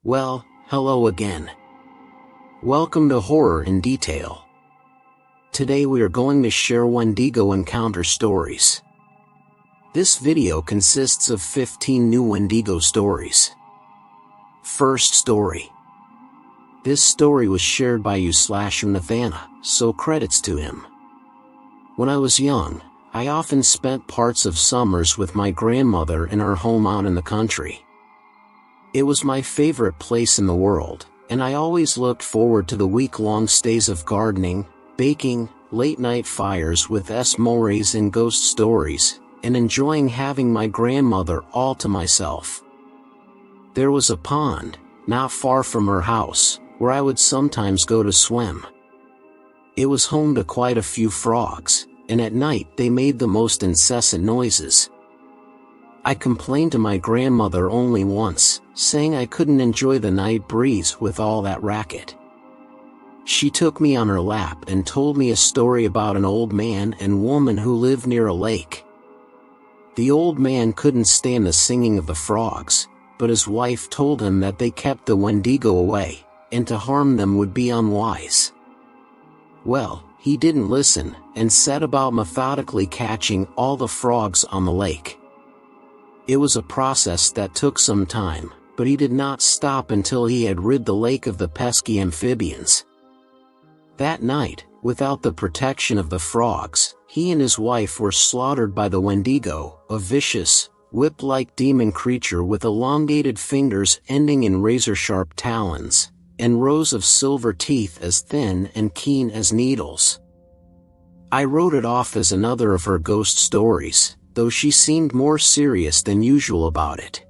Well, hello again. Welcome to Horror in Detail. Today we are going to share Wendigo encounter stories. This video consists of 15 new Wendigo stories. First story. This story was shared by /Nathana, so credits to him. When I was young, I often spent parts of summers with my grandmother in her home out in the country. It was my favorite place in the world, and I always looked forward to the week-long stays of gardening, baking, late-night fires with mores and ghost stories, and enjoying having my grandmother all to myself. There was a pond, not far from her house, where I would sometimes go to swim. It was home to quite a few frogs, and at night they made the most incessant noises. I complained to my grandmother only once, saying I couldn't enjoy the night breeze with all that racket. She took me on her lap and told me a story about an old man and woman who lived near a lake. The old man couldn't stand the singing of the frogs, but his wife told him that they kept the Wendigo away, and to harm them would be unwise. Well, he didn't listen, and set about methodically catching all the frogs on the lake. It was a process that took some time, but he did not stop until he had rid the lake of the pesky amphibians. That night, without the protection of the frogs, he and his wife were slaughtered by the Wendigo, a vicious, whip-like demon creature with elongated fingers ending in razor-sharp talons, and rows of silver teeth as thin and keen as needles. I wrote it off as another of her ghost stories, though she seemed more serious than usual about it.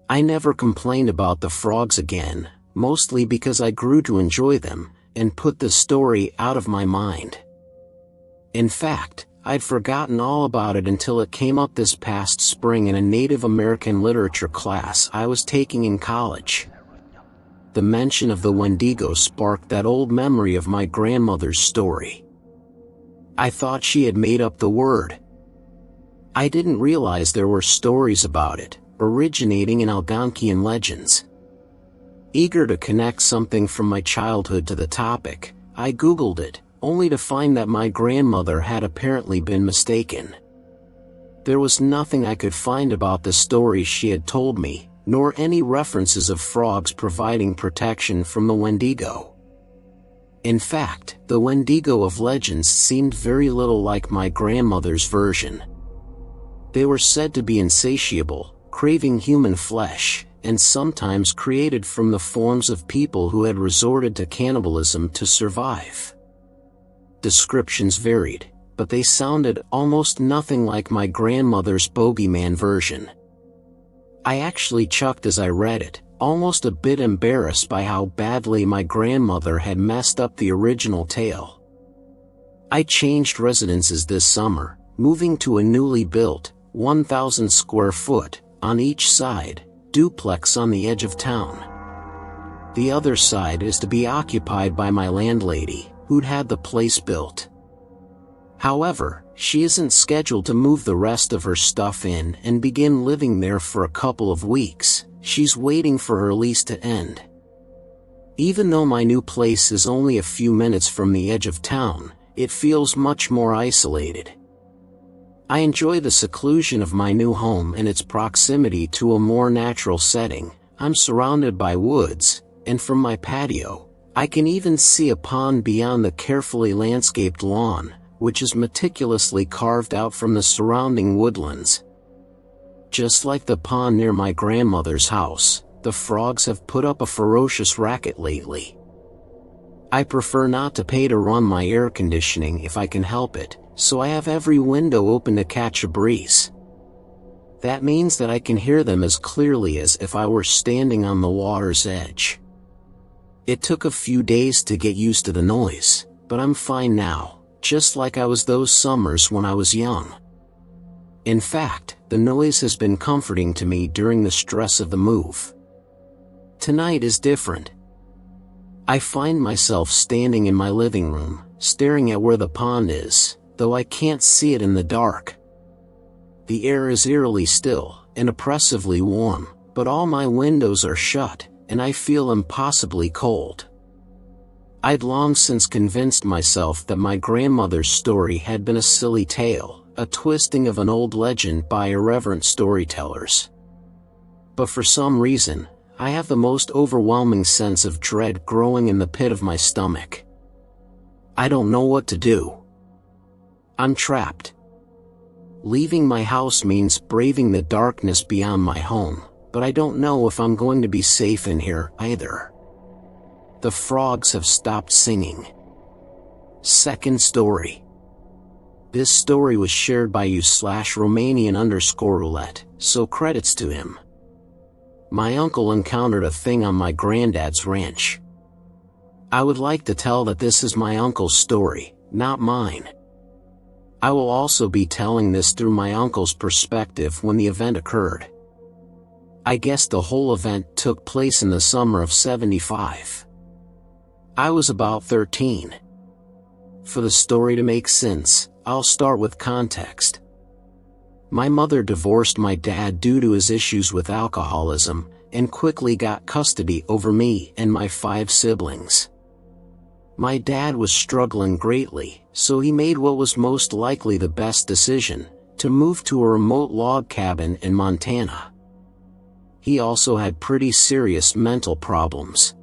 I never complained about the frogs again, mostly because I grew to enjoy them, and put the story out of my mind. In fact, I'd forgotten all about it until it came up this past spring in a Native American literature class I was taking in college. The mention of the Wendigo sparked that old memory of my grandmother's story. I thought she had made up the word. I didn't realize there were stories about it, originating in Algonquian legends. Eager to connect something from my childhood to the topic, I Googled it, only to find that my grandmother had apparently been mistaken. There was nothing I could find about the stories she had told me, nor any references of frogs providing protection from the Wendigo. In fact, the Wendigo of legends seemed very little like my grandmother's version. They were said to be insatiable, craving human flesh, and sometimes created from the forms of people who had resorted to cannibalism to survive. Descriptions varied, but they sounded almost nothing like my grandmother's bogeyman version. I actually chuckled as I read it, almost a bit embarrassed by how badly my grandmother had messed up the original tale. I changed residences this summer, moving to a newly built, 1,000 square foot, on each side, duplex on the edge of town. The other side is to be occupied by my landlady, who'd had the place built. However, she isn't scheduled to move the rest of her stuff in and begin living there for a couple of weeks. She's waiting for her lease to end. Even though my new place is only a few minutes from the edge of town, it feels much more isolated. I enjoy the seclusion of my new home and its proximity to a more natural setting. I'm surrounded by woods, and from my patio, I can even see a pond beyond the carefully landscaped lawn, which is meticulously carved out from the surrounding woodlands. Just like the pond near my grandmother's house, the frogs have put up a ferocious racket lately. I prefer not to pay to run my air conditioning if I can help it, so I have every window open to catch a breeze. That means that I can hear them as clearly as if I were standing on the water's edge. It took a few days to get used to the noise, but I'm fine now, just like I was those summers when I was young. In fact, the noise has been comforting to me during the stress of the move. Tonight is different. I find myself standing in my living room, staring at where the pond is, though I can't see it in the dark. The air is eerily still, and oppressively warm, but all my windows are shut, and I feel impossibly cold. I'd long since convinced myself that my grandmother's story had been a silly tale, a twisting of an old legend by irreverent storytellers. But for some reason, I have the most overwhelming sense of dread growing in the pit of my stomach. I don't know what to do. I'm trapped. Leaving my house means braving the darkness beyond my home, but I don't know if I'm going to be safe in here either. The frogs have stopped singing. Second story. This story was shared by u/Romanian_roulette, so credits to him. My uncle encountered a thing on my granddad's ranch. I would like to tell that this is my uncle's story, not mine. I will also be telling this through my uncle's perspective when the event occurred. I guess the whole event took place in the summer of '75. I was about 13. For the story to make sense, I'll start with context. My mother divorced my dad due to his issues with alcoholism, and quickly got custody over me and my 5 siblings. My dad was struggling greatly, so he made what was most likely the best decision, to move to a remote log cabin in Montana. He also had pretty serious mental problems.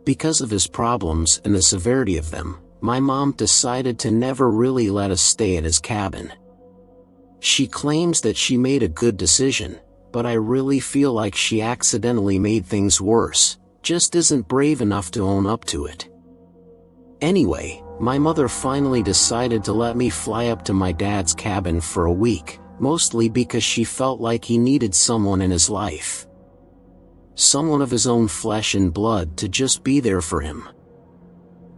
Because of his problems and the severity of them, my mom decided to never really let us stay at his cabin. She claims that she made a good decision, but I really feel like she accidentally made things worse, just isn't brave enough to own up to it. Anyway, my mother finally decided to let me fly up to my dad's cabin for a week, mostly because she felt like he needed someone in his life. Someone of his own flesh and blood to just be there for him.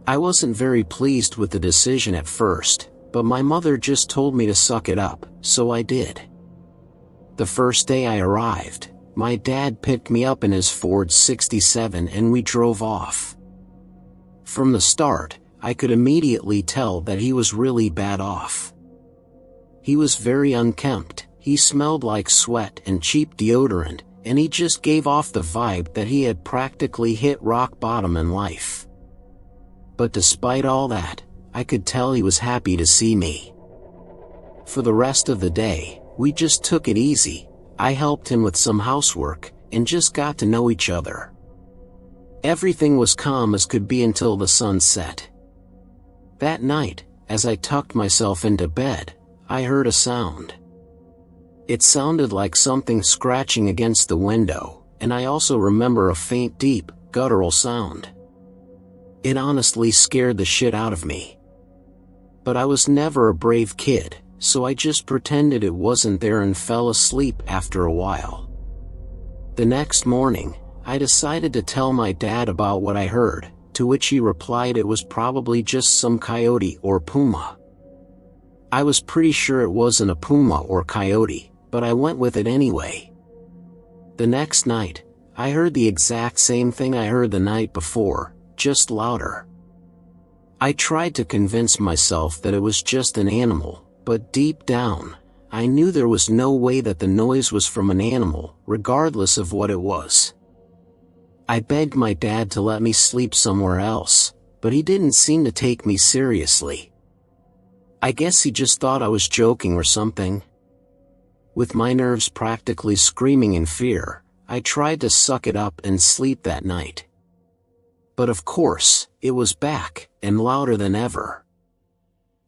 I wasn't very pleased with the decision at first, but my mother just told me to suck it up, so I did. The first day I arrived, my dad picked me up in his Ford 67 and we drove off. From the start, I could immediately tell that he was really bad off. He was very unkempt, he smelled like sweat and cheap deodorant, and he just gave off the vibe that he had practically hit rock bottom in life. But despite all that, I could tell he was happy to see me. For the rest of the day, we just took it easy. I helped him with some housework, and just got to know each other. Everything was calm as could be until the sun set. That night, as I tucked myself into bed, I heard a sound. It sounded like something scratching against the window, and I also remember a faint, deep, guttural sound. It honestly scared the shit out of me. But I was never a brave kid, so I just pretended it wasn't there and fell asleep after a while. The next morning, I decided to tell my dad about what I heard, to which he replied it was probably just some coyote or puma. I was pretty sure it wasn't a puma or coyote, but I went with it anyway. The next night, I heard the exact same thing I heard the night before, just louder. I tried to convince myself that it was just an animal, but deep down, I knew there was no way that the noise was from an animal, regardless of what it was. I begged my dad to let me sleep somewhere else, but he didn't seem to take me seriously. I guess he just thought I was joking or something. With my nerves practically screaming in fear, I tried to suck it up and sleep that night. But of course, it was back, and louder than ever.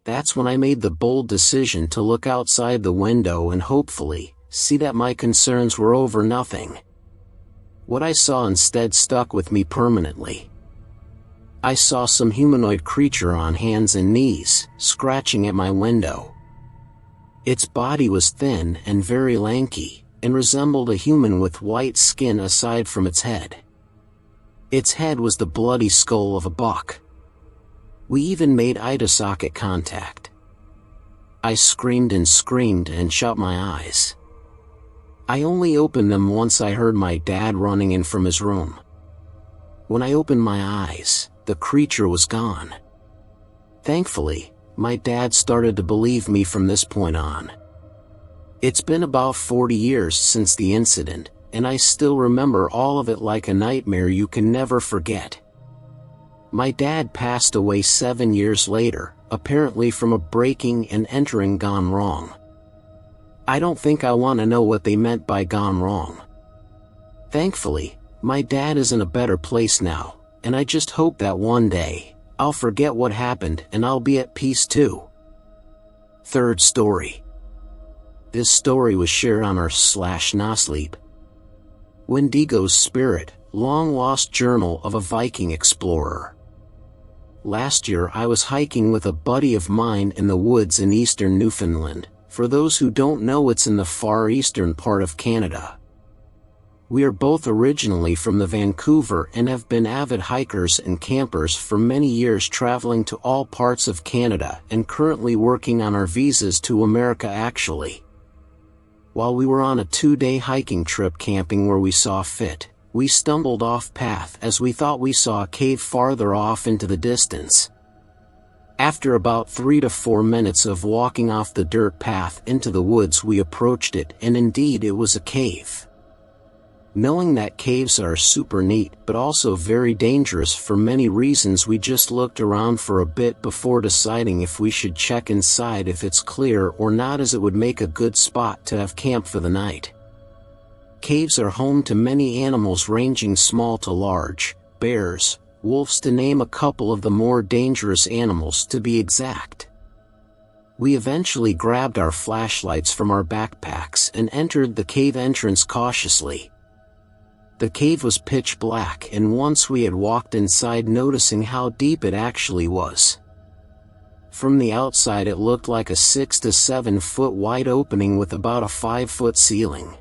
That's when I made the bold decision to look outside the window and hopefully, see that my concerns were over nothing. What I saw instead stuck with me permanently. I saw some humanoid creature on hands and knees, scratching at my window. Its body was thin and very lanky, and resembled a human with white skin aside from its head. Its head was the bloody skull of a buck. We even made eye socket contact. I screamed and shut my eyes. I only opened them once I heard my dad running in from his room. When I opened my eyes, the creature was gone. Thankfully, my dad started to believe me from this point on. It's been about 40 years since the incident, and I still remember all of it like a nightmare you can never forget. My dad passed away 7 years later, apparently from a breaking and entering gone wrong. I don't think I want to know what they meant by gone wrong. Thankfully, my dad is in a better place now, and I just hope that one day, I'll forget what happened and I'll be at peace too. Third story. This story was shared on r/nasleep. Wendigo's Spirit, long-lost journal of a Viking explorer. Last year I was hiking with a buddy of mine in the woods in eastern Newfoundland. For those who don't know, it's in the far eastern part of Canada. We are both originally from the Vancouver and have been avid hikers and campers for many years, traveling to all parts of Canada and currently working on our visas to America actually. While we were on a 2-day hiking trip camping where we saw fit, we stumbled off path as we thought we saw a cave farther off into the distance. After about 3 to 4 minutes of walking off the dirt path into the woods, we approached it, and indeed it was a cave. Knowing that caves are super neat but also very dangerous for many reasons, we just looked around for a bit before deciding if we should check inside if it's clear or not, as it would make a good spot to have camp for the night. Caves are home to many animals ranging small to large, bears, wolves to name a couple of the more dangerous animals to be exact. We eventually grabbed our flashlights from our backpacks and entered the cave entrance cautiously. The cave was pitch black, and once we had walked inside, noticing how deep it actually was. From the outside it looked like a 6 to 7 foot wide opening with about a 5-foot ceiling.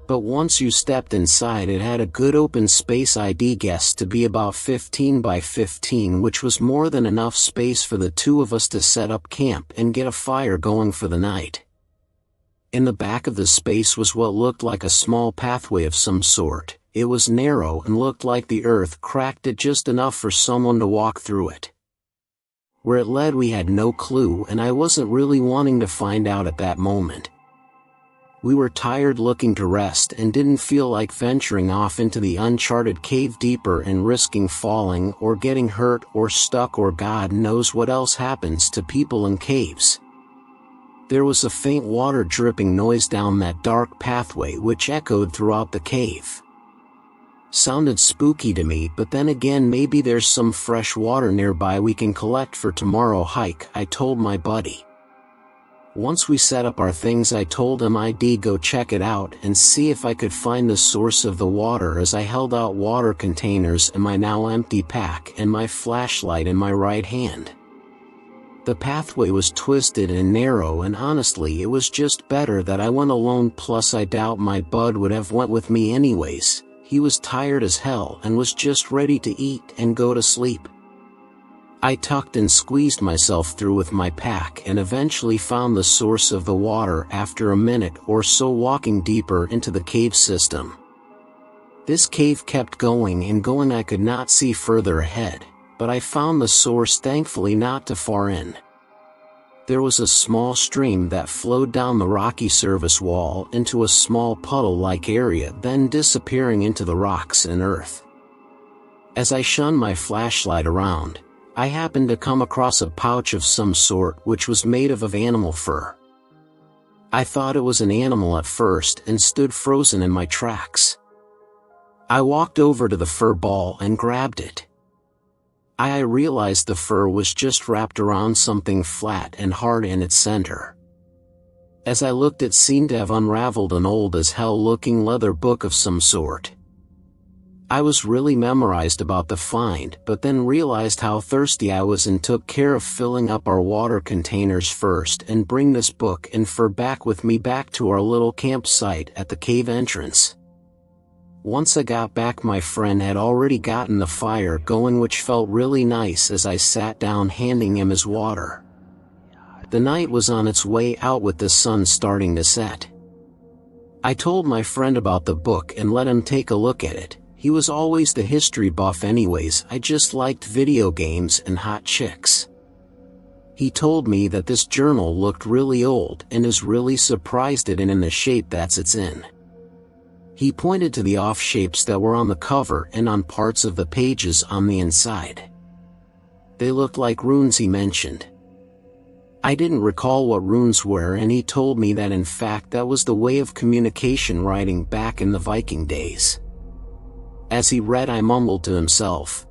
But once you stepped inside, it had a good open space, I'd guess to be about 15 by 15, which was more than enough space for the two of us to set up camp and get a fire going for the night. In the back of the space was what looked like a small pathway of some sort. It was narrow and looked like the earth cracked it just enough for someone to walk through it. Where it led we had no clue, and I wasn't really wanting to find out at that moment. We were tired, looking to rest, and didn't feel like venturing off into the uncharted cave deeper and risking falling or getting hurt or stuck or God knows what else happens to people in caves. There was a faint water dripping noise down that dark pathway which echoed throughout the cave. Sounded spooky to me, but then again, maybe there's some fresh water nearby we can collect for tomorrow hike, I told my buddy. Once we set up our things, I told him I'd go check it out and see if I could find the source of the water, as I held out water containers in my now empty pack and my flashlight in my right hand. The pathway was twisted and narrow, and honestly it was just better that I went alone, plus I doubt my bud would have went with me anyways. He was tired as hell and was just ready to eat and go to sleep. I tucked and squeezed myself through with my pack and eventually found the source of the water after a minute or so walking deeper into the cave system. This cave kept going and going, I could not see further ahead, but I found the source, thankfully not too far in. There was a small stream that flowed down the rocky surface wall into a small puddle-like area, then disappearing into the rocks and earth. As I shunned my flashlight around, I happened to come across a pouch of some sort which was made of animal fur. I thought it was an animal at first and stood frozen in my tracks. I walked over to the fur ball and grabbed it. I realized the fur was just wrapped around something flat and hard in its center. As I looked, it seemed to have unraveled an old as hell looking leather book of some sort. I was really memorized about the find, but then realized how thirsty I was and took care of filling up our water containers first and bring this book and fur back with me back to our little campsite at the cave entrance. Once I got back, my friend had already gotten the fire going, which felt really nice as I sat down handing him his water. The night was on its way out with the sun starting to set. I told my friend about the book and let him take a look at it. He was always the history buff anyways, I just liked video games and hot chicks. He told me that this journal looked really old and is really surprised it in the shape that it's in. He pointed to the off shapes that were on the cover and on parts of the pages on the inside. They looked like runes, he mentioned. I didn't recall what runes were, and he told me that in fact that was the way of communication writing back in the Viking days. As he read, I mumbled to himself,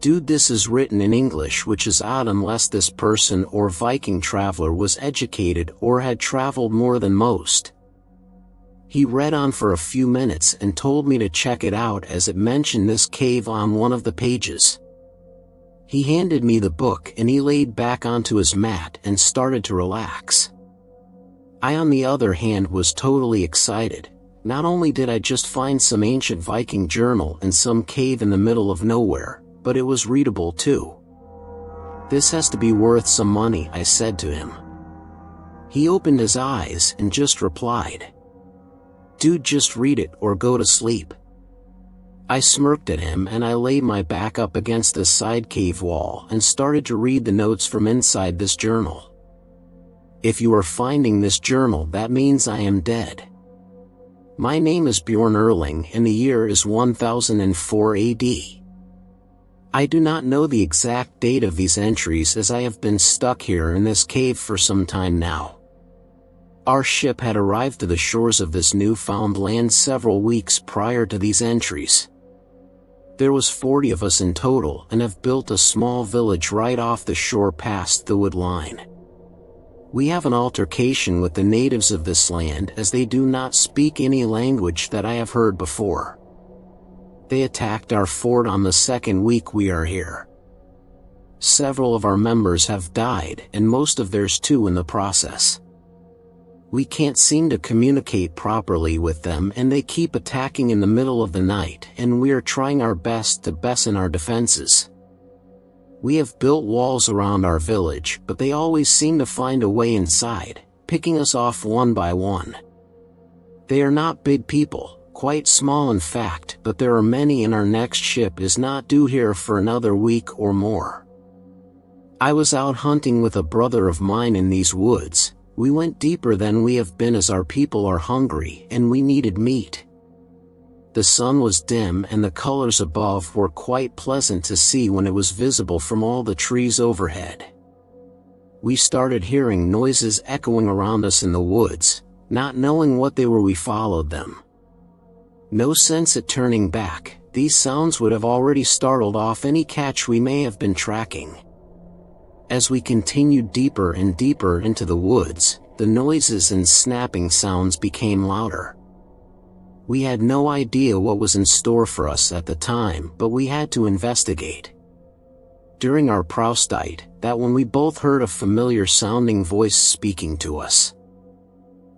"Dude, this is written in English, which is odd unless this person or Viking traveler was educated or had traveled more than most." He read on for a few minutes and told me to check it out as it mentioned this cave on one of the pages. He handed me the book and he laid back onto his mat and started to relax. I, on the other hand, was totally excited. Not only did I just find some ancient Viking journal in some cave in the middle of nowhere, but it was readable too. "This has to be worth some money," I said to him. He opened his eyes and just replied, "Dude, just read it or go to sleep." I smirked at him and I laid my back up against the side cave wall and started to read the notes from inside this journal. "If you are finding this journal, that means I am dead. My name is Bjorn Erling and the year is 1004 AD. I do not know the exact date of these entries as I have been stuck here in this cave for some time now. Our ship had arrived to the shores of this newfound land several weeks prior to these entries. There was 40 of us in total and have built a small village right off the shore past the wood line. We have an altercation with the natives of this land as they do not speak any language that I have heard before. They attacked our fort on the second week we are here. Several of our members have died and most of theirs too in the process. We can't seem to communicate properly with them and they keep attacking in the middle of the night, and we are trying our best to bessen our defenses. We have built walls around our village, but they always seem to find a way inside, picking us off one by one. They are not big people, quite small in fact, but there are many, and our next ship is not due here for another week or more. I was out hunting with a brother of mine in these woods. We went deeper than we have been as our people are hungry and we needed meat. The sun was dim and the colors above were quite pleasant to see when it was visible from all the trees overhead. We started hearing noises echoing around us in the woods. Not knowing what they were, we followed them. No sense at turning back, these sounds would have already startled off any catch we may have been tracking. As we continued deeper and deeper into the woods, the noises and snapping sounds became louder. We had no idea what was in store for us at the time, but we had to investigate. During our proustite, that when we both heard a familiar sounding voice speaking to us.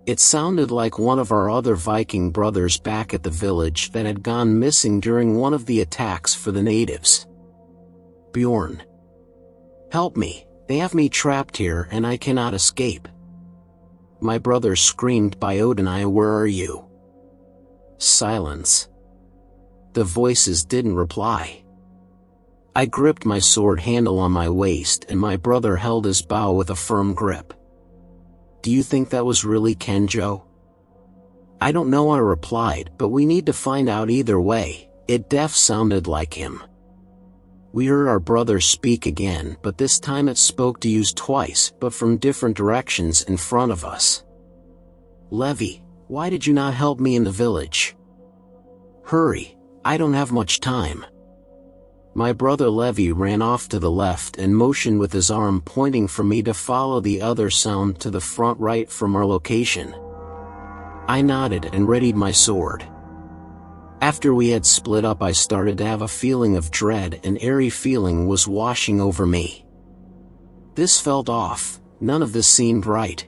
It sounded like one of our other Viking brothers back at the village that had gone missing during one of the attacks for the natives. "Bjorn, help me, they have me trapped here and I cannot escape." My brother screamed, "By Odin, where are you?" Silence. The voices didn't reply. I gripped my sword handle on my waist and my brother held his bow with a firm grip. "Do you think that was really Kenjo?" "I don't know," I replied, "but we need to find out either way. It def sounded like him." We heard our brother speak again, but this time it spoke to use twice, but from different directions in front of us. "Levi, why did you not help me in the village? Hurry, I don't have much time." My brother Levi ran off to the left and motioned with his arm pointing for me to follow the other sound to the front right from our location. I nodded and readied my sword. After we had split up, I started to have a feeling of dread. An eerie feeling was washing over me. This felt off, none of this seemed right.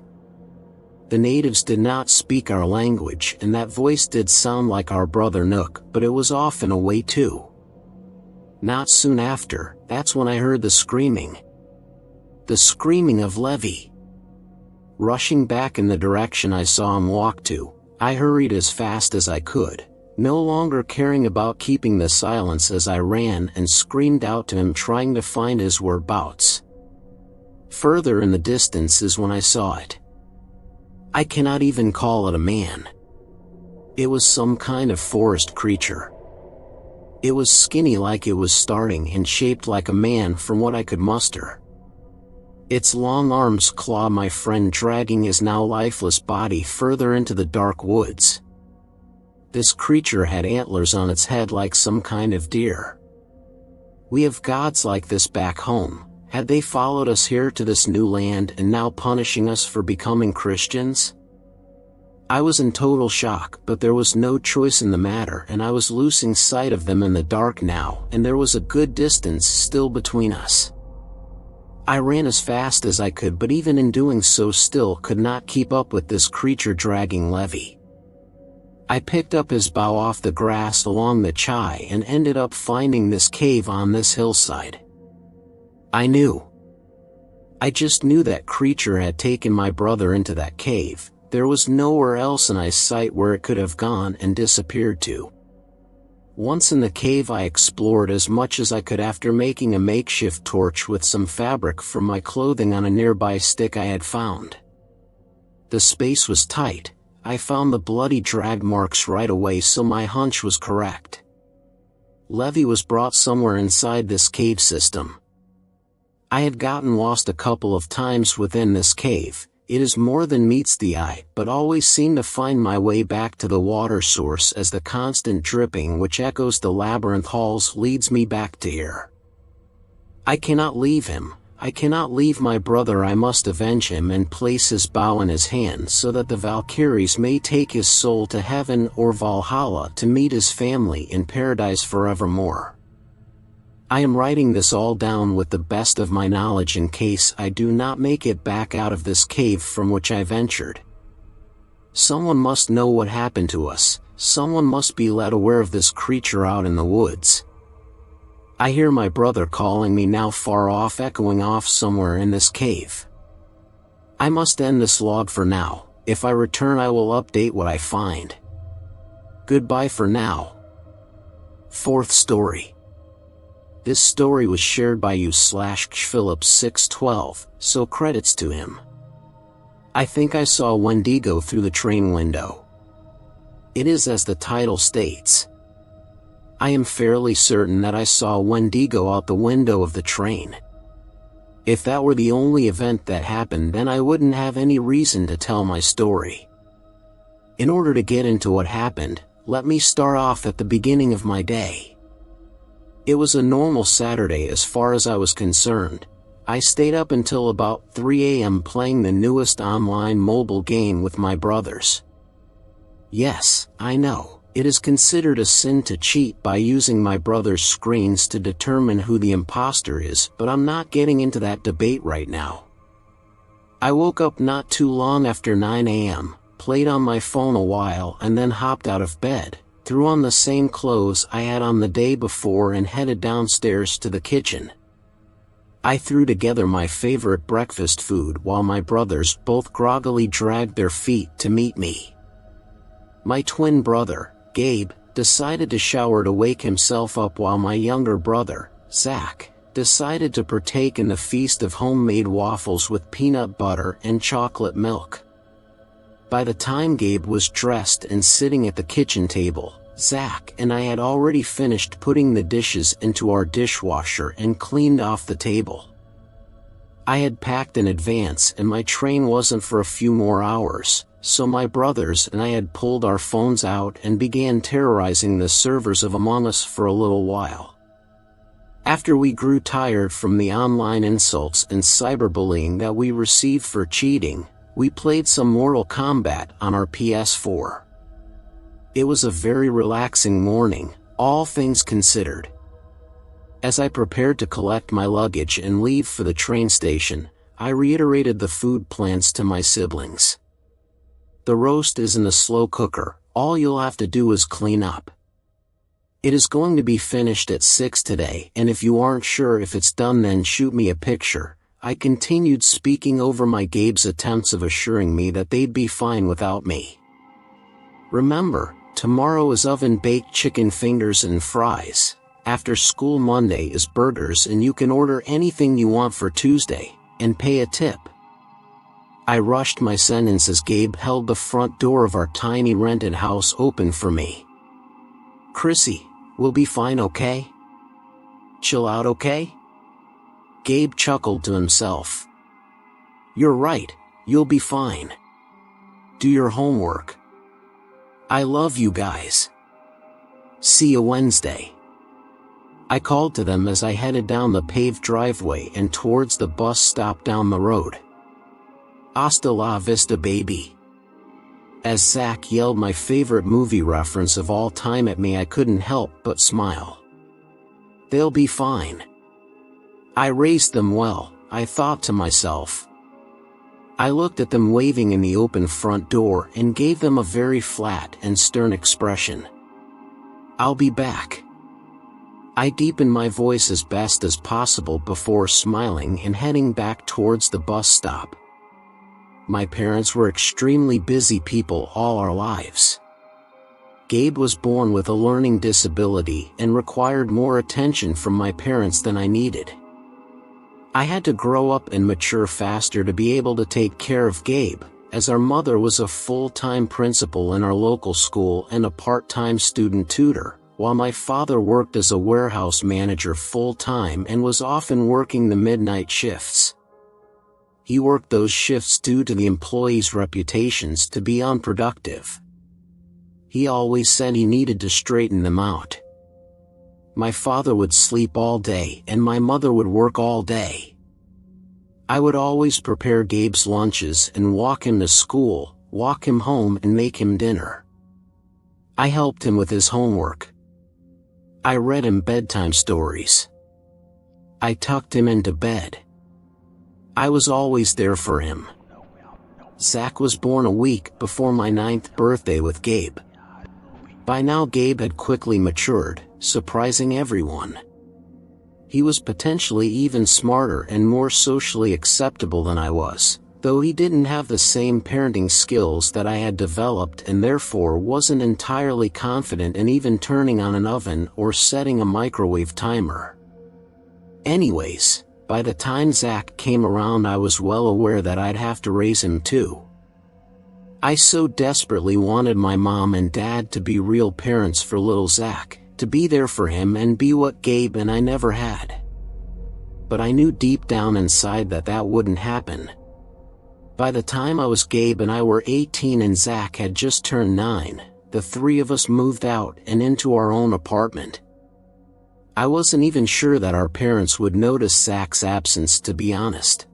The natives did not speak our language and that voice did sound like our brother Nook, but it was off in a way too. Not soon after, that's when I heard the screaming. The screaming of Levi. Rushing back in the direction I saw him walk to, I hurried as fast as I could. No longer caring about keeping the silence as I ran and screamed out to him, trying to find his whereabouts. Further in the distance is when I saw it. I cannot even call it a man. It was some kind of forest creature. It was skinny like it was starting and shaped like a man from what I could muster. Its long arms clawed my friend, dragging his now lifeless body further into the dark woods. This creature had antlers on its head like some kind of deer. We have gods like this back home. Had they followed us here to this new land and now punishing us for becoming Christians? I was in total shock, but there was no choice in the matter, and I was losing sight of them in the dark now, and there was a good distance still between us. I ran as fast as I could, but even in doing so still could not keep up with this creature dragging Levi. I picked up his bow off the grass along the chai and ended up finding this cave on this hillside. I just knew that creature had taken my brother into that cave. There was nowhere else in sight where it could have gone and disappeared to. Once in the cave, I explored as much as I could after making a makeshift torch with some fabric from my clothing on a nearby stick I had found. The space was tight. I found the bloody drag marks right away, so my hunch was correct. Levi was brought somewhere inside this cave system. I had gotten lost a couple of times within this cave. It is more than meets the eye, but always seem to find my way back to the water source as the constant dripping which echoes the labyrinth halls leads me back to here. I cannot leave him. I cannot leave my brother. I must avenge him and place his bow in his hand so that the Valkyries may take his soul to heaven or Valhalla to meet his family in paradise forevermore. I am writing this all down with the best of my knowledge in case I do not make it back out of this cave from which I ventured. Someone must know what happened to us. Someone must be led aware of this creature out in the woods. I hear my brother calling me now, far off, echoing off somewhere in this cave. I must end this log for now. If I return, I will update what I find. Goodbye for now. Fourth story. This story was shared by you/Phillips612, so credits to him. I think I saw Wendigo through the train window. It is as the title states. I am fairly certain that I saw Wendigo out the window of the train. If that were the only event that happened, then I wouldn't have any reason to tell my story. In order to get into what happened, let me start off at the beginning of my day. It was a normal Saturday as far as I was concerned. I stayed up until about 3 a.m. playing the newest online mobile game with my brothers. Yes, I know, it is considered a sin to cheat by using my brother's screens to determine who the imposter is, but I'm not getting into that debate right now. I woke up not too long after 9 a.m., played on my phone a while, and then hopped out of bed, threw on the same clothes I had on the day before, and headed downstairs to the kitchen. I threw together my favorite breakfast food while my brothers both groggily dragged their feet to meet me. My twin brother, Gabe, decided to shower to wake himself up, while my younger brother, Zach, decided to partake in the feast of homemade waffles with peanut butter and chocolate milk. By the time Gabe was dressed and sitting at the kitchen table, Zach and I had already finished putting the dishes into our dishwasher and cleaned off the table. I had packed in advance and my train wasn't for a few more hours, so my brothers and I had pulled our phones out and began terrorizing the servers of Among Us for a little while. After we grew tired from the online insults and cyberbullying that we received for cheating, we played some Mortal Kombat on our PS4. It was a very relaxing morning, all things considered. As I prepared to collect my luggage and leave for the train station, I reiterated the food plans to my siblings. The roast is in a slow cooker, all you'll have to do is clean up. It is going to be finished at 6 today, and if you aren't sure if it's done, then shoot me a picture. I continued speaking over my Gabe's attempts of assuring me that they'd be fine without me. Remember, tomorrow is oven-baked chicken fingers and fries. After school Monday is burgers, and you can order anything you want for Tuesday, and pay a tip. I rushed my sentence as Gabe held the front door of our tiny rented house open for me. "Chrissy, we'll be fine, okay? Chill out, okay?" Gabe chuckled to himself. "You're right, you'll be fine. Do your homework. I love you guys. See you Wednesday." I called to them as I headed down the paved driveway and towards the bus stop down the road. "Hasta la vista, baby." As Zach yelled my favorite movie reference of all time at me, I couldn't help but smile. They'll be fine. I raised them well, I thought to myself. I looked at them waving in the open front door and gave them a very flat and stern expression. "I'll be back." I deepened my voice as best as possible before smiling and heading back towards the bus stop. My parents were extremely busy people all our lives. Gabe was born with a learning disability and required more attention from my parents than I needed. I had to grow up and mature faster to be able to take care of Gabe, as our mother was a full-time principal in our local school and a part-time student tutor, while my father worked as a warehouse manager full-time and was often working the midnight shifts. He worked those shifts due to the employees' reputations to be unproductive. He always said he needed to straighten them out. My father would sleep all day and my mother would work all day. I would always prepare Gabe's lunches and walk him to school, walk him home and make him dinner. I helped him with his homework. I read him bedtime stories. I tucked him into bed. I was always there for him. Zach was born a week before my 9th birthday with Gabe. By now Gabe had quickly matured, surprising everyone. He was potentially even smarter and more socially acceptable than I was, though he didn't have the same parenting skills that I had developed and therefore wasn't entirely confident in even turning on an oven or setting a microwave timer. Anyways, by the time Zach came around I was well aware that I'd have to raise him too. I so desperately wanted my mom and dad to be real parents for little Zach, to be there for him and be what Gabe and I never had. But I knew deep down inside that that wouldn't happen. By the time Gabe and I were 18 and Zach had just turned 9, the three of us moved out and into our own apartment. I wasn't even sure that our parents would notice Zach's absence, to be honest.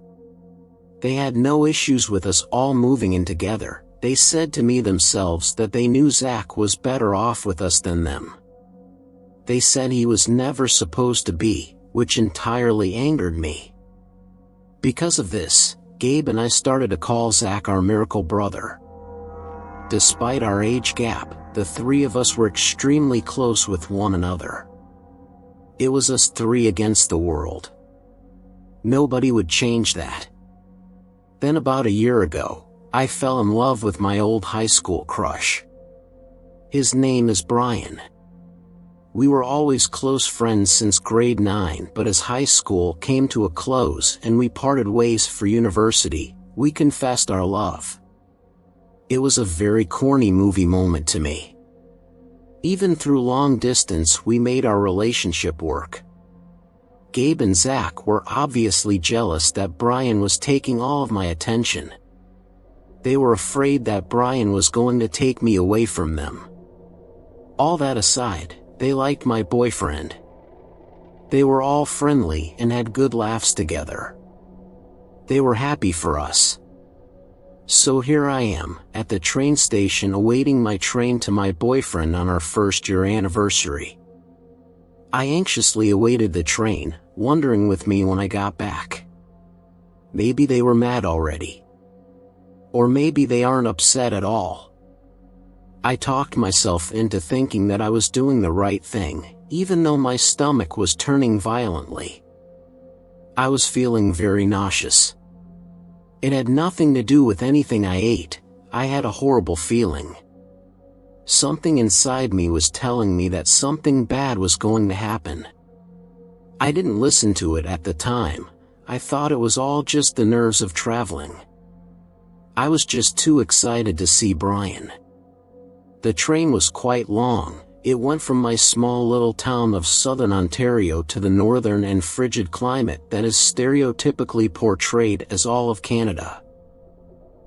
They had no issues with us all moving in together. They said to me themselves that they knew Zach was better off with us than them. They said he was never supposed to be, which entirely angered me. Because of this, Gabe and I started to call Zach our miracle brother. Despite our age gap, the three of us were extremely close with one another. It was us three against the world. Nobody would change that. Then about a year ago, I fell in love with my old high school crush. His name is Brian. We were always close friends since grade 9, but as high school came to a close and we parted ways for university, we confessed our love. It was a very corny movie moment to me. Even through long distance we made our relationship work. Gabe and Zach were obviously jealous that Brian was taking all of my attention. They were afraid that Brian was going to take me away from them. All that aside, they liked my boyfriend. They were all friendly and had good laughs together. They were happy for us. So here I am, at the train station awaiting my train to my boyfriend on our first-year anniversary. I anxiously awaited the train, wondering with me when I got back. Maybe they were mad already. Or maybe they aren't upset at all. I talked myself into thinking that I was doing the right thing, even though my stomach was turning violently. I was feeling very nauseous. It had nothing to do with anything I ate. I had a horrible feeling. Something inside me was telling me that something bad was going to happen. I didn't listen to it at the time. I thought it was all just the nerves of traveling. I was just too excited to see Brian. The train was quite long. It went from my small little town of southern Ontario to the northern and frigid climate that is stereotypically portrayed as all of Canada.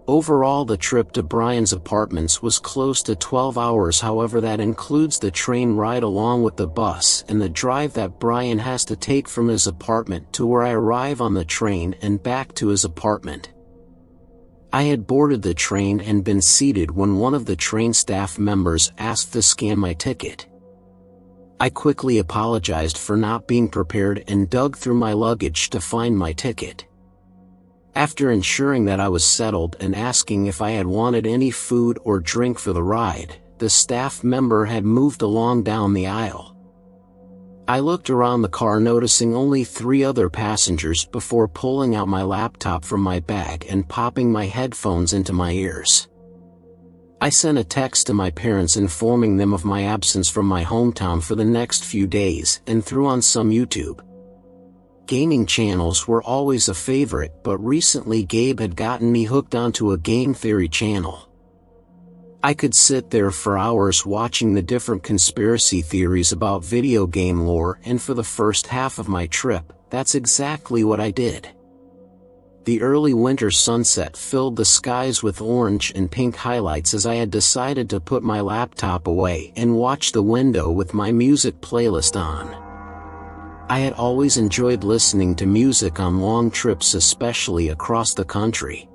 Overall, the trip to Brian's apartments was close to 12 hours. However, that includes the train ride along with the bus and the drive that Brian has to take from his apartment to where I arrive on the train and back to his apartment. I had boarded the train and been seated when one of the train staff members asked to scan my ticket. I quickly apologized for not being prepared and dug through my luggage to find my ticket. After ensuring that I was settled and asking if I had wanted any food or drink for the ride, the staff member had moved along down the aisle. I looked around the car, noticing only 3 other passengers before pulling out my laptop from my bag and popping my headphones into my ears. I sent a text to my parents informing them of my absence from my hometown for the next few days and threw on some YouTube. Gaming channels were always a favorite, but recently Gabe had gotten me hooked onto a game theory channel. I could sit there for hours watching the different conspiracy theories about video game lore, and for the first half of my trip, that's exactly what I did. The early winter sunset filled the skies with orange and pink highlights as I had decided to put my laptop away and watch the window with my music playlist on. I had always enjoyed listening to music on long trips, especially across the country.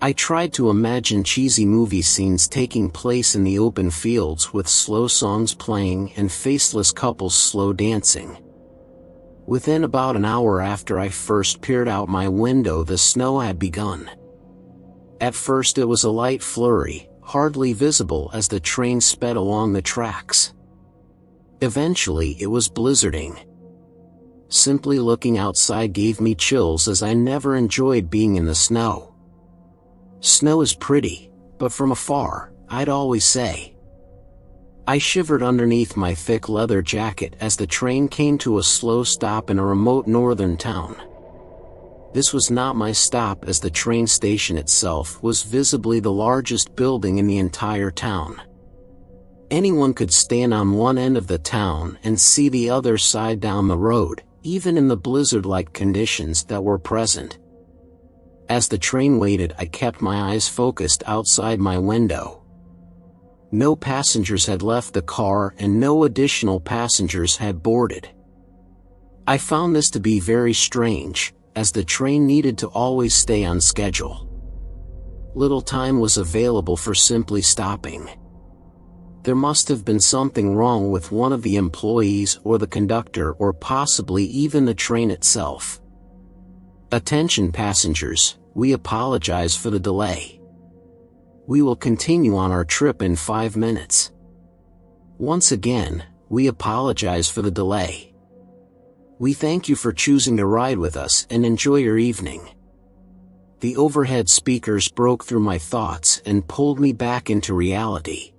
I tried to imagine cheesy movie scenes taking place in the open fields with slow songs playing and faceless couples slow dancing. Within about an hour after I first peered out my window, the snow had begun. At first it was a light flurry, hardly visible as the train sped along the tracks. Eventually it was blizzarding. Simply looking outside gave me chills, as I never enjoyed being in the snow. Snow is pretty, but from afar, I'd always say. I shivered underneath my thick leather jacket as the train came to a slow stop in a remote northern town. This was not my stop, as the train station itself was visibly the largest building in the entire town. Anyone could stand on one end of the town and see the other side down the road, even in the blizzard-like conditions that were present. As the train waited, I kept my eyes focused outside my window. No passengers had left the car and no additional passengers had boarded. I found this to be very strange, as the train needed to always stay on schedule. Little time was available for simply stopping. There must have been something wrong with one of the employees or the conductor, or possibly even the train itself. Attention passengers, we apologize for the delay. We will continue on our trip in 5 minutes. Once again, we apologize for the delay. We thank you for choosing to ride with us and enjoy your evening. The overhead speakers broke through my thoughts and pulled me back into reality.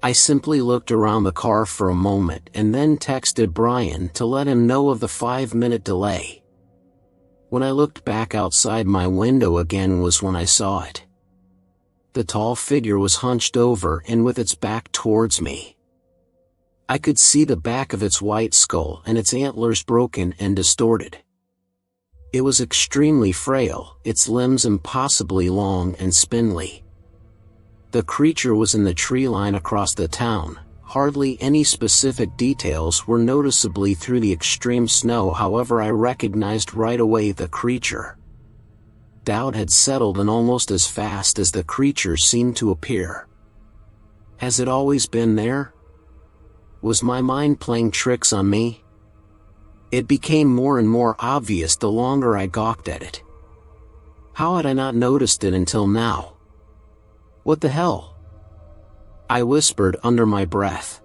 I simply looked around the car for a moment and then texted Brian to let him know of the 5-minute delay. When I looked back outside my window again was when I saw it. The tall figure was hunched over and with its back towards me. I could see the back of its white skull and its antlers broken and distorted. It was extremely frail, its limbs impossibly long and spindly. The creature was in the tree line across the town. Hardly any specific details were noticeably through the extreme snow, however I recognized right away the creature. Doubt had settled in almost as fast as the creature seemed to appear. Has it always been there? Was my mind playing tricks on me? It became more and more obvious the longer I gawked at it. How had I not noticed it until now? What the hell? I whispered under my breath.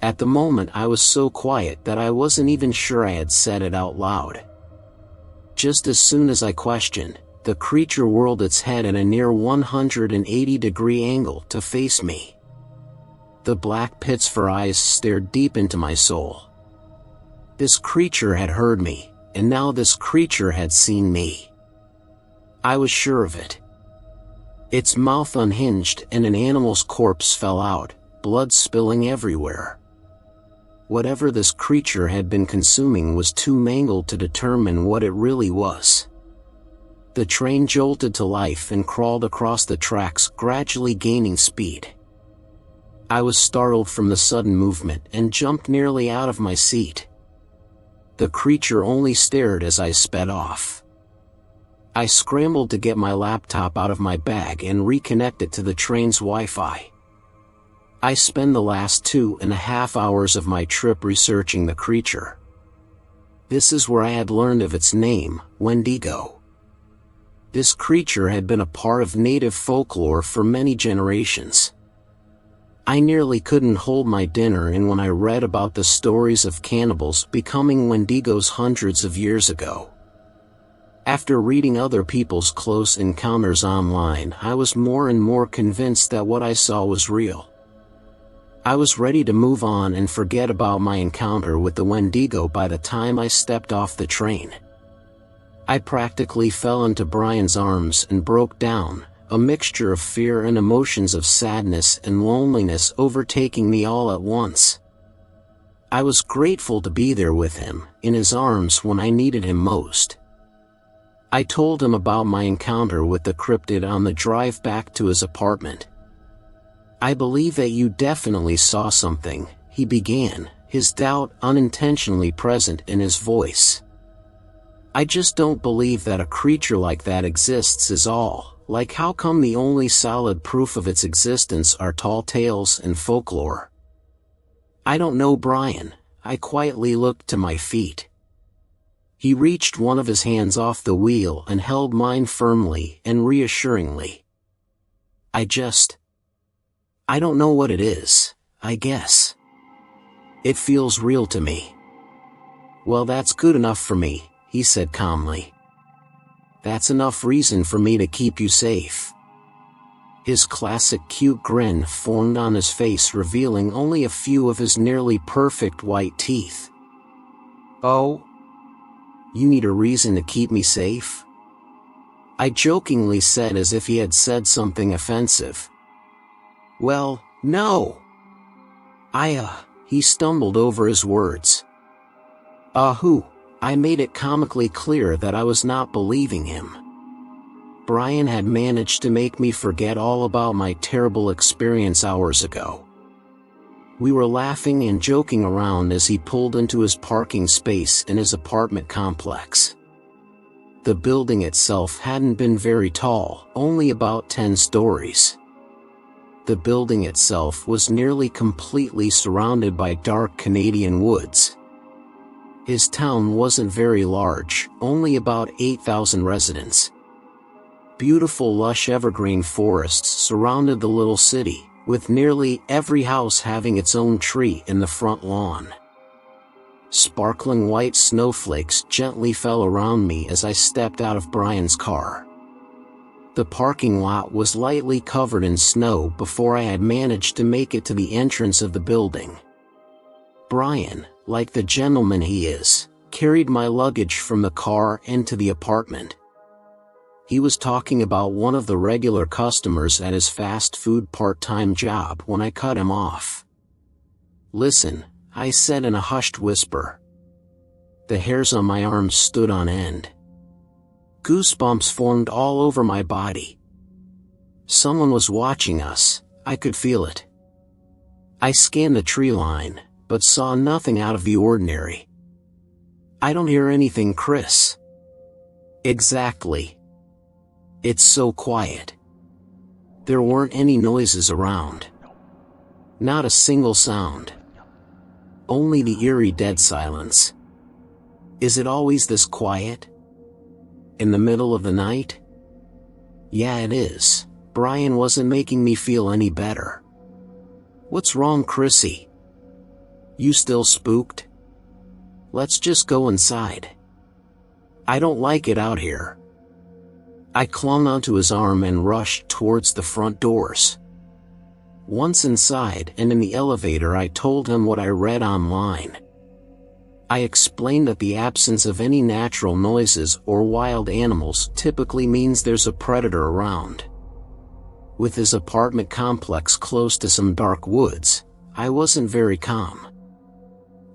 At the moment I was so quiet that I wasn't even sure I had said it out loud. Just as soon as I questioned, the creature whirled its head at a near 180-degree angle to face me. The black pits for eyes stared deep into my soul. This creature had heard me, and now this creature had seen me. I was sure of it. Its mouth unhinged and an animal's corpse fell out, blood spilling everywhere. Whatever this creature had been consuming was too mangled to determine what it really was. The train jolted to life and crawled across the tracks, gradually gaining speed. I was startled from the sudden movement and jumped nearly out of my seat. The creature only stared as I sped off. I scrambled to get my laptop out of my bag and reconnect it to the train's Wi-Fi. I spent the last 2.5 hours of my trip researching the creature. This is where I had learned of its name, Wendigo. This creature had been a part of native folklore for many generations. I nearly couldn't hold my dinner in when I read about the stories of cannibals becoming Wendigos hundreds of years ago. After reading other people's close encounters online, I was more and more convinced that what I saw was real. I was ready to move on and forget about my encounter with the Wendigo by the time I stepped off the train. I practically fell into Brian's arms and broke down, a mixture of fear and emotions of sadness and loneliness overtaking me all at once. I was grateful to be there with him, in his arms when I needed him most. I told him about my encounter with the cryptid on the drive back to his apartment. "I believe that you definitely saw something," he began, his doubt unintentionally present in his voice. "I just don't believe that a creature like that exists is all. Like, how come the only solid proof of its existence are tall tales and folklore?" "I don't know, Brian." I quietly looked to my feet. He reached one of his hands off the wheel and held mine firmly and reassuringly. I don't know what it is, I guess. It feels real to me." "Well, that's good enough for me," he said calmly. "That's enough reason for me to keep you safe." His classic cute grin formed on his face, revealing only a few of his nearly perfect white teeth. "Oh? You need a reason to keep me safe?" I jokingly said, as if he had said something offensive. "Well, no. He stumbled over his words. Who? I made it comically clear that I was not believing him. Brian had managed to make me forget all about my terrible experience hours ago. We were laughing and joking around as he pulled into his parking space in his apartment complex. The building itself hadn't been very tall, only about 10 stories. The building itself was nearly completely surrounded by dark Canadian woods. His town wasn't very large, only about 8,000 residents. Beautiful lush evergreen forests surrounded the little city, with nearly every house having its own tree in the front lawn. Sparkling white snowflakes gently fell around me as I stepped out of Brian's car. The parking lot was lightly covered in snow before I had managed to make it to the entrance of the building. Brian, like the gentleman he is, carried my luggage from the car into the apartment. He was talking about one of the regular customers at his fast food part-time job when I cut him off. "Listen," I said in a hushed whisper. The hairs on my arms stood on end. Goosebumps formed all over my body. Someone was watching us, I could feel it. I scanned the tree line, but saw nothing out of the ordinary. "I don't hear anything, Chris." "Exactly. It's so quiet. There weren't any noises around. Not a single sound. Only the eerie dead silence." "Is it always this quiet? In the middle of the night?" "Yeah, it is." Brian wasn't making me feel any better. "What's wrong, Chrissy? You still spooked? Let's just go inside. I don't like it out here." I clung onto his arm and rushed towards the front doors. Once inside and in the elevator, I told him what I read online. I explained that the absence of any natural noises or wild animals typically means there's a predator around. With his apartment complex close to some dark woods, I wasn't very calm.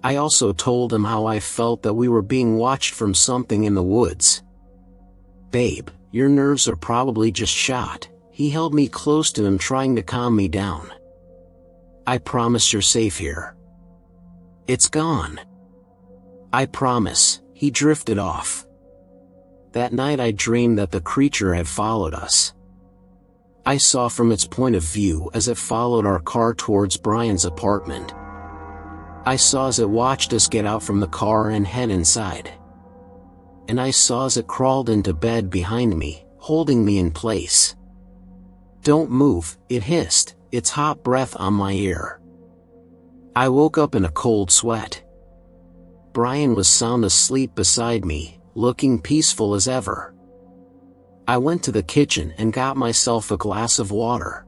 I also told him how I felt that we were being watched from something in the woods. "Babe, your nerves are probably just shot." He held me close to him, trying to calm me down. "I promise you're safe here." "It's gone." "I promise." He drifted off. That night I dreamed that the creature had followed us. I saw from its point of view as it followed our car towards Brian's apartment. I saw as it watched us get out from the car and head inside. And I saw as it crawled into bed behind me, holding me in place. "Don't move," it hissed, its hot breath on my ear. I woke up in a cold sweat. Brian was sound asleep beside me, looking peaceful as ever. I went to the kitchen and got myself a glass of water.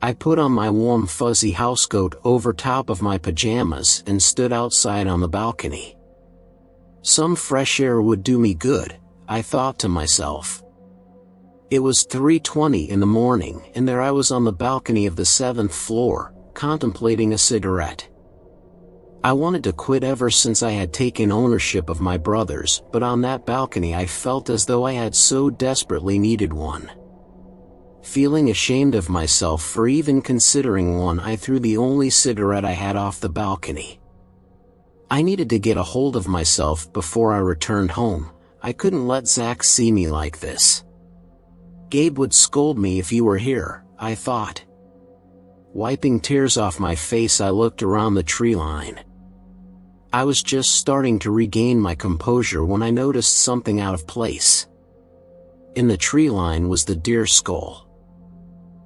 I put on my warm fuzzy housecoat over top of my pajamas and stood outside on the balcony. Some fresh air would do me good, I thought to myself. It was 3:20 in the morning, and there I was on the balcony of the 7th floor, contemplating a cigarette. I wanted to quit ever since I had taken ownership of my brothers, but on that balcony I felt as though I had so desperately needed one. Feeling ashamed of myself for even considering one, I threw the only cigarette I had off the balcony. I needed to get a hold of myself before I returned home. I couldn't let Zach see me like this. Gabe would scold me if you were here, I thought. Wiping tears off my face, I looked around the tree line. I was just starting to regain my composure when I noticed something out of place. In the tree line was the deer skull.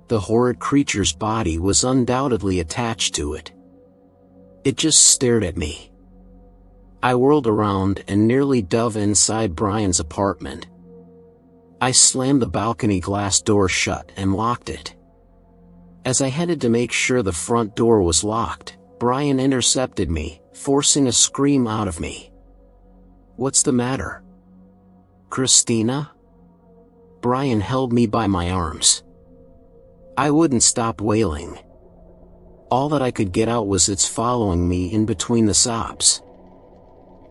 The horrid creature's body was undoubtedly attached to it. It just stared at me. I whirled around and nearly dove inside Brian's apartment. I slammed the balcony glass door shut and locked it. As I headed to make sure the front door was locked, Brian intercepted me, forcing a scream out of me. "What's the matter? Christina?" Brian held me by my arms. I wouldn't stop wailing. All that I could get out was "It's following me" in between the sobs.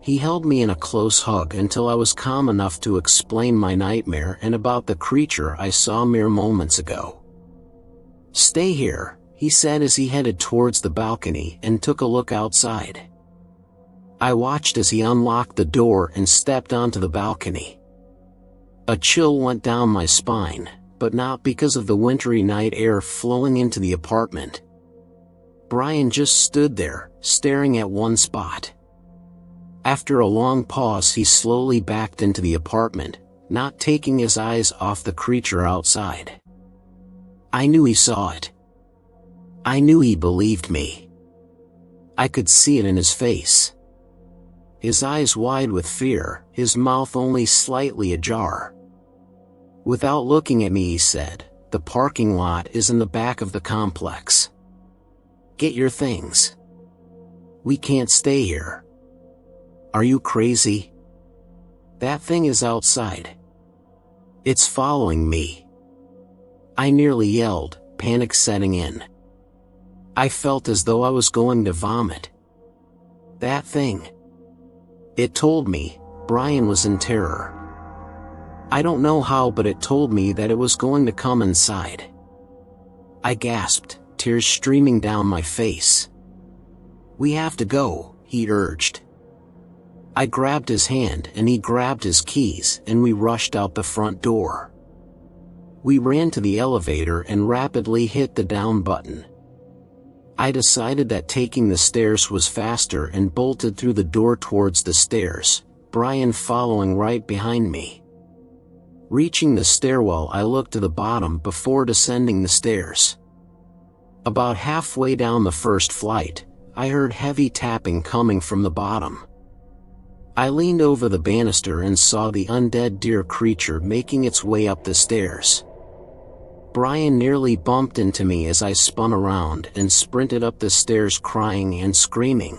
He held me in a close hug until I was calm enough to explain my nightmare and about the creature I saw mere moments ago. "Stay here," he said as he headed towards the balcony and took a look outside. I watched as he unlocked the door and stepped onto the balcony. A chill went down my spine, but not because of the wintry night air flowing into the apartment. Brian just stood there, staring at one spot. After a long pause, he slowly backed into the apartment, not taking his eyes off the creature outside. I knew he saw it. I knew he believed me. I could see it in his face. His eyes wide with fear, his mouth only slightly ajar. Without looking at me, he said, "The parking lot is in the back of the complex. Get your things. We can't stay here." "Are you crazy? That thing is outside. It's following me." I nearly yelled, panic setting in. I felt as though I was going to vomit. "That thing. It told me." Brian was in terror. "I don't know how, but it told me that it was going to come inside." I gasped, tears streaming down my face. "We have to go," he urged. I grabbed his hand and he grabbed his keys, and we rushed out the front door. We ran to the elevator and rapidly hit the down button. I decided that taking the stairs was faster and bolted through the door towards the stairs, Brian following right behind me. Reaching the stairwell, I looked to the bottom before descending the stairs. About halfway down the first flight, I heard heavy tapping coming from the bottom. I leaned over the banister and saw the undead deer creature making its way up the stairs. Brian nearly bumped into me as I spun around and sprinted up the stairs crying and screaming.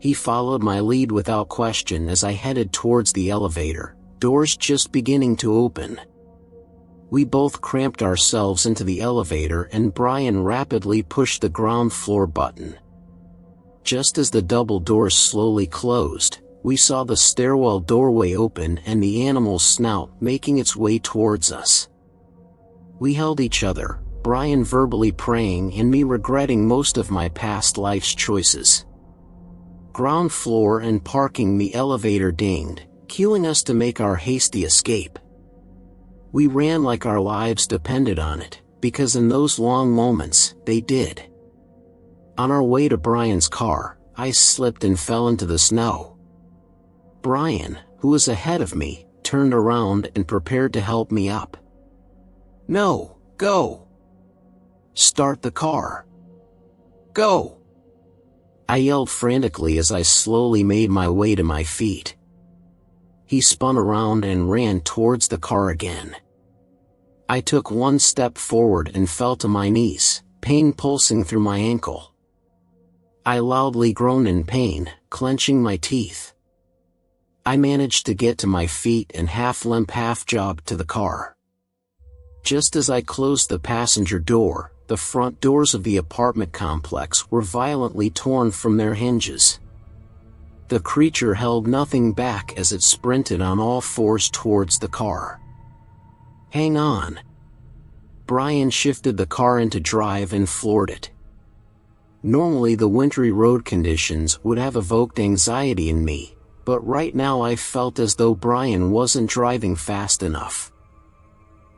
He followed my lead without question as I headed towards the elevator, doors just beginning to open. We both cramped ourselves into the elevator and Brian rapidly pushed the ground floor button. Just as the double doors slowly closed, we saw the stairwell doorway open and the animal's snout making its way towards us. We held each other, Brian verbally praying and me regretting most of my past life's choices. Ground floor and parking, the elevator dinged, cueing us to make our hasty escape. We ran like our lives depended on it, because in those long moments, they did. On our way to Brian's car, I slipped and fell into the snow. Brian, who was ahead of me, turned around and prepared to help me up. "No, go! Start the car! Go!" I yelled frantically as I slowly made my way to my feet. He spun around and ran towards the car again. I took one step forward and fell to my knees, pain pulsing through my ankle. I loudly groaned in pain, clenching my teeth. I managed to get to my feet and half-limp half-jogged to the car. Just as I closed the passenger door, the front doors of the apartment complex were violently torn from their hinges. The creature held nothing back as it sprinted on all fours towards the car. "Hang on." Brian shifted the car into drive and floored it. Normally the wintry road conditions would have evoked anxiety in me, but right now I felt as though Brian wasn't driving fast enough.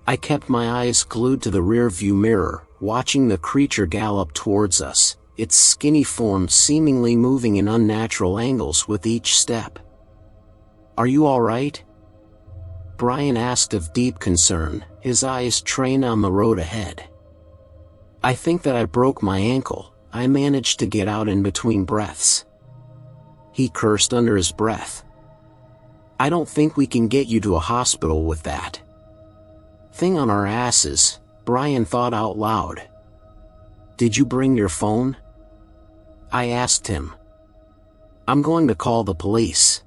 I kept my eyes glued to the rear-view mirror, watching the creature gallop towards us, its skinny form seemingly moving in unnatural angles with each step. "Are you all right?" Brian asked of deep concern, his eyes trained on the road ahead. "I think that I broke my ankle," I managed to get out in between breaths. He cursed under his breath. "I don't think we can get you to a hospital with that thing on our asses," Brian thought out loud. "Did you bring your phone?" I asked him. "I'm going to call the police."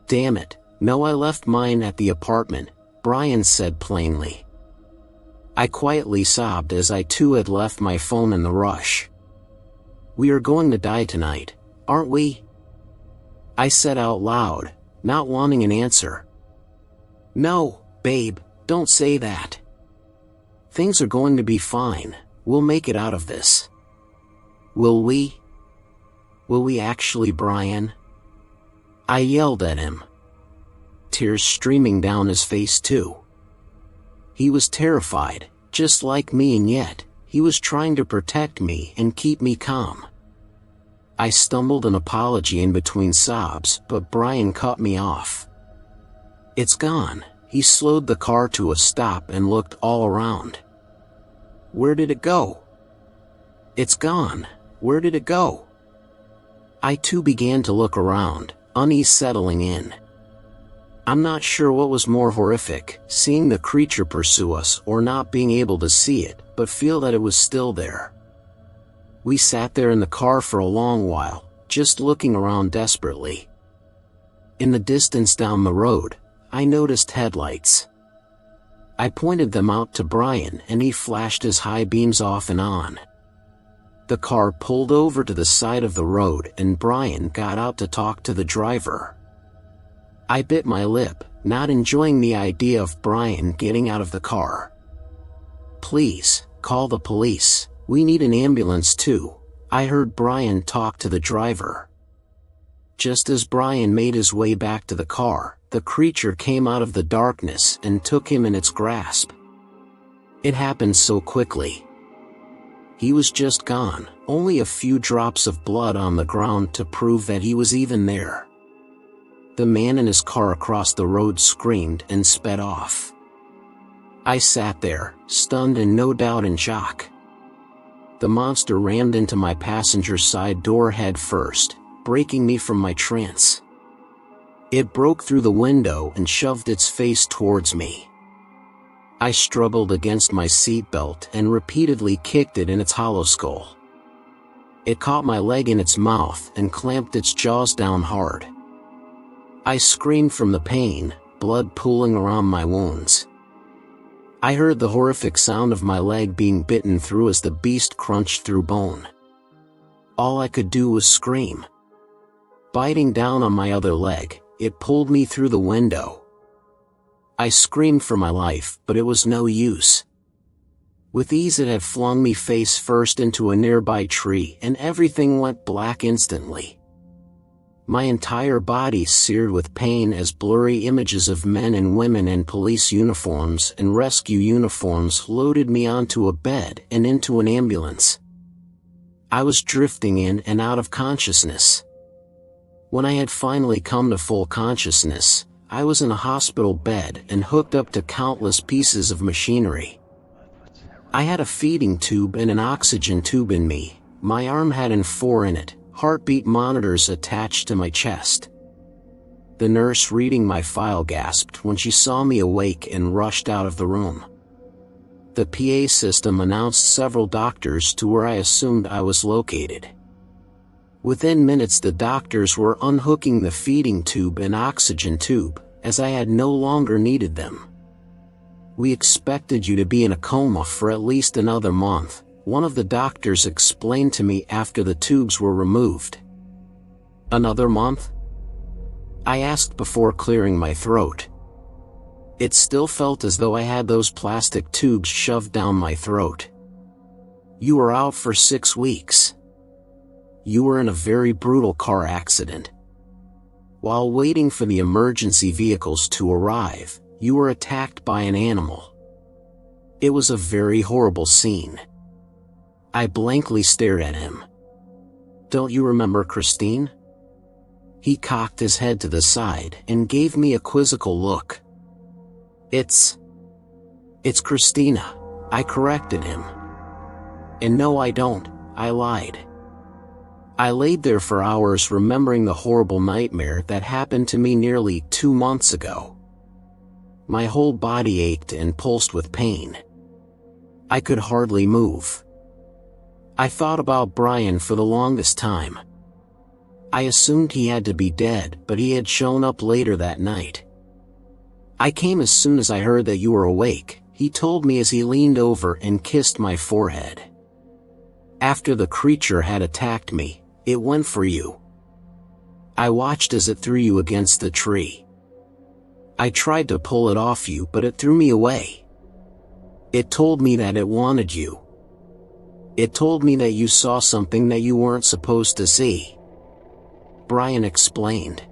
"Damn it, no, I left mine at the apartment," Brian said plainly. I quietly sobbed as I too had left my phone in the rush. "We are going to die tonight, aren't we?" I said out loud, not wanting an answer. "No, babe, don't say that. Things are going to be fine, we'll make it out of this." "Will we? Will we actually, Brian?" I yelled at him. Tears streaming down his face too. He was terrified, just like me, and yet, he was trying to protect me and keep me calm. I stumbled an apology in between sobs, but Brian cut me off. "It's gone." He slowed the car to a stop and looked all around. "Where did it go?" "It's gone. Where did it go?" I too began to look around, unease settling in. I'm not sure what was more horrific, seeing the creature pursue us or not being able to see it, but feel that it was still there. We sat there in the car for a long while, just looking around desperately. In the distance down the road, I noticed headlights. I pointed them out to Brian and he flashed his high beams off and on. The car pulled over to the side of the road and Brian got out to talk to the driver. I bit my lip, not enjoying the idea of Brian getting out of the car. "Please, call the police, we need an ambulance too," I heard Brian talk to the driver. Just as Brian made his way back to the car, the creature came out of the darkness and took him in its grasp. It happened so quickly. He was just gone, only a few drops of blood on the ground to prove that he was even there. The man in his car across the road screamed and sped off. I sat there, stunned and no doubt in shock. The monster rammed into my passenger side door head first, breaking me from my trance. It broke through the window and shoved its face towards me. I struggled against my seatbelt and repeatedly kicked it in its hollow skull. It caught my leg in its mouth and clamped its jaws down hard. I screamed from the pain, blood pooling around my wounds. I heard the horrific sound of my leg being bitten through as the beast crunched through bone. All I could do was scream. Biting down on my other leg, it pulled me through the window. I screamed for my life, but it was no use. With ease it had flung me face first into a nearby tree, and everything went black instantly. My entire body seared with pain as blurry images of men and women in police uniforms and rescue uniforms loaded me onto a bed and into an ambulance. I was drifting in and out of consciousness. When I had finally come to full consciousness, I was in a hospital bed and hooked up to countless pieces of machinery. I had a feeding tube and an oxygen tube in me. My arm had N4 in it, heartbeat monitors attached to my chest. The nurse reading my file gasped when she saw me awake and rushed out of the room. The PA system announced several doctors to where I assumed I was located. Within minutes the doctors were unhooking the feeding tube and oxygen tube, as I had no longer needed them. "We expected you to be in a coma for at least another month," one of the doctors explained to me after the tubes were removed. "Another month?" I asked before clearing my throat. It still felt as though I had those plastic tubes shoved down my throat. "You were out for 6 weeks. You were in a very brutal car accident. While waiting for the emergency vehicles to arrive, you were attacked by an animal. It was a very horrible scene." I blankly stared at him. "Don't you remember Christine?" He cocked his head to the side and gave me a quizzical look. It's Christina," I corrected him. "And no, I don't," I lied. I laid there for hours remembering the horrible nightmare that happened to me nearly 2 months ago. My whole body ached and pulsed with pain. I could hardly move. I thought about Brian for the longest time. I assumed he had to be dead, but he had shown up later that night. "I came as soon as I heard that you were awake," he told me as he leaned over and kissed my forehead. "After the creature had attacked me, it went for you. I watched as it threw you against the tree. I tried to pull it off you, but it threw me away. It told me that it wanted you. It told me that you saw something that you weren't supposed to see," Brian explained.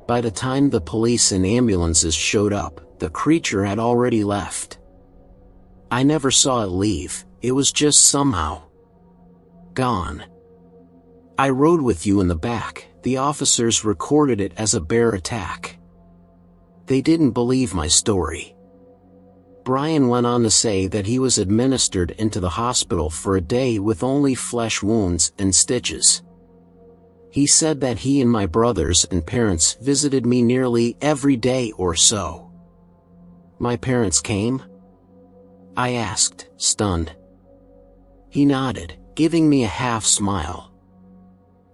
By the time the police and ambulances showed up, the creature had already left. I never saw it leave, it was just somehow gone. "I rode with you in the back, the officers recorded it as a bear attack. They didn't believe my story." Brian went on to say that he was administered into the hospital for a day with only flesh wounds and stitches. He said that he and my brothers and parents visited me nearly every day or so. "My parents came?" I asked, stunned. He nodded, giving me a half smile.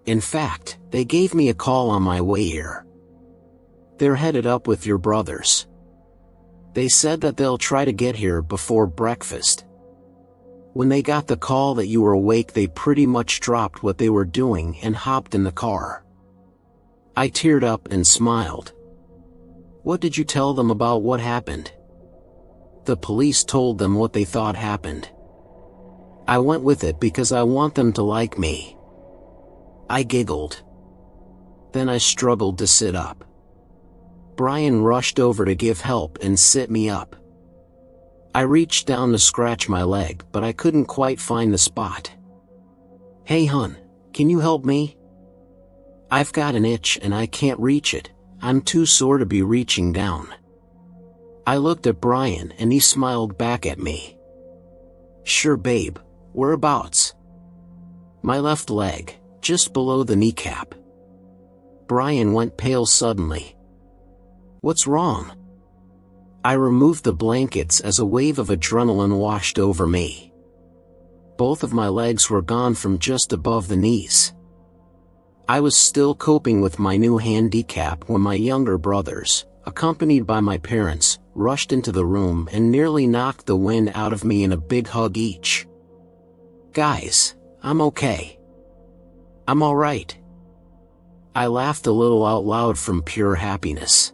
"In fact, they gave me a call on my way here. They're headed up with your brothers. They said that they'll try to get here before breakfast. When they got the call that you were awake, they pretty much dropped what they were doing and hopped in the car." I teared up and smiled. "What did you tell them about what happened?" "The police told them what they thought happened. I went with it because I want them to like me." I giggled. Then I struggled to sit up. Brian rushed over to give help and sit me up. I reached down to scratch my leg, but I couldn't quite find the spot. "Hey hun, can you help me? I've got an itch and I can't reach it, I'm too sore to be reaching down." I looked at Brian and he smiled back at me. "Sure babe, whereabouts?" "My left leg, just below the kneecap." Brian went pale suddenly. "What's wrong?" I removed the blankets as a wave of adrenaline washed over me. both of my legs were gone from just above the knees. I was still coping with my new handicap when my younger brothers, accompanied by my parents, rushed into the room and nearly knocked the wind out of me in a big hug each. "Guys, I'm okay. I'm alright." I laughed a little out loud from pure happiness.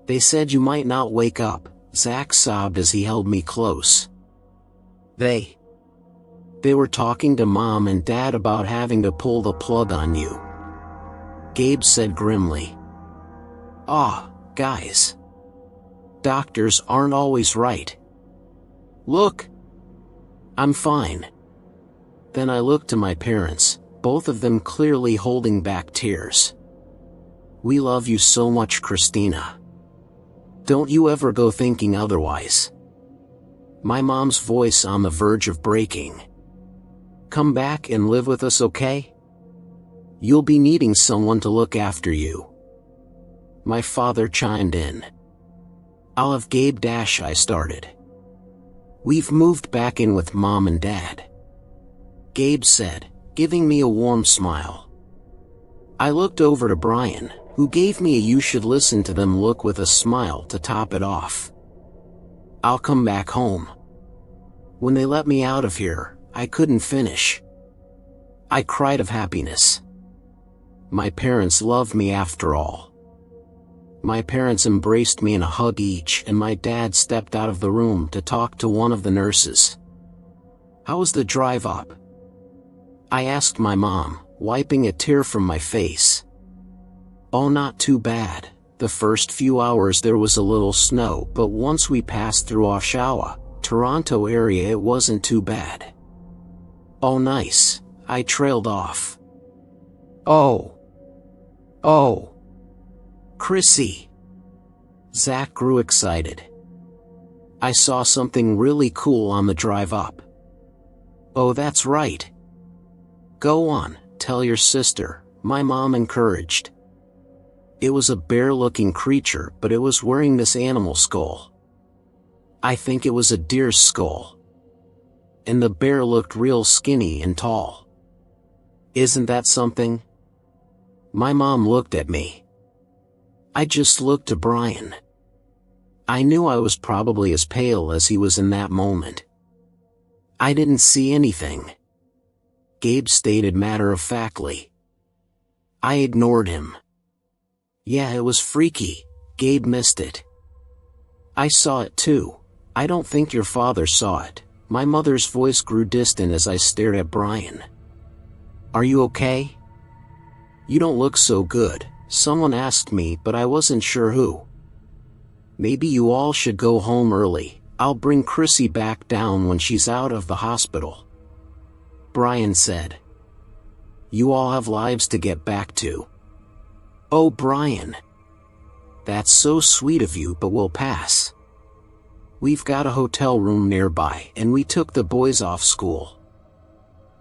"They said you might not wake up," Zach sobbed as he held me close. They were talking to Mom and Dad about having to pull the plug on you," Gabe said grimly. "Ah, guys. Doctors aren't always right. Look. I'm fine." Then I looked to my parents, both of them clearly holding back tears. "We love you so much, Christina. Don't you ever go thinking otherwise." My mom's voice on the verge of breaking. "Come back and live with us, okay? You'll be needing someone to look after you." My father chimed in. "I'll have Gabe dash," I started. "We've moved back in with Mom and Dad," Gabe said, giving me a warm smile. I looked over to Brian, who gave me a "you should listen to them" look with a smile to top it off. "I'll come back home." When they let me out of here, I couldn't finish. I cried of happiness. My parents loved me after all. My parents embraced me in a hug each, and my dad stepped out of the room to talk to one of the nurses. "How was the drive up?" I asked my mom, wiping a tear from my face. "Oh, not too bad. The first few hours there was a little snow, but once we passed through Oshawa, Toronto area, it wasn't too bad." "Oh, nice," I trailed off. Oh, Chrissy." Zach grew excited. "I saw something really cool on the drive up." "Oh, that's right. Go on, tell your sister," my mom encouraged. "It was a bear-looking creature, but it was wearing this animal skull. I think it was a deer's skull. And the bear looked real skinny and tall. Isn't that something?" My mom looked at me. I just looked to Brian. I knew I was probably as pale as he was in that moment. "I didn't see anything," Gabe stated matter-of-factly. I ignored him. "Yeah, it was freaky. Gabe missed it." "I saw it too. I don't think your father saw it." My mother's voice grew distant as I stared at Brian. "Are you okay?" "You don't look so good," someone asked me, but I wasn't sure who. "Maybe you all should go home early. I'll bring Chrissy back down when she's out of the hospital," Brian said. "You all have lives to get back to." "Oh, Brian. That's so sweet of you, but we'll pass. We've got a hotel room nearby, and we took the boys off school,"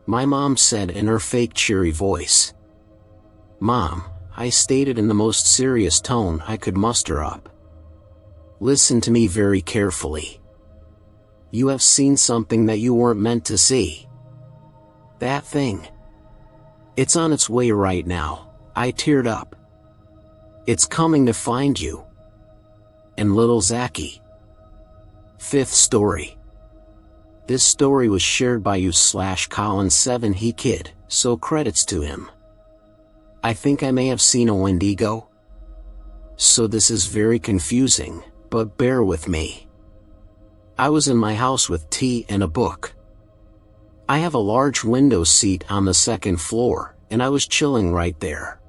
my mom said in her fake cheery voice. "Mom," I stated in the most serious tone I could muster up. "Listen to me very carefully. You have seen something that you weren't meant to see. That thing. It's on its way right now." I teared up. "It's coming to find you. And little Zachy." Fifth story. This story was shared by you/Colin7 He Kid, so credits to him. I think I may have seen a Wendigo. So this is very confusing, but bear with me. I was in my house with tea and a book. I have a large window seat on the second floor, and I was chilling right there.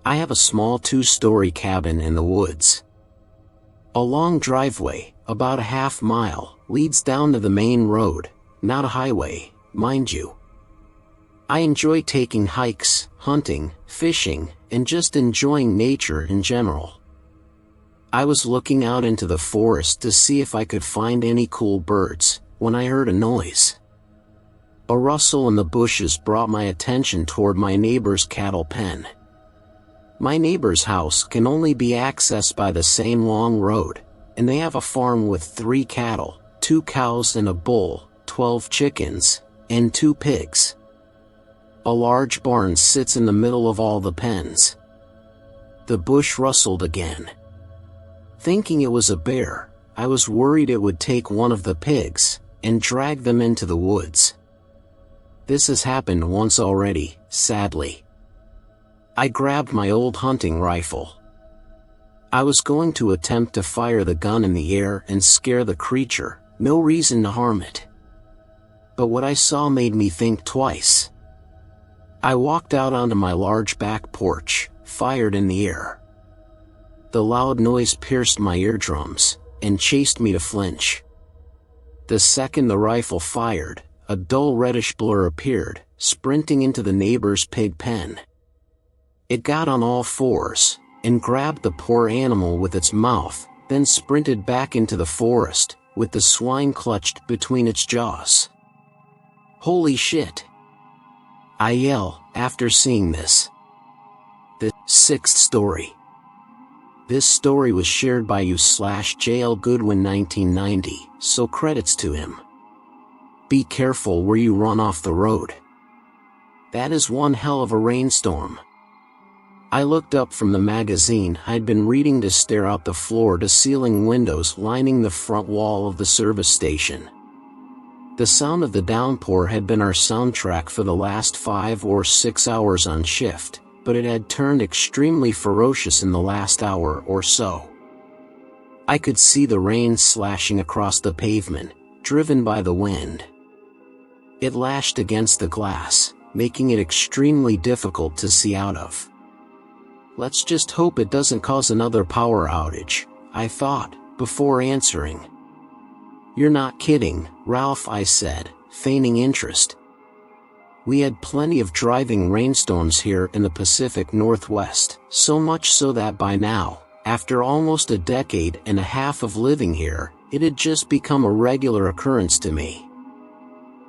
I have a small 2-story cabin in the woods. A long driveway, about a half-mile, leads down to the main road, not a highway, mind you. I enjoy taking hikes, hunting, fishing, and just enjoying nature in general. I was looking out into the forest to see if I could find any cool birds, when I heard a noise. A rustle in the bushes brought my attention toward my neighbor's cattle pen. My neighbor's house can only be accessed by the same long road, and they have a farm with 3 cattle, 2 cows and a bull, 12 chickens, and 2 pigs. A large barn sits in the middle of all the pens. The bush rustled again. Thinking it was a bear, I was worried it would take one of the pigs and drag them into the woods. This has happened once already, sadly. I grabbed my old hunting rifle. I was going to attempt to fire the gun in the air and scare the creature, no reason to harm it. But what I saw made me think twice. I walked out onto my large back porch, fired in the air. The loud noise pierced my eardrums and chased me to flinch. The second the rifle fired, a dull reddish blur appeared, sprinting into the neighbor's pig pen. It got on all fours and grabbed the poor animal with its mouth, then sprinted back into the forest, with the swine clutched between its jaws. Holy shit! I yell, after seeing this. The 6th story. This story was shared by /JL Goodwin 1990, so credits to him. Be careful where you run off the road. That is one hell of a rainstorm. I looked up from the magazine I'd been reading to stare out the floor-to-ceiling windows lining the front wall of the service station. The sound of the downpour had been our soundtrack for the last 5 or 6 hours on shift, but it had turned extremely ferocious in the last hour or so. I could see the rain slashing across the pavement, driven by the wind. It lashed against the glass, making it extremely difficult to see out of. Let's just hope it doesn't cause another power outage, I thought, before answering. You're not kidding, Ralph, I said, feigning interest. We had plenty of driving rainstorms here in the Pacific Northwest, so much so that by now, after almost a decade and a half of living here, it had just become a regular occurrence to me.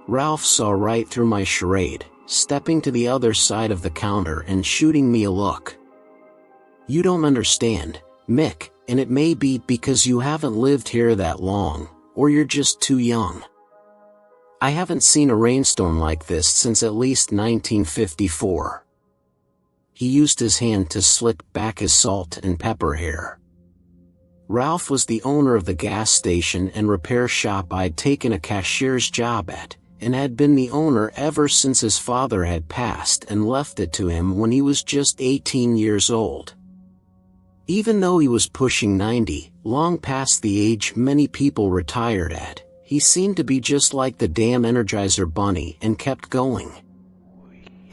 Ralph saw right through my charade, stepping to the other side of the counter and shooting me a look. You don't understand, Mick, and it may be because you haven't lived here that long, or you're just too young. I haven't seen a rainstorm like this since at least 1954. He used his hand to slick back his salt and pepper hair. Ralph was the owner of the gas station and repair shop I'd taken a cashier's job at, and had been the owner ever since his father had passed and left it to him when he was just 18 years old. Even though he was pushing 90, long past the age many people retired at, he seemed to be just like the damn Energizer Bunny and kept going.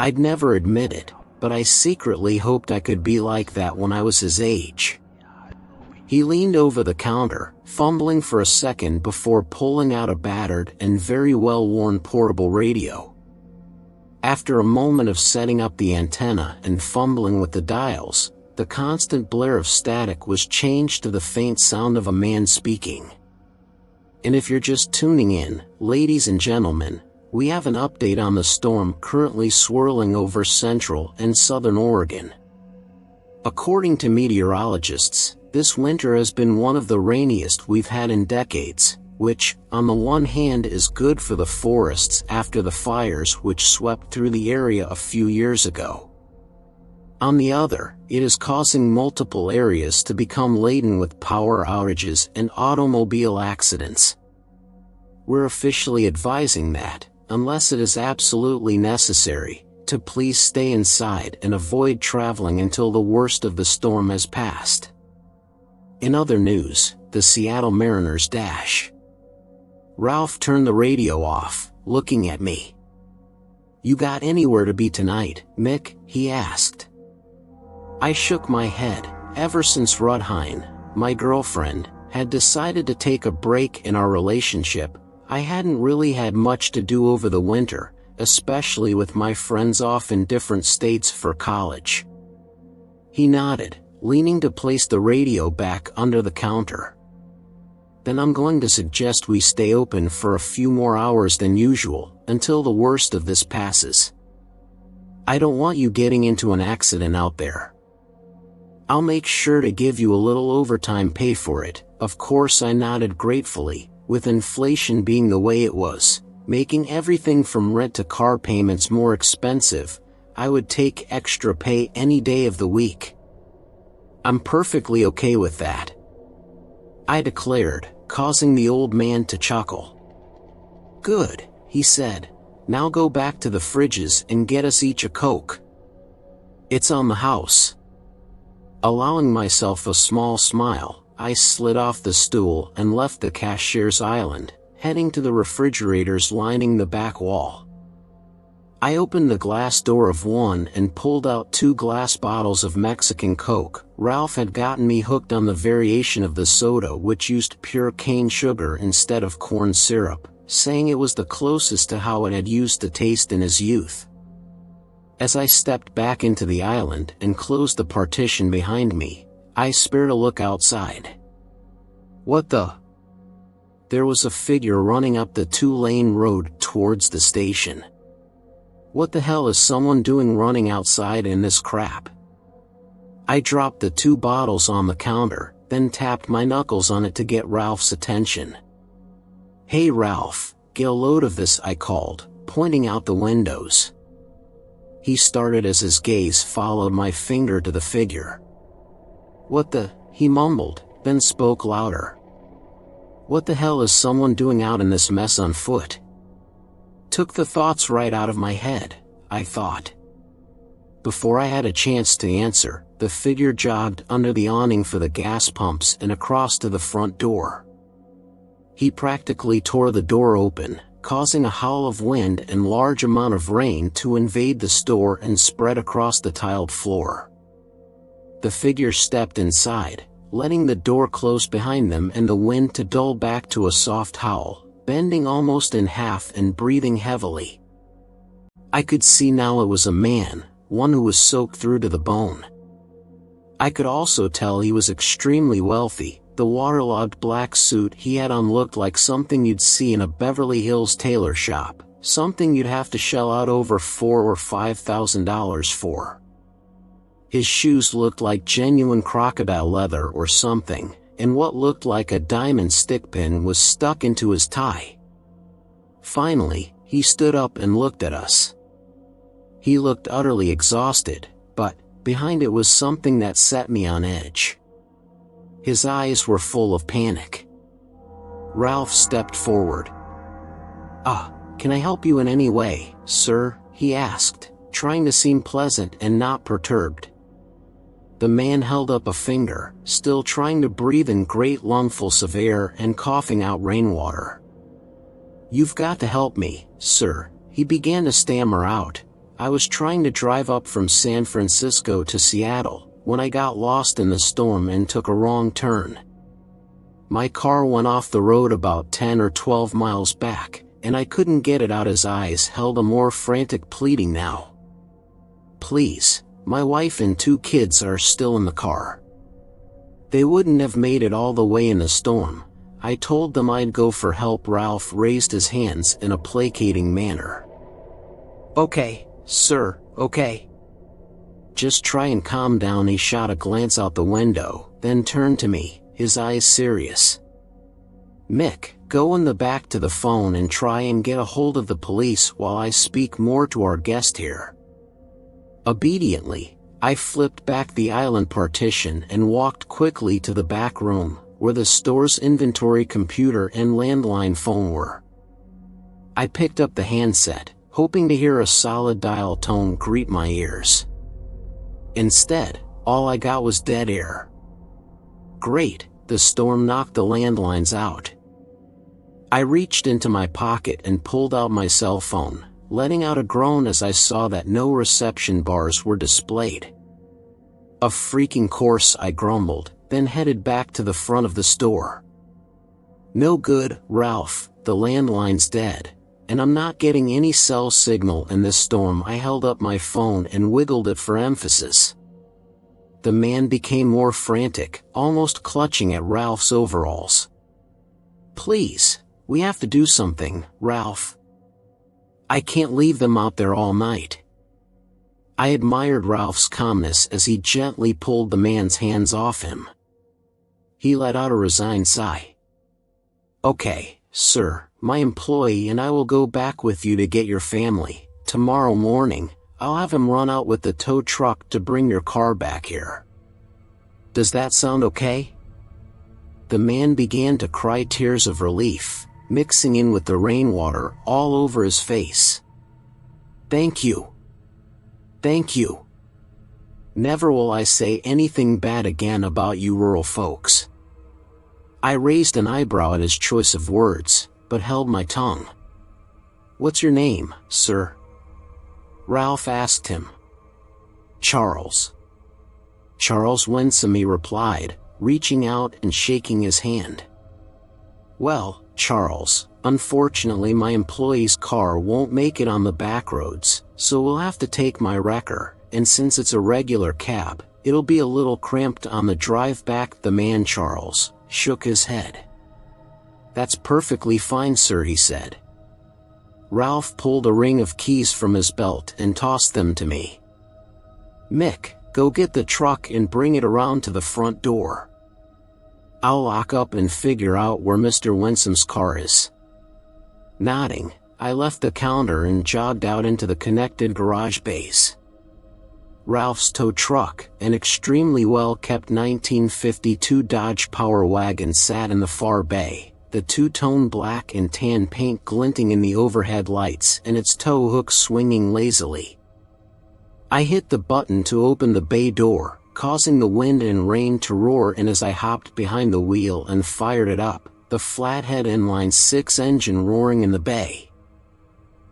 I'd never admit it, but I secretly hoped I could be like that when I was his age. He leaned over the counter, fumbling for a second before pulling out a battered and very well-worn portable radio. After a moment of setting up the antenna and fumbling with the dials, the constant blare of static was changed to the faint sound of a man speaking. And if you're just tuning in, ladies and gentlemen, we have an update on the storm currently swirling over central and southern Oregon. According to meteorologists, this winter has been one of the rainiest we've had in decades, which, on the one hand, is good for the forests after the fires which swept through the area a few years ago. On the other, it is causing multiple areas to become laden with power outages and automobile accidents. We're officially advising that, unless it is absolutely necessary, to please stay inside and avoid traveling until the worst of the storm has passed. In other news, the Seattle Mariners dash. Ralph turned the radio off, looking at me. You got anywhere to be tonight, Mick? He asked. I shook my head. Ever since Rudhine, my girlfriend, had decided to take a break in our relationship, I hadn't really had much to do over the winter, especially with my friends off in different states for college. He nodded, leaning to place the radio back under the counter. Then I'm going to suggest we stay open for a few more hours than usual, until the worst of this passes. I don't want you getting into an accident out there. I'll make sure to give you a little overtime pay for it. Of course, I nodded gratefully, with inflation being the way it was. making everything from rent to car payments more expensive. I would take extra pay any day of the week. I'm perfectly okay with that, I declared, causing the old man to chuckle. Good, he said. Now go back to the fridges and get us each a Coke. It's on the house. Allowing myself a small smile, I slid off the stool and left the cashier's island, heading to the refrigerators lining the back wall. I opened the glass door of one and pulled out 2 glass bottles of Mexican Coke. Ralph had gotten me hooked on the variation of the soda which used pure cane sugar instead of corn syrup, saying it was the closest to how it had used to taste in his youth. As I stepped back into the island and closed the partition behind me, I spared a look outside. What the? There was a figure running up the 2-lane road towards the station. What the hell is someone doing running outside in this crap? I dropped the 2 bottles on the counter, then tapped my knuckles on it to get Ralph's attention. Hey Ralph, get a load of this, I called, pointing out the windows. He started as his gaze followed my finger to the figure. What the? He mumbled, then spoke louder. What the hell is someone doing out in this mess on foot? Took the thoughts right out of my head, I thought. Before I had a chance to answer, the figure jogged under the awning for the gas pumps and across to the front door. He practically tore the door open, causing a howl of wind and large amount of rain to invade the store and spread across the tiled floor. The figure stepped inside, letting the door close behind them and the wind to dull back to a soft howl, bending almost in half and breathing heavily. I could see now it was a man, one who was soaked through to the bone. I could also tell he was extremely wealthy. The waterlogged black suit he had on looked like something you'd see in a Beverly Hills tailor shop, something you'd have to shell out over $4,000 or $5,000 for. His shoes looked like genuine crocodile leather or something, and what looked like a diamond stickpin was stuck into his tie. Finally, he stood up and looked at us. He looked utterly exhausted, but behind it was something that set me on edge. His eyes were full of panic. Ralph stepped forward. Can I help you in any way, sir? He asked, trying to seem pleasant and not perturbed. The man held up a finger, still trying to breathe in great lungfuls of air and coughing out rainwater. You've got to help me, sir, he began to stammer out. I was trying to drive up from San Francisco to Seattle, when I got lost in the storm and took a wrong turn. My car went off the road about 10 or 12 miles back, and I couldn't get it out. His eyes held a more frantic pleading now. Please, my wife and 2 kids are still in the car. They wouldn't have made it all the way in the storm. I told them I'd go for help. Ralph raised his hands in a placating manner. Okay, sir, okay. Just try and calm down. He shot a glance out the window, then turned to me, his eyes serious. Mick, go in the back to the phone and try and get a hold of the police while I speak more to our guest here. Obediently, I flipped back the island partition and walked quickly to the back room, where the store's inventory computer and landline phone were. I picked up the handset, hoping to hear a solid dial tone greet my ears. Instead, all I got was dead air. Great, the storm knocked the landlines out. I reached into my pocket and pulled out my cell phone, letting out a groan as I saw that no reception bars were displayed. Of freaking course, I grumbled, then headed back to the front of the store. No good, Ralph, the landline's dead, and I'm not getting any cell signal in this storm. I held up my phone and wiggled it for emphasis. The man became more frantic, almost clutching at Ralph's overalls. Please, we have to do something, Ralph. I can't leave them out there all night. I admired Ralph's calmness as he gently pulled the man's hands off him. He let out a resigned sigh. Okay, "Sir, my employee and I will go back with you to get your family. Tomorrow morning, I'll have him run out with the tow truck to bring your car back here. Does that sound okay?" The man began to cry tears of relief, mixing in with the rainwater all over his face. "Thank you. Thank you. Never will I say anything bad again about you rural folks." I raised an eyebrow at his choice of words, but held my tongue. "What's your name, sir?" Ralph asked him. "Charles." "Charles Winsome," he replied, reaching out and shaking his hand. "Well, Charles, unfortunately my employee's car won't make it on the back roads, so we'll have to take my wrecker, and since it's a regular cab, it'll be a little cramped on the drive back." The man Charles shook his head. "That's perfectly fine, sir," he said. Ralph pulled a ring of keys from his belt and tossed them to me. "Mick, go get the truck and bring it around to the front door. I'll lock up and figure out where Mr. Winsome's car is." Nodding, I left the counter and jogged out into the connected garage bays. Ralph's tow truck, an extremely well-kept 1952 Dodge Power Wagon, sat in the far bay, the two-tone black and tan paint glinting in the overhead lights and its tow hook swinging lazily. I hit the button to open the bay door, causing the wind and rain to roar, and as I hopped behind the wheel and fired it up, the flathead inline-six engine roaring in the bay.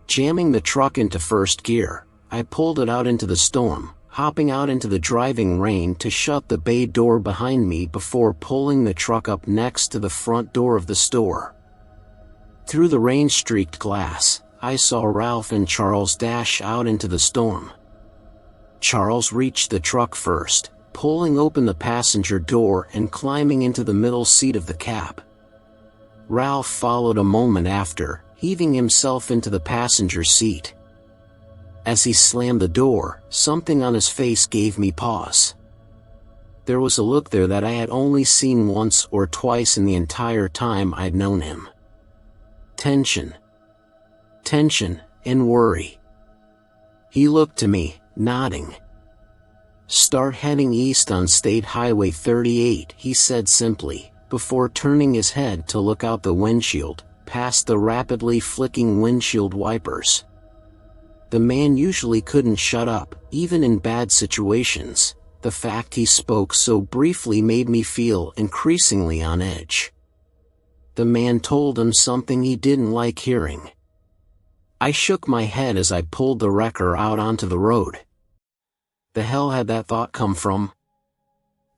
Jamming the truck into first gear, I pulled it out into the storm, hopping out into the driving rain to shut the bay door behind me before pulling the truck up next to the front door of the store. Through the rain-streaked glass, I saw Ralph and Charles dash out into the storm. Charles reached the truck first, pulling open the passenger door and climbing into the middle seat of the cab. Ralph followed a moment after, heaving himself into the passenger seat. As he slammed the door, something on his face gave me pause. There was a look there that I had only seen once or twice in the entire time I'd known him. Tension. Tension and worry. He looked to me, nodding. "Start heading east on State Highway 38, he said simply, before turning his head to look out the windshield, past the rapidly flicking windshield wipers. The man usually couldn't shut up, even in bad situations. The fact he spoke so briefly made me feel increasingly on edge. The man told him something he didn't like hearing. I shook my head as I pulled the wrecker out onto the road. The hell had that thought come from?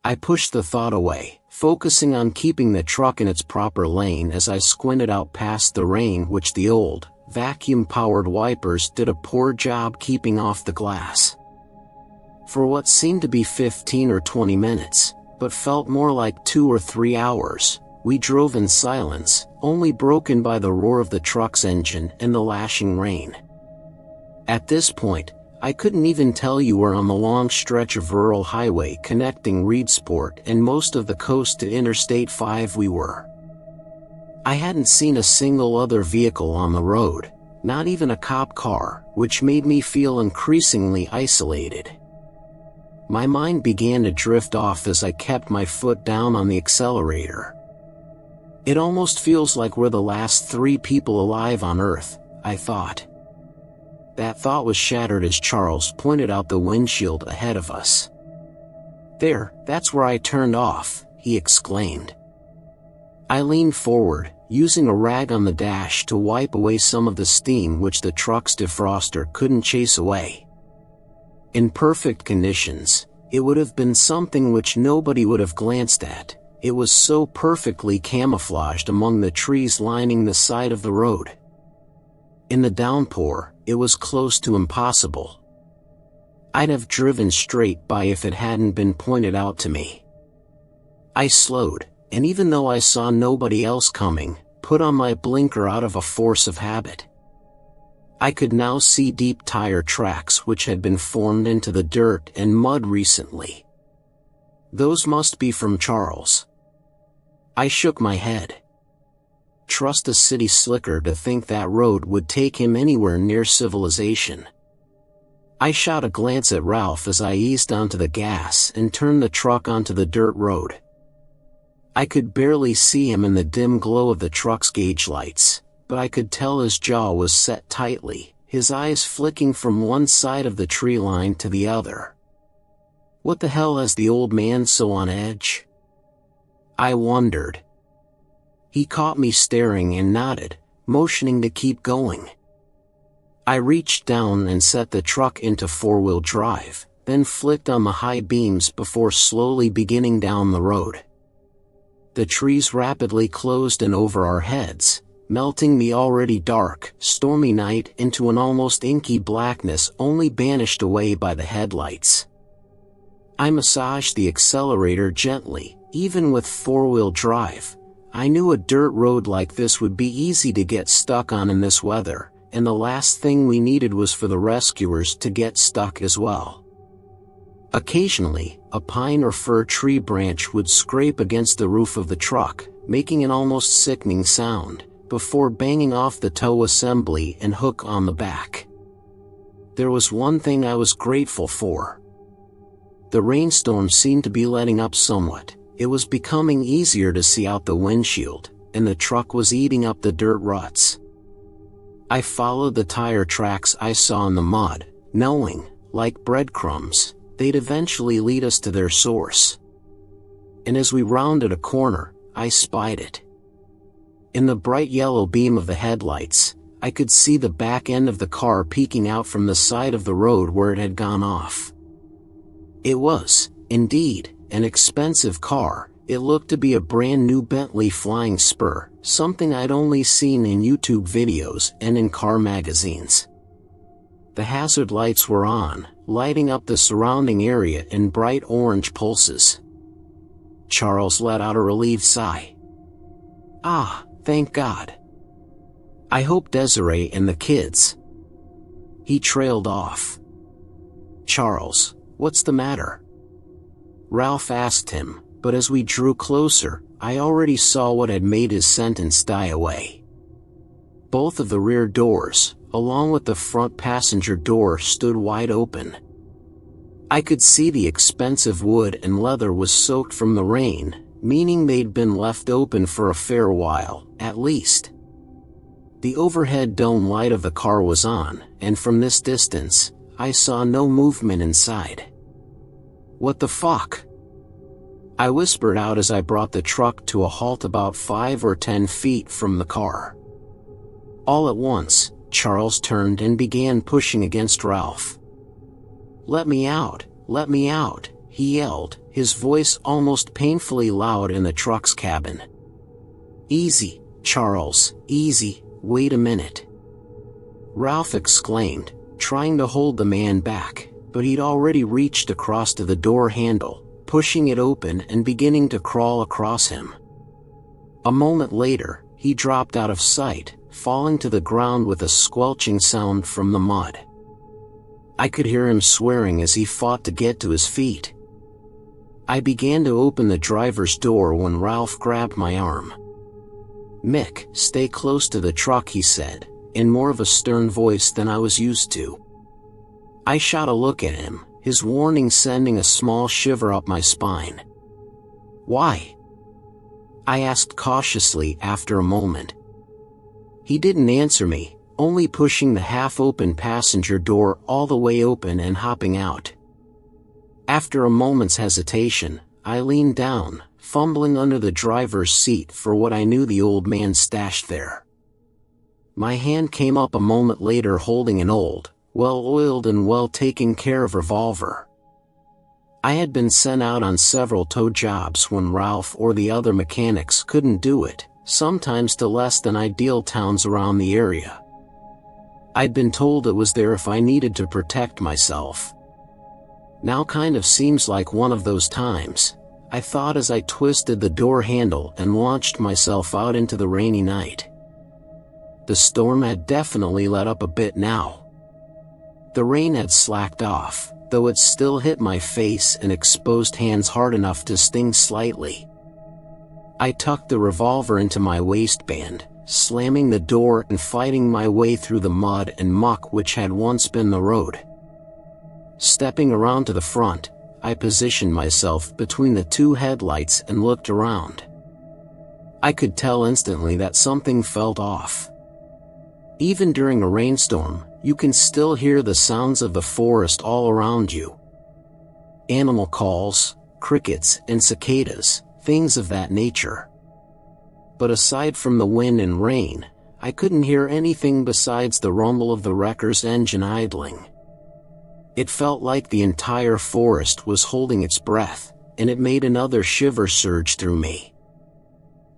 I pushed the thought away, focusing on keeping the truck in its proper lane as I squinted out past the rain, which the old, vacuum-powered wipers did a poor job keeping off the glass. For what seemed to be 15 or 20 minutes, but felt more like 2 or 3 hours, we drove in silence, only broken by the roar of the truck's engine and the lashing rain. At this point, I couldn't even tell you where on the long stretch of rural highway connecting Reedsport and most of the coast to Interstate 5 we were. I hadn't seen a single other vehicle on the road, not even a cop car, which made me feel increasingly isolated. My mind began to drift off as I kept my foot down on the accelerator. It almost feels like we're the last 3 people alive on Earth, I thought. That thought was shattered as Charles pointed out the windshield ahead of us. "There, that's where I turned off," he exclaimed. I leaned forward, using a rag on the dash to wipe away some of the steam which the truck's defroster couldn't chase away. In perfect conditions, it would have been something which nobody would have glanced at. It was so perfectly camouflaged among the trees lining the side of the road. In the downpour, it was close to impossible. I'd have driven straight by if it hadn't been pointed out to me. I slowed, and even though I saw nobody else coming, put on my blinker out of a force of habit. I could now see deep tire tracks which had been formed into the dirt and mud recently. Those must be from Charles. I shook my head. trust a city slicker to think that road would take him anywhere near civilization. I shot a glance at Ralph as I eased onto the gas and turned the truck onto the dirt road. I could barely see him in the dim glow of the truck's gauge lights, but I could tell his jaw was set tightly, his eyes flicking from one side of the tree line to the other. What the hell has the old man so on edge? I wondered. He caught me staring and nodded, motioning to keep going. I reached down and set the truck into four-wheel drive, then flicked on the high beams before slowly beginning down the road. The trees rapidly closed in over our heads, melting the already dark, stormy night into an almost inky blackness only banished away by the headlights. I massaged the accelerator gently, even with four-wheel drive. I knew a dirt road like this would be easy to get stuck on in this weather, and the last thing we needed was for the rescuers to get stuck as well. Occasionally, a pine or fir tree branch would scrape against the roof of the truck, making an almost sickening sound, before banging off the tow assembly and hook on the back. There was one thing I was grateful for. The rainstorm seemed to be letting up somewhat. It was becoming easier to see out the windshield, and the truck was eating up the dirt ruts. I followed the tire tracks I saw in the mud, knowing, like breadcrumbs, they'd eventually lead us to their source. And as we rounded a corner, I spied it. In the bright yellow beam of the headlights, I could see the back end of the car peeking out from the side of the road where it had gone off. It was, indeed, an expensive car. It looked to be a brand new Bentley Flying Spur, something I'd only seen in YouTube videos and in car magazines. The hazard lights were on, lighting up the surrounding area in bright orange pulses. Charles let out a relieved sigh. Ah, thank God. I hope Desiree and the kids. He trailed off. Charles, what's the matter? Ralph asked him, but as we drew closer, I already saw what had made his sentence die away. Both of the rear doors, along with the front passenger door, stood wide open. I could see the expensive wood and leather was soaked from the rain, meaning they'd been left open for a fair while, at least. The overhead dome light of the car was on, and from this distance, I saw no movement inside. What the fuck? I whispered out as I brought the truck to a halt about 5 or 10 feet from the car. All at once, Charles turned and began pushing against Ralph. Let me out, he yelled, his voice almost painfully loud in the truck's cabin. Easy, Charles, easy, wait a minute. Ralph exclaimed, trying to hold the man back, but he'd already reached across to the door handle, pushing it open and beginning to crawl across him. A moment later, he dropped out of sight, falling to the ground with a squelching sound from the mud. I could hear him swearing as he fought to get to his feet. I began to open the driver's door when Ralph grabbed my arm. Mick, stay close to the truck, he said, in more of a stern voice than I was used to. I shot a look at him, his warning sending a small shiver up my spine. Why? I asked cautiously after a moment. He didn't answer me, only pushing the half-open passenger door all the way open and hopping out. After a moment's hesitation, I leaned down, fumbling under the driver's seat for what I knew the old man stashed there. My hand came up a moment later holding an old, well-oiled and well-taken-care-of revolver. I had been sent out on several tow jobs when Ralph or the other mechanics couldn't do it, sometimes to less than ideal towns around the area. I'd been told it was there if I needed to protect myself. Now kind of seems like one of those times, I thought as I twisted the door handle and launched myself out into the rainy night. The storm had definitely let up a bit now. The rain had slacked off, though it still hit my face and exposed hands hard enough to sting slightly. I tucked the revolver into my waistband, slamming the door and fighting my way through the mud and muck which had once been the road. Stepping around to the front, I positioned myself between the two headlights and looked around. I could tell instantly that something felt off. Even during a rainstorm, you can still hear the sounds of the forest all around you. Animal calls, crickets and cicadas, things of that nature. But aside from the wind and rain, I couldn't hear anything besides the rumble of the wrecker's engine idling. It felt like the entire forest was holding its breath, and it made another shiver surge through me.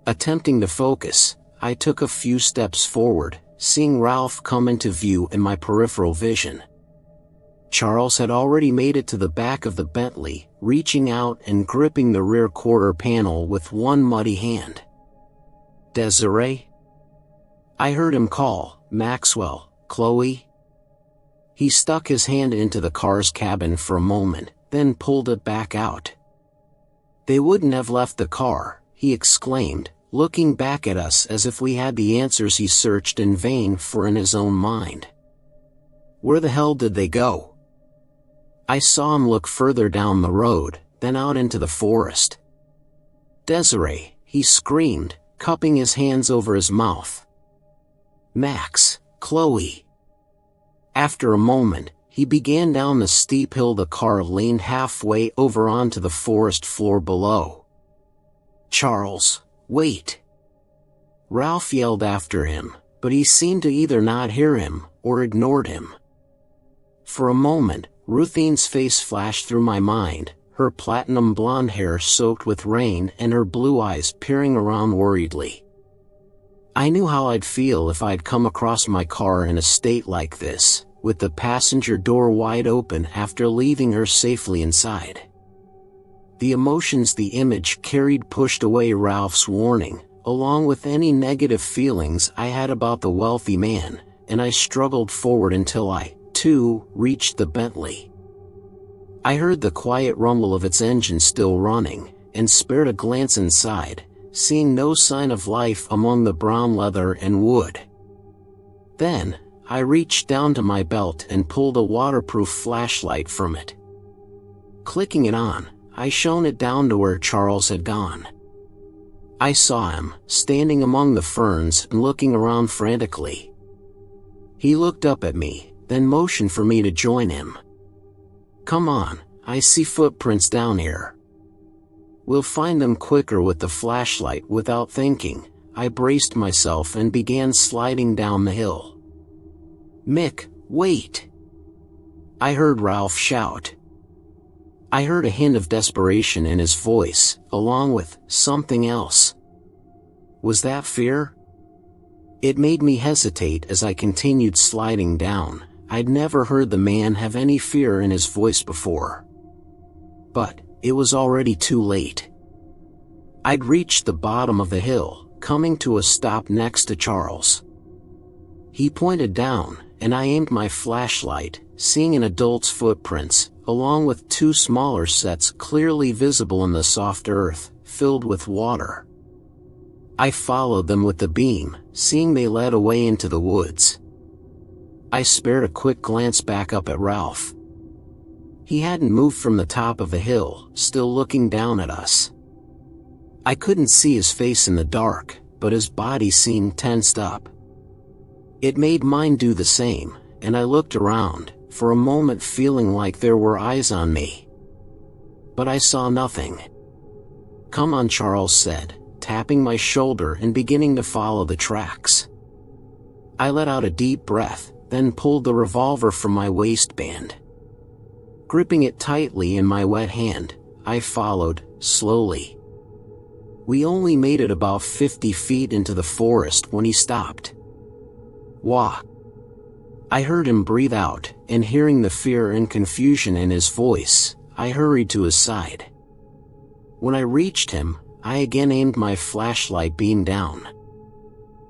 Attempting to focus, I took a few steps forward, seeing Ralph come into view in my peripheral vision. Charles had already made it to the back of the Bentley, reaching out and gripping the rear quarter panel with one muddy hand. "Desiree?" I heard him call. "Maxwell, Chloe?" He stuck his hand into the car's cabin for a moment, then pulled it back out. "They wouldn't have left the car," he exclaimed, looking back at us as if we had the answers he searched in vain for in his own mind. "Where the hell did they go?" I saw him look further down the road, then out into the forest. "Desiree," he screamed, cupping his hands over his mouth. "Max, Chloe." After a moment, he began down the steep hill. The car leaned halfway over onto the forest floor below. "Charles, wait!" Ralph yelled after him, but he seemed to either not hear him, or ignored him. For a moment, Ruthine's face flashed through my mind, her platinum blonde hair soaked with rain and her blue eyes peering around worriedly. I knew how I'd feel if I'd come across my car in a state like this, with the passenger door wide open after leaving her safely inside. The emotions the image carried pushed away Ralph's warning, along with any negative feelings I had about the wealthy man, and I struggled forward until I, too, reached the Bentley. I heard the quiet rumble of its engine still running, and spared a glance inside, seeing no sign of life among the brown leather and wood. Then, I reached down to my belt and pulled a waterproof flashlight from it. Clicking it on, I shone it down to where Charles had gone. I saw him, standing among the ferns and looking around frantically. He looked up at me, then motioned for me to join him. "Come on, I see footprints down here." "We'll find them quicker with the flashlight." Without thinking, I braced myself and began sliding down the hill. "Mick, wait!" I heard Ralph shout. I heard a hint of desperation in his voice, along with something else. Was that fear? It made me hesitate as I continued sliding down. I'd never heard the man have any fear in his voice before. But it was already too late. I'd reached the bottom of the hill, coming to a stop next to Charles. He pointed down, and I aimed my flashlight, seeing an adult's footprints, along with two smaller sets clearly visible in the soft earth, filled with water. I followed them with the beam, seeing they led away into the woods. I spared a quick glance back up at Ralph. He hadn't moved from the top of the hill, still looking down at us. I couldn't see his face in the dark, but his body seemed tensed up. It made mine do the same, and I looked around, for a moment feeling like there were eyes on me. But I saw nothing. "Come on," Charles said, tapping my shoulder and beginning to follow the tracks. I let out a deep breath, then pulled the revolver from my waistband. Gripping it tightly in my wet hand, I followed, slowly. We only made it about 50 feet into the forest when he stopped. "Wah!" I heard him breathe out, and hearing the fear and confusion in his voice, I hurried to his side. When I reached him, I again aimed my flashlight beam down,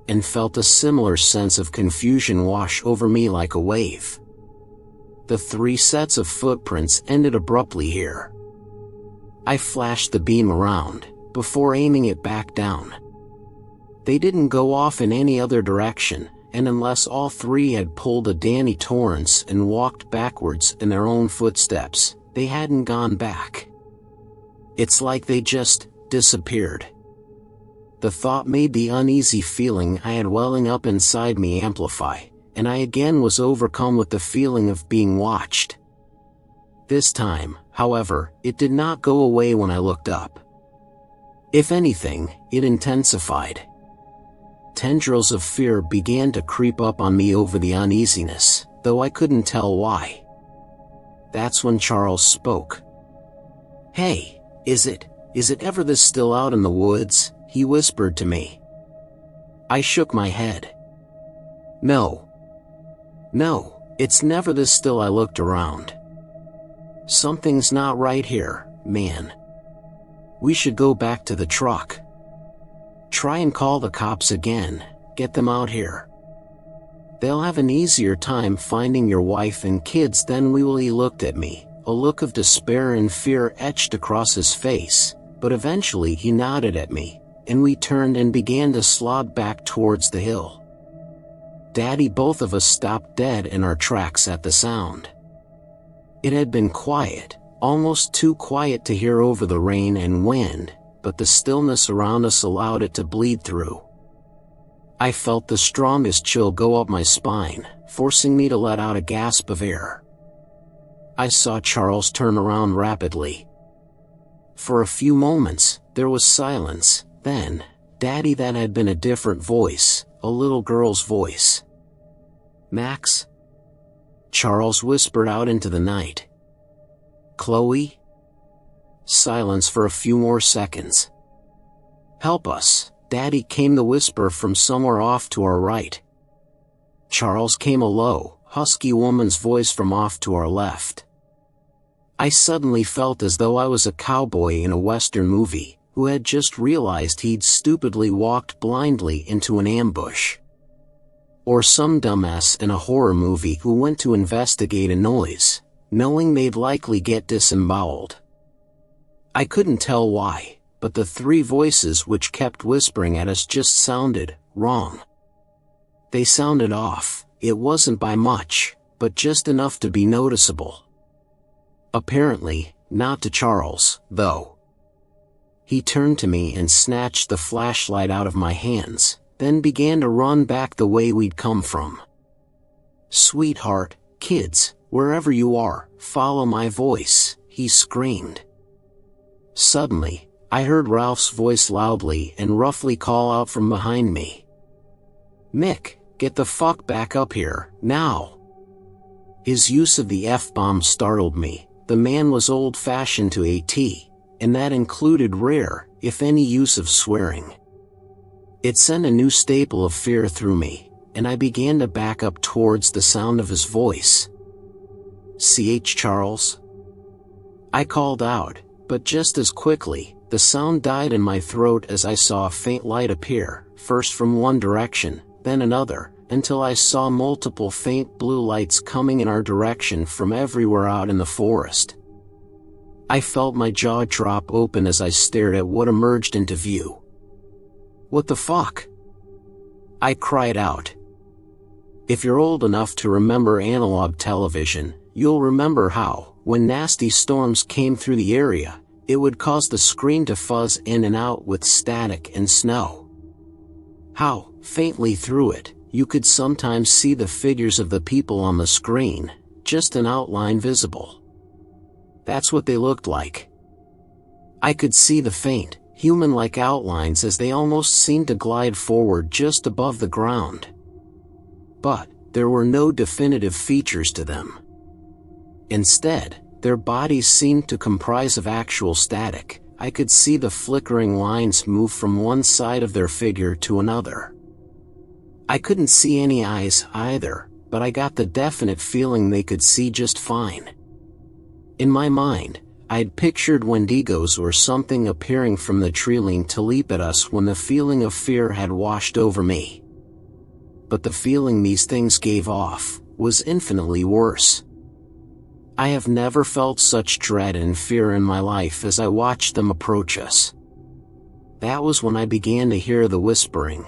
and felt a similar sense of confusion wash over me like a wave. The 3 sets of footprints ended abruptly here. I flashed the beam around, before aiming it back down. They didn't go off in any other direction, and unless all three had pulled a Danny Torrance and walked backwards in their own footsteps, they hadn't gone back. It's like they just disappeared. The thought made the uneasy feeling I had welling up inside me amplify, and I again was overcome with the feeling of being watched. This time, however, it did not go away when I looked up. If anything, it intensified. Tendrils of fear began to creep up on me over the uneasiness, though I couldn't tell why. That's when Charles spoke. "Hey, is it ever this still out in the woods?" he whispered to me. I shook my head. No, it's never this still." I looked around. "Something's not right here, man. We should go back to the truck. Try and call the cops again, get them out here. They'll have an easier time finding your wife and kids than we will." He looked at me, a look of despair and fear etched across his face, but eventually he nodded at me, and we turned and began to slog back towards the hill. Daddy, both of us stopped dead in our tracks at the sound. It had been quiet, almost too quiet to hear over the rain and wind, but the stillness around us allowed it to bleed through. I felt the strongest chill go up my spine, forcing me to let out a gasp of air. I saw Charles turn around rapidly. For a few moments, there was silence, then, Daddy, that had been a different voice, a little girl's voice. "Max?" Charles whispered out into the night. "Chloe?" Silence for a few more seconds. "Help us, Daddy," came the whisper from somewhere off to our right. Charles, came a low, husky woman's voice from off to our left. I suddenly felt as though I was a cowboy in a Western movie, who had just realized he'd stupidly walked blindly into an ambush. Or some dumbass in a horror movie who went to investigate a noise, knowing they'd likely get disemboweled. I couldn't tell why, but the three voices which kept whispering at us just sounded wrong. They sounded off. It wasn't by much, but just enough to be noticeable. Apparently, not to Charles, though. He turned to me and snatched the flashlight out of my hands, then began to run back the way we'd come from. "Sweetheart, kids, wherever you are, follow my voice," he screamed. Suddenly, I heard Ralph's voice loudly and roughly call out from behind me. "Mick, get the fuck back up here, now!" His use of the F-bomb startled me. The man was old-fashioned to a T, and that included rare, if any, use of swearing. It sent a new staple of fear through me, and I began to back up towards the sound of his voice. "CH Charles?" I called out, but just as quickly, the sound died in my throat as I saw a faint light appear, first from one direction, then another, until I saw multiple faint blue lights coming in our direction from everywhere out in the forest. I felt my jaw drop open as I stared at what emerged into view. "What the fuck?" I cried out. If you're old enough to remember analog television, you'll remember how, when nasty storms came through the area, it would cause the screen to fuzz in and out with static and snow. How, faintly through it, you could sometimes see the figures of the people on the screen, just an outline visible. That's what they looked like. I could see the faint, human-like outlines as they almost seemed to glide forward just above the ground. But there were no definitive features to them. Instead, their bodies seemed to comprise of actual static. I could see the flickering lines move from one side of their figure to another. I couldn't see any eyes either, but I got the definite feeling they could see just fine. In my mind, I'd pictured Wendigos or something appearing from the tree to leap at us when the feeling of fear had washed over me. But the feeling these things gave off was infinitely worse. I have never felt such dread and fear in my life as I watched them approach us. that was when I began to hear the whispering.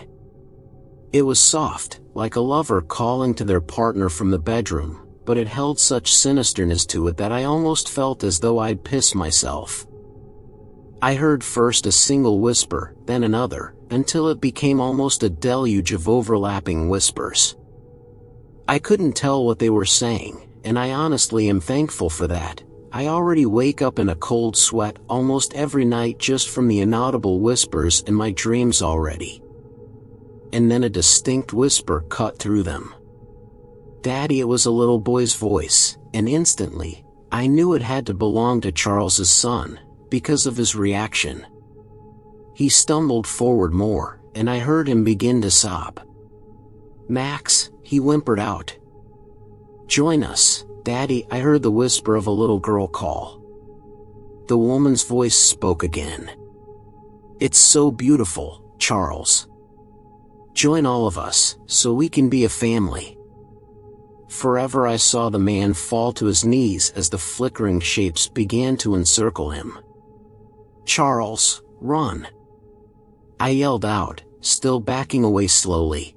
It was soft, like a lover calling to their partner from the bedroom, but it held such sinisterness to it that I almost felt as though I'd piss myself. I heard first a single whisper, then another, until it became almost a deluge of overlapping whispers. I couldn't tell what they were saying, and I honestly am thankful for that. I already wake up in a cold sweat almost every night just from the inaudible whispers in my dreams already. And then a distinct whisper cut through them. "Daddy," it was a little boy's voice, and instantly, I knew it had to belong to Charles's son, because of his reaction. He stumbled forward more, and I heard him begin to sob. "Max," he whimpered out. "Join us, Daddy," I heard the whisper of a little girl call. The woman's voice spoke again. "It's so beautiful, Charles. Join all of us, so we can be a family." Forever I saw the man fall to his knees as the flickering shapes began to encircle him. "Charles, run!" I yelled out, still backing away slowly.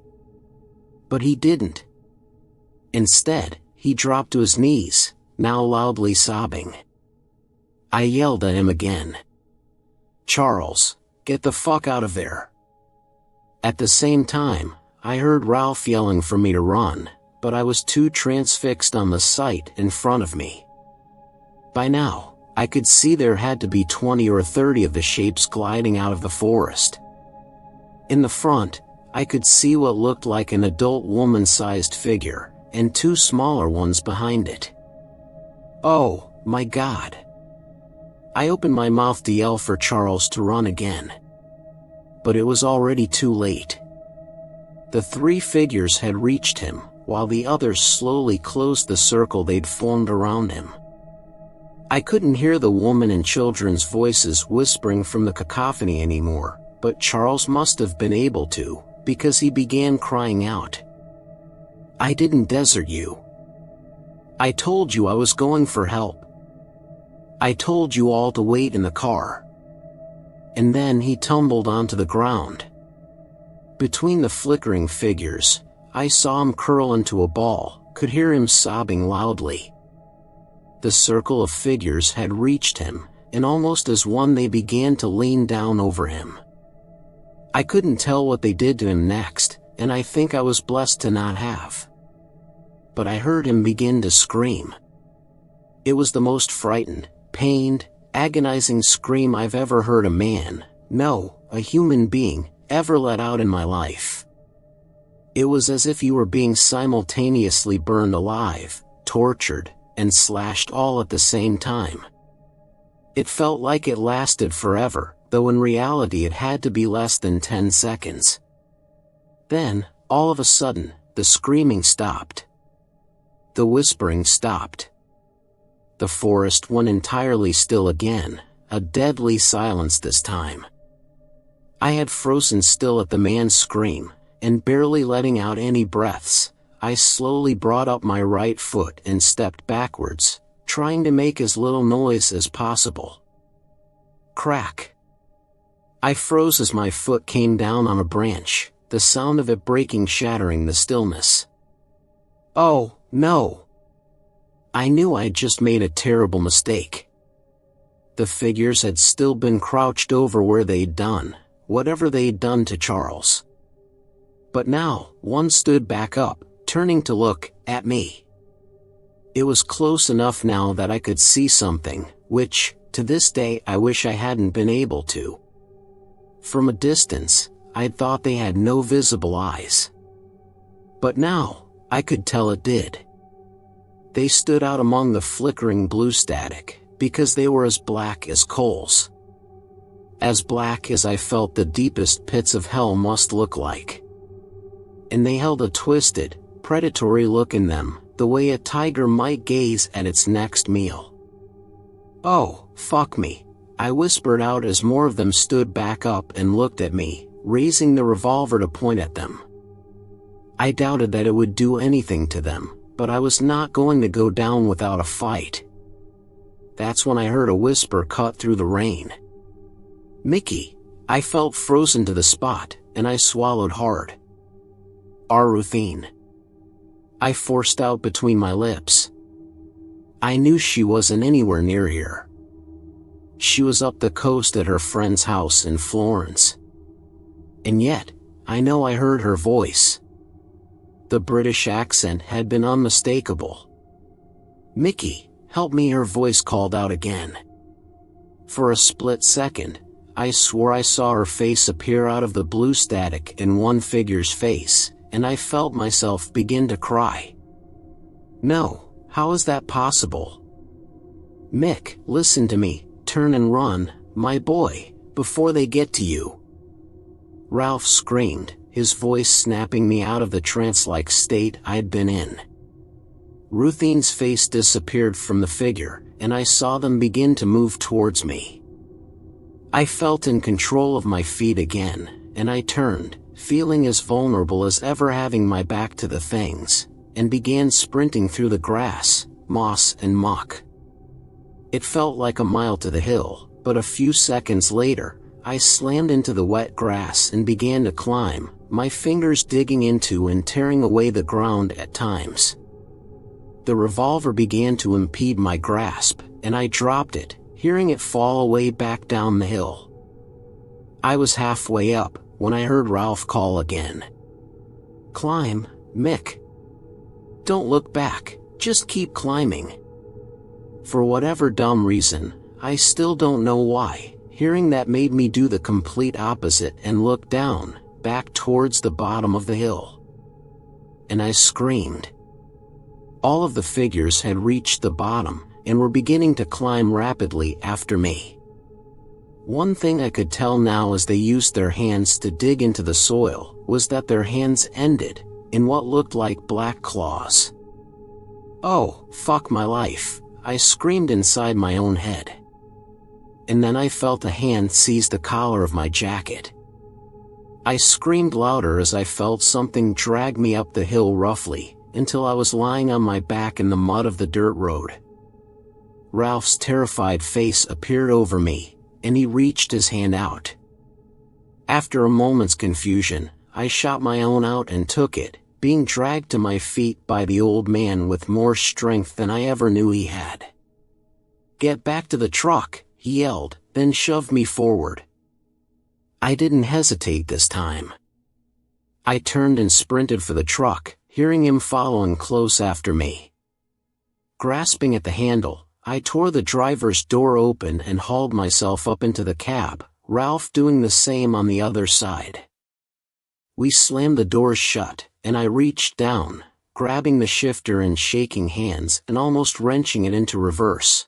But he didn't. Instead, he dropped to his knees, now loudly sobbing. I yelled at him again. "Charles, get the fuck out of there." At the same time, I heard Ralph yelling for me to run, but I was too transfixed on the sight in front of me. By now, I could see there had to be 20 or 30 of the shapes gliding out of the forest. In the front, I could see what looked like an adult woman-sized figure, and 2 smaller ones behind it. Oh, my God. I opened my mouth to yell for Charles to run again. But it was already too late. The 3 figures had reached him, while the others slowly closed the circle they'd formed around him. I couldn't hear the woman and children's voices whispering from the cacophony anymore, but Charles must have been able to, because he began crying out. "I didn't desert you. I told you I was going for help. I told you all to wait in the car." And then he tumbled onto the ground. Between the flickering figures, I saw him curl into a ball, could hear him sobbing loudly. The circle of figures had reached him, and almost as one they began to lean down over him. I couldn't tell what they did to him next, and I think I was blessed to not have. But I heard him begin to scream. It was the most frightened, pained, agonizing scream I've ever heard a man, no, a human being, ever let out in my life. It was as if you were being simultaneously burned alive, tortured, and slashed all at the same time. It felt like it lasted forever, though in reality it had to be less than 10 seconds. Then, all of a sudden, the screaming stopped. The whispering stopped. The forest went entirely still again, a deadly silence this time. I had frozen still at the man's scream, and barely letting out any breaths, I slowly brought up my right foot and stepped backwards, trying to make as little noise as possible. Crack! I froze as my foot came down on a branch, the sound of it breaking shattering the stillness. Oh, no! I knew I'd just made a terrible mistake. The figures had still been crouched over where they'd done, whatever they'd done to Charles. But now, one stood back up, turning to look at me. It was close enough now that I could see something, which, to this day, I wish I hadn't been able to. From a distance, I'd thought they had no visible eyes. But now, I could tell it did. They stood out among the flickering blue static, because they were as black as coals. As black as I felt the deepest pits of hell must look like. And they held a twisted, predatory look in them, the way a tiger might gaze at its next meal. "Oh, fuck me," I whispered out as more of them stood back up and looked at me, raising the revolver to point at them. I doubted that it would do anything to them, but I was not going to go down without a fight. That's when I heard a whisper cut through the rain. "Mickey," I felt frozen to the spot, and I swallowed hard. Ruthine. I forced out between my lips. I knew she wasn't anywhere near here. She was up the coast at her friend's house in Florence. And yet, I know I heard her voice. The British accent had been unmistakable. "Mickey, help me," her voice called out again. For a split second, I swore I saw her face appear out of the blue static in one figure's face, and I felt myself begin to cry. No, how is that possible? "Mick, listen to me, turn and run, my boy, before they get to you." Ralph screamed, his voice snapping me out of the trance-like state I'd been in. Ruthine's face disappeared from the figure, and I saw them begin to move towards me. I felt in control of my feet again, and I turned, feeling as vulnerable as ever, having my back to the things, and began sprinting through the grass, moss and muck. It felt like a mile to the hill, but a few seconds later, I slammed into the wet grass and began to climb, my fingers digging into and tearing away the ground at times. The revolver began to impede my grasp, and I dropped it, hearing it fall away back down the hill. I was halfway up, when I heard Ralph call again. "Climb, Mick. Don't look back, just keep climbing." For whatever dumb reason, I still don't know why, hearing that made me do the complete opposite and look down, back towards the bottom of the hill. And I screamed. All of the figures had reached the bottom, and were beginning to climb rapidly after me. One thing I could tell now as they used their hands to dig into the soil, was that their hands ended in what looked like black claws. "Oh, fuck my life," I screamed inside my own head. And then I felt a hand seize the collar of my jacket. I screamed louder as I felt something drag me up the hill roughly, until I was lying on my back in the mud of the dirt road. Ralph's terrified face appeared over me, and he reached his hand out. After a moment's confusion, I shot my own out and took it, being dragged to my feet by the old man with more strength than I ever knew he had. "Get back to the truck," he yelled, then shoved me forward. I didn't hesitate this time. I turned and sprinted for the truck, hearing him following close after me. Grasping at the handle, I tore the driver's door open and hauled myself up into the cab, Ralph doing the same on the other side. We slammed the doors shut, and I reached down, grabbing the shifter in shaking hands and almost wrenching it into reverse.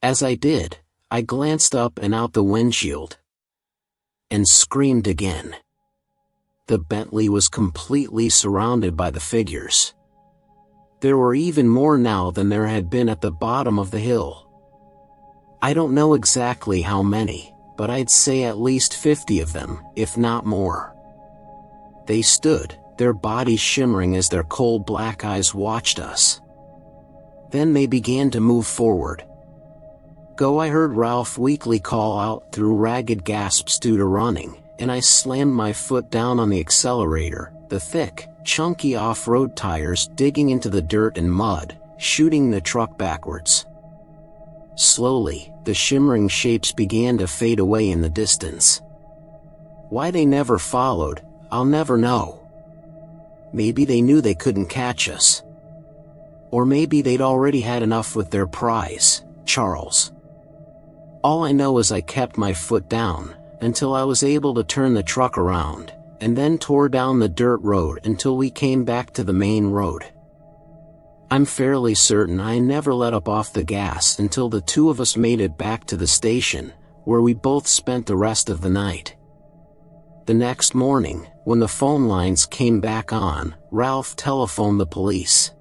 As I did, I glanced up and out the windshield. And screamed again. The Bentley was completely surrounded by the figures. There were even more now than there had been at the bottom of the hill. I don't know exactly how many, but I'd say at least 50 of them, if not more. They stood, their bodies shimmering as their cold black eyes watched us. Then they began to move forward. "Go," I heard Ralph weakly call out through ragged gasps due to running, and I slammed my foot down on the accelerator, the thick, chunky off-road tires digging into the dirt and mud, shooting the truck backwards. Slowly, the shimmering shapes began to fade away in the distance. Why they never followed, I'll never know. Maybe they knew they couldn't catch us. Or maybe they'd already had enough with their prize, Charles. All I know is I kept my foot down, until I was able to turn the truck around, and then tore down the dirt road until we came back to the main road. I'm fairly certain I never let up off the gas until the two of us made it back to the station, where we both spent the rest of the night. The next morning, when the phone lines came back on, Ralph telephoned the police.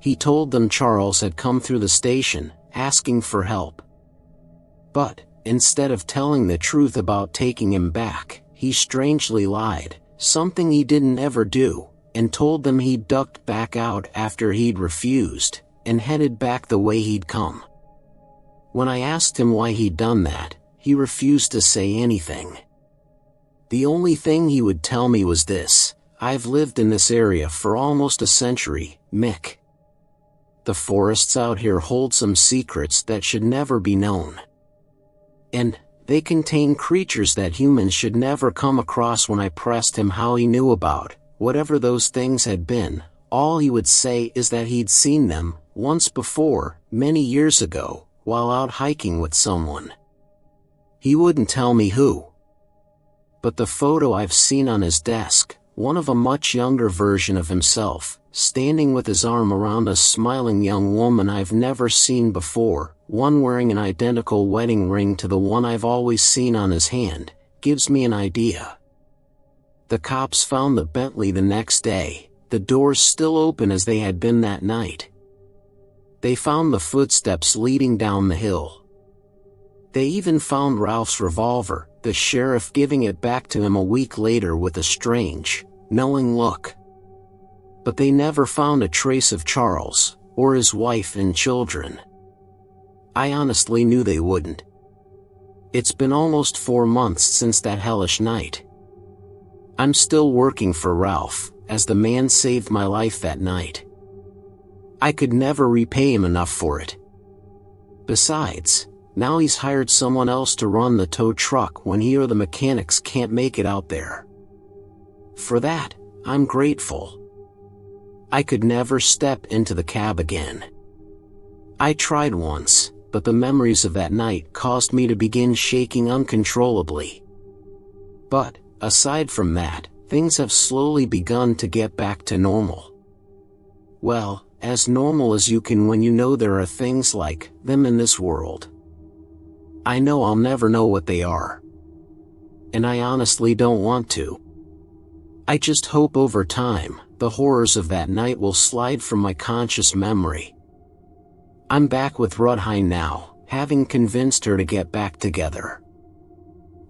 He told them Charles had come through the station, asking for help. But, instead of telling the truth about taking him back, he strangely lied, something he didn't ever do, and told them he'd ducked back out after he'd refused, and headed back the way he'd come. When I asked him why he'd done that, he refused to say anything. The only thing he would tell me was this: "I've lived in this area for almost a century, Mick. The forests out here hold some secrets that should never be known. And they contain creatures that humans should never come across." When I pressed him how he knew about whatever those things had been, all he would say is that he'd seen them once before, many years ago, while out hiking with someone. He wouldn't tell me who. But the photo I've seen on his desk, one of a much younger version of himself, standing with his arm around a smiling young woman I've never seen before, one wearing an identical wedding ring to the one I've always seen on his hand, gives me an idea. The cops found the Bentley the next day, the doors still open as they had been that night. They found the footsteps leading down the hill. They even found Ralph's revolver, the sheriff giving it back to him a week later with a strange, knowing look. But they never found a trace of Charles, or his wife and children. I honestly knew they wouldn't. It's been almost 4 months since that hellish night. I'm still working for Ralph, as the man saved my life that night. I could never repay him enough for it. Besides, now he's hired someone else to run the tow truck when he or the mechanics can't make it out there. For that, I'm grateful. I could never step into the cab again. I tried once, but the memories of that night caused me to begin shaking uncontrollably. But, aside from that, things have slowly begun to get back to normal. Well, as normal as you can when you know there are things like them in this world. I know I'll never know what they are. And I honestly don't want to. I just hope over time, the horrors of that night will slide from my conscious memory. I'm back with Rudhine now, having convinced her to get back together.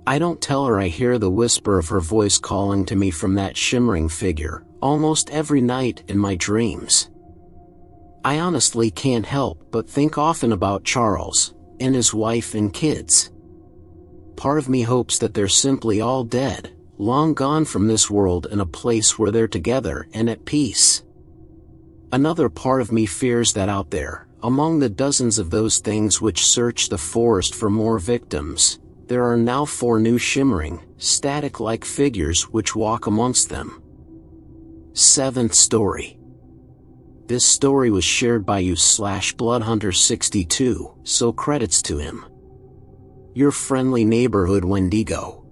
I don't tell her I hear the whisper of her voice calling to me from that shimmering figure, almost every night in my dreams. I honestly can't help but think often about Charles, and his wife and kids. Part of me hopes that they're simply all dead, long gone from this world in a place where they're together and at peace. Another part of me fears that out there, among the dozens of those things which search the forest for more victims, there are now 4 new shimmering, static-like figures which walk amongst them. 7th story. This story was shared by you/Bloodhunter62, so credits to him. Your friendly neighborhood Wendigo.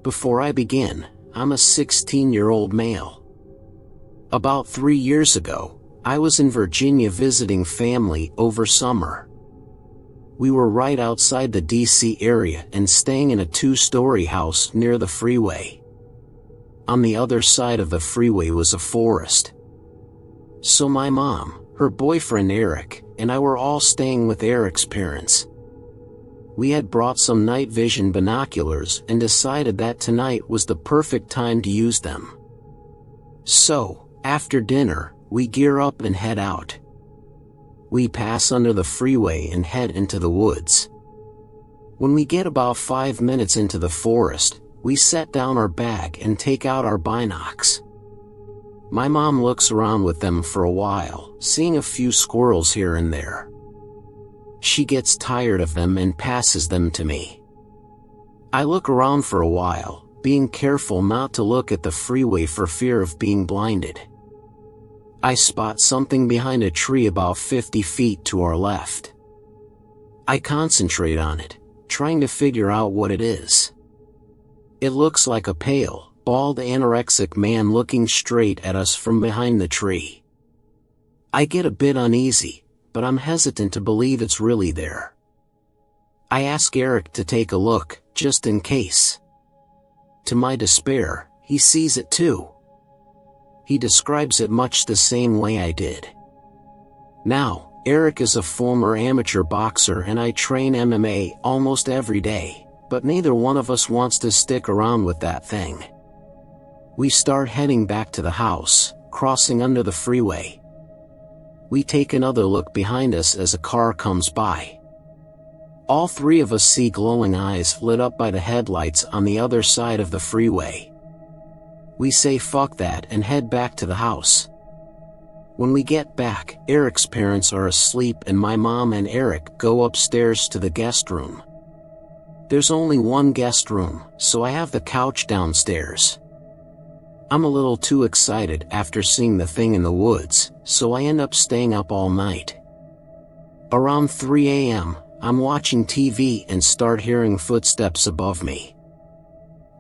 Before I begin, I'm a 16-year-old male. About 3 years ago, I was in Virginia visiting family over summer. We were right outside the DC area and staying in a 2-story house near the freeway. On the other side of the freeway was a forest. So my mom, her boyfriend Eric, and I were all staying with Eric's parents. We had brought some night vision binoculars and decided that tonight was the perfect time to use them. So, after dinner, we gear up and head out. We pass under the freeway and head into the woods. When we get about 5 minutes into the forest, we set down our bag and take out our binocs. My mom looks around with them for a while, seeing a few squirrels here and there. She gets tired of them and passes them to me. I look around for a while, being careful not to look at the freeway for fear of being blinded. I spot something behind a tree about 50 feet to our left. I concentrate on it, trying to figure out what it is. It looks like a pale, bald anorexic man looking straight at us from behind the tree. I get a bit uneasy, but I'm hesitant to believe it's really there. I ask Eric to take a look, just in case. To my despair, he sees it too. He describes it much the same way I did. Now, Eric is a former amateur boxer and I train MMA almost every day, but neither one of us wants to stick around with that thing. We start heading back to the house, crossing under the freeway. We take another look behind us as a car comes by. All three of us see glowing eyes lit up by the headlights on the other side of the freeway. We say fuck that and head back to the house. When we get back, Eric's parents are asleep and my mom and Eric go upstairs to the guest room. There's only one guest room, so I have the couch downstairs. I'm a little too excited after seeing the thing in the woods, so I end up staying up all night. Around 3 a.m., I'm watching TV and start hearing footsteps above me.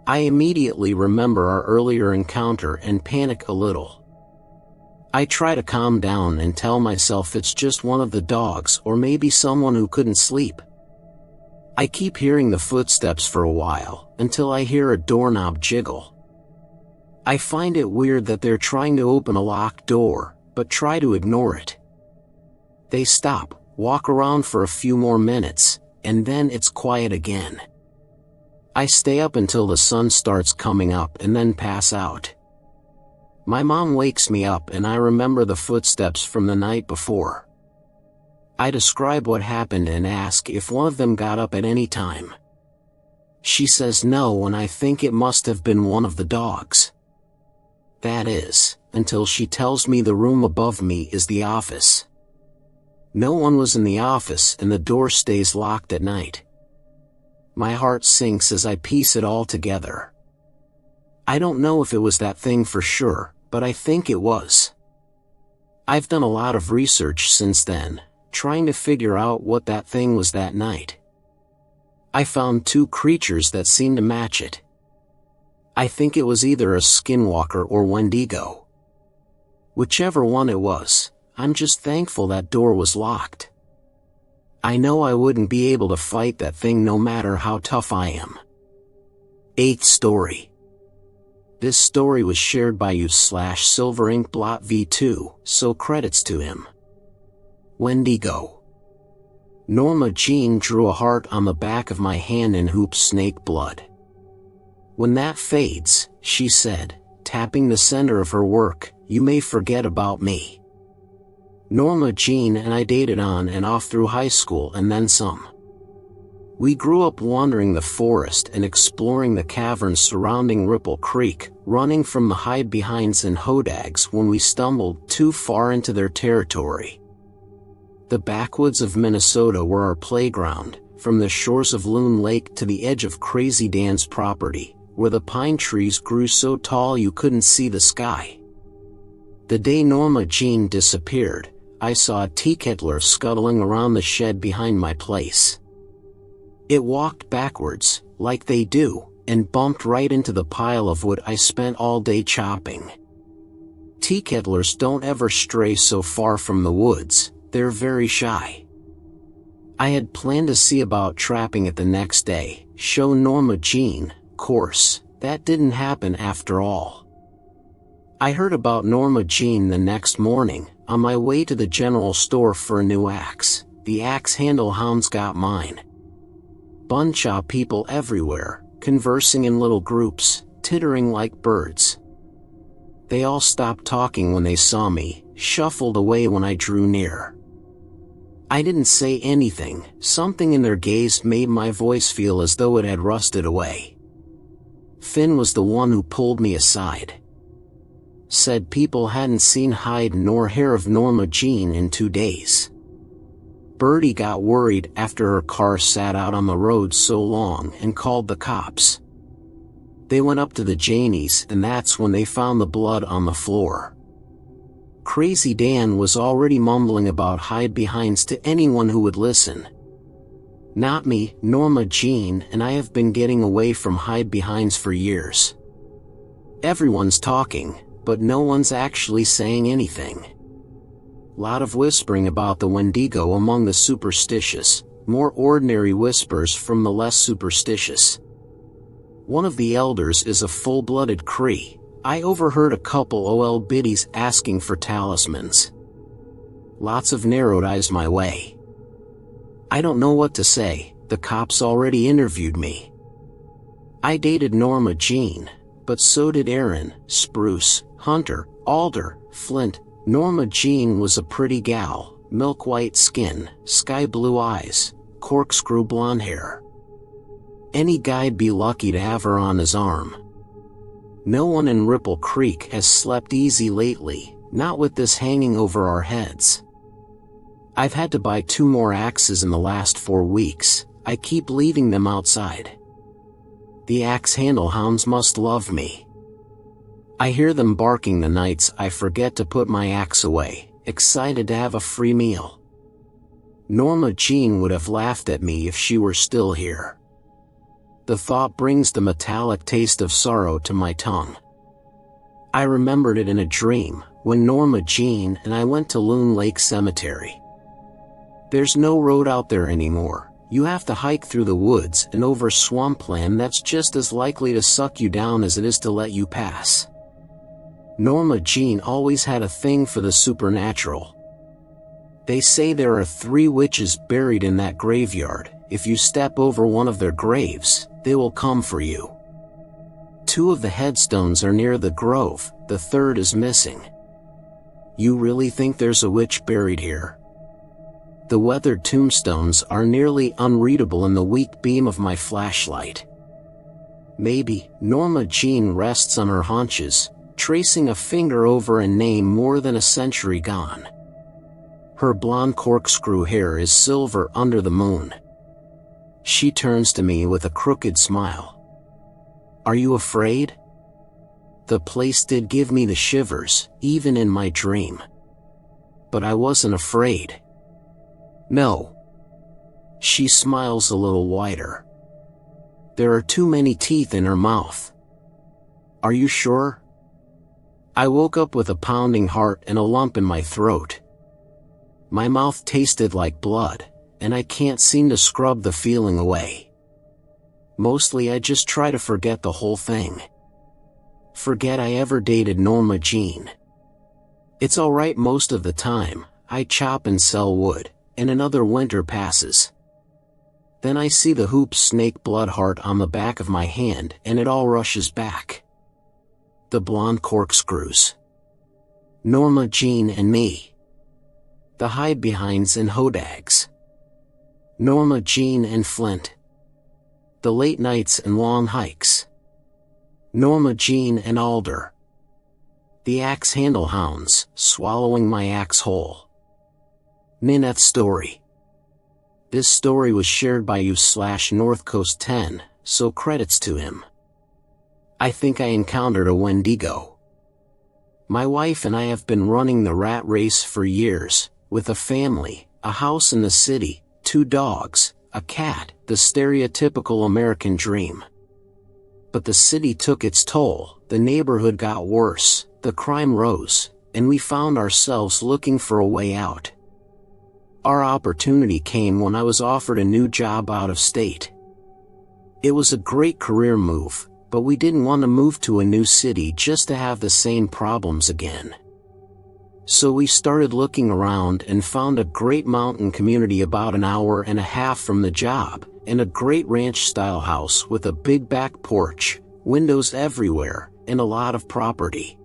I immediately remember our earlier encounter and panic a little. I try to calm down and tell myself it's just one of the dogs or maybe someone who couldn't sleep. I keep hearing the footsteps for a while, until I hear a doorknob jiggle. I find it weird that they're trying to open a locked door, but try to ignore it. They stop, walk around for a few more minutes, and then it's quiet again. I stay up until the sun starts coming up and then pass out. My mom wakes me up and I remember the footsteps from the night before. I describe what happened and ask if one of them got up at any time. She says no, and I think it must have been one of the dogs. That is, until she tells me the room above me is the office. No one was in the office and the door stays locked at night. My heart sinks as I piece it all together. I don't know if it was that thing for sure, but I think it was. I've done a lot of research since then, trying to figure out what that thing was that night. I found two creatures that seemed to match it. I think it was either a skinwalker or Wendigo. Whichever one it was, I'm just thankful that door was locked. I know I wouldn't be able to fight that thing no matter how tough I am. 8th story. This story was shared by /SilverInkBlotV2, so credits to him. Wendigo. Norma Jean drew a heart on the back of my hand in hoop snake blood. When that fades, she said, tapping the center of her work, you may forget about me. Norma Jean and I dated on and off through high school and then some. We grew up wandering the forest and exploring the caverns surrounding Ripple Creek, running from the hide-behinds and hodags when we stumbled too far into their territory. The backwoods of Minnesota were our playground, from the shores of Loon Lake to the edge of Crazy Dan's property, where the pine trees grew so tall you couldn't see the sky. The day Norma Jean disappeared, I saw a teakettle scuttling around the shed behind my place. It walked backwards, like they do, and bumped right into the pile of wood I spent all day chopping. Teakettlers don't ever stray so far from the woods, they're very shy. I had planned to see about trapping it the next day, show Norma Jean. Course, that didn't happen after all. I heard about Norma Jean the next morning, on my way to the general store for a new axe. The axe handle hounds got mine. Bunch of people everywhere, conversing in little groups, tittering like birds. They all stopped talking when they saw me, shuffled away when I drew near. I didn't say anything, something in their gaze made my voice feel as though it had rusted away. Finn was the one who pulled me aside. Said people hadn't seen hide nor hair of Norma Jean in 2 days. Birdie got worried after her car sat out on the road so long and called the cops. They went up to the Janies and that's when they found the blood on the floor. Crazy Dan was already mumbling about hide-behinds to anyone who would listen. Not me, Norma Jean and I have been getting away from hide-behinds for years. Everyone's talking, but no one's actually saying anything. Lot of whispering about the Wendigo among the superstitious, more ordinary whispers from the less superstitious. One of the elders is a full-blooded Cree. I overheard a couple ol' biddies asking for talismans. Lots of narrowed eyes my way. I don't know what to say, the cops already interviewed me. I dated Norma Jean, but so did Aaron, Spruce, Hunter, Alder, Flint. Norma Jean was a pretty gal, milk-white skin, sky-blue eyes, corkscrew blonde hair. Any guy'd be lucky to have her on his arm. No one in Ripple Creek has slept easy lately, not with this hanging over our heads. I've had to buy 2 more axes in the last 4 weeks. I keep leaving them outside. The axe handle hounds must love me. I hear them barking the nights I forget to put my axe away, excited to have a free meal. Norma Jean would have laughed at me if she were still here. The thought brings the metallic taste of sorrow to my tongue. I remembered it in a dream, when Norma Jean and I went to Loon Lake Cemetery. There's no road out there anymore. You have to hike through the woods and over swampland that's just as likely to suck you down as it is to let you pass. Norma Jean always had a thing for the supernatural. They say there are 3 witches buried in that graveyard. If you step over one of their graves, they will come for you. 2 of the headstones are near the grove, the 3rd is missing. You really think there's a witch buried here? The weathered tombstones are nearly unreadable in the weak beam of my flashlight. Maybe Norma Jean rests on her haunches, tracing a finger over a name more than a century gone. Her blonde corkscrew hair is silver under the moon. She turns to me with a crooked smile. Are you afraid? The place did give me the shivers, even in my dream. But I wasn't afraid. No. She smiles a little wider. There are too many teeth in her mouth. Are you sure? I woke up with a pounding heart and a lump in my throat. My mouth tasted like blood, and I can't seem to scrub the feeling away. Mostly I just try to forget the whole thing. Forget I ever dated Norma Jean. It's alright most of the time. I chop and sell wood, and another winter passes. Then I see the hoop snake blood heart on the back of my hand and it all rushes back. The blonde corkscrews. Norma Jean and me. The hide-behinds and hodags. Norma Jean and Flint. The late nights and long hikes. Norma Jean and Alder. The axe handle hounds, swallowing my axe whole. Nineth's story. This story was shared by you/Northcoast10, so credits to him. I think I encountered a Wendigo. My wife and I have been running the rat race for years, with a family, a house in the city, 2 dogs, a cat, the stereotypical American dream. But the city took its toll, the neighborhood got worse, the crime rose, and we found ourselves looking for a way out. Our opportunity came when I was offered a new job out of state. It was a great career move, but we didn't want to move to a new city just to have the same problems again. So we started looking around and found a great mountain community about an hour and a half from the job, and a great ranch-style house with a big back porch, windows everywhere, and a lot of property.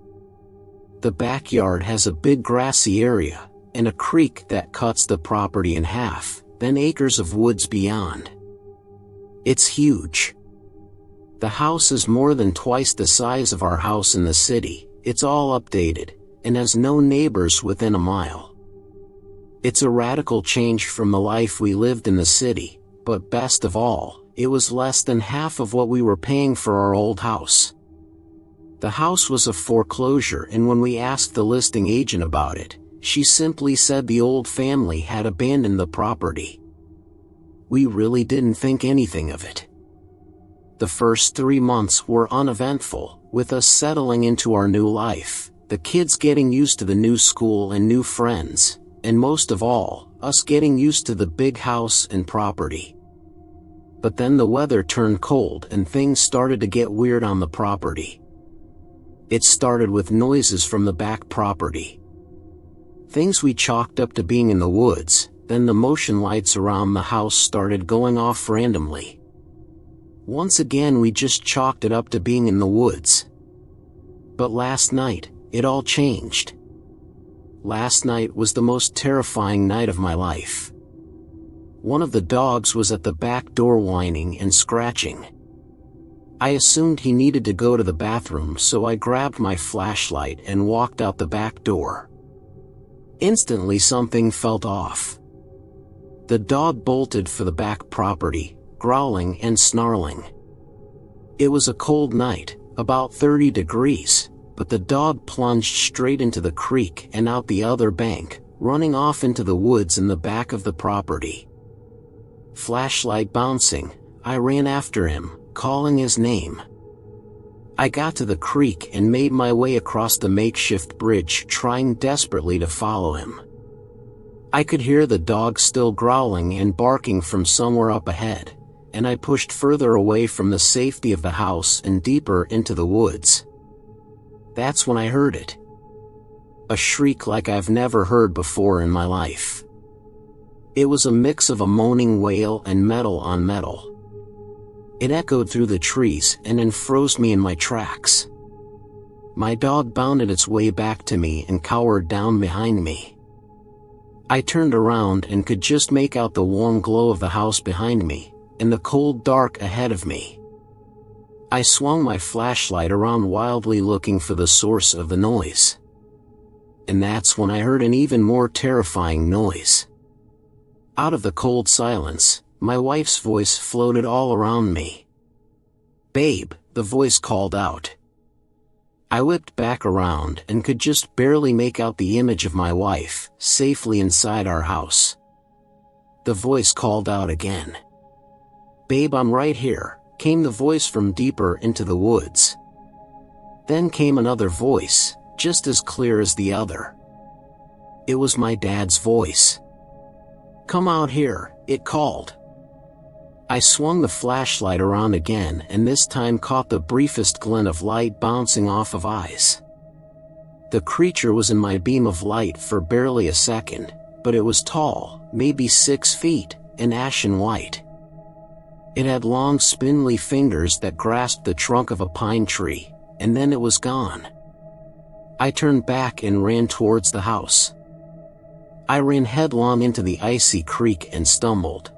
The backyard has a big grassy area, and a creek that cuts the property in half, then acres of woods beyond. It's huge. The house is more than twice the size of our house in the city, it's all updated, and has no neighbors within a mile. It's a radical change from the life we lived in the city, but best of all, it was less than half of what we were paying for our old house. The house was a foreclosure, and when we asked the listing agent about it, she simply said the old family had abandoned the property. We really didn't think anything of it. The first 3 months were uneventful, with us settling into our new life, the kids getting used to the new school and new friends, and most of all, us getting used to the big house and property. But then the weather turned cold and things started to get weird on the property. It started with noises from the back property. Things we chalked up to being in the woods, then the motion lights around the house started going off randomly. Once again we just chalked it up to being in the woods. But last night, it all changed. Last night was the most terrifying night of my life. one of the dogs was at the back door whining and scratching. I assumed he needed to go to the bathroom, so I grabbed my flashlight and walked out the back door. Instantly something felt off. The dog bolted for the back property, growling and snarling. It was a cold night, about 30 degrees, but the dog plunged straight into the creek and out the other bank, running off into the woods in the back of the property. Flashlight bouncing, I ran after him, calling his name. I got to the creek and made my way across the makeshift bridge, trying desperately to follow him. I could hear the dog still growling and barking from somewhere up ahead, and I pushed further away from the safety of the house and deeper into the woods. That's when I heard it. A shriek like I've never heard before in my life. It was a mix of a moaning wail and metal on metal. It echoed through the trees and then froze me in my tracks. My dog bounded its way back to me and cowered down behind me. I turned around and could just make out the warm glow of the house behind me, and the cold dark ahead of me. I swung my flashlight around wildly looking for the source of the noise. And that's when I heard an even more terrifying noise. Out of the cold silence, my wife's voice floated all around me. "Babe," the voice called out. I whipped back around and could just barely make out the image of my wife, safely inside our house. The voice called out again. "Babe, I'm right here," came the voice from deeper into the woods. Then came another voice, just as clear as the other. It was my dad's voice. "Come out here," it called. I swung the flashlight around again and this time caught the briefest glint of light bouncing off of eyes. The creature was in my beam of light for barely a second, but it was tall, maybe 6 feet, and ashen white. It had long spindly fingers that grasped the trunk of a pine tree, and then it was gone. I turned back and ran towards the house. I ran headlong into the icy creek and stumbled.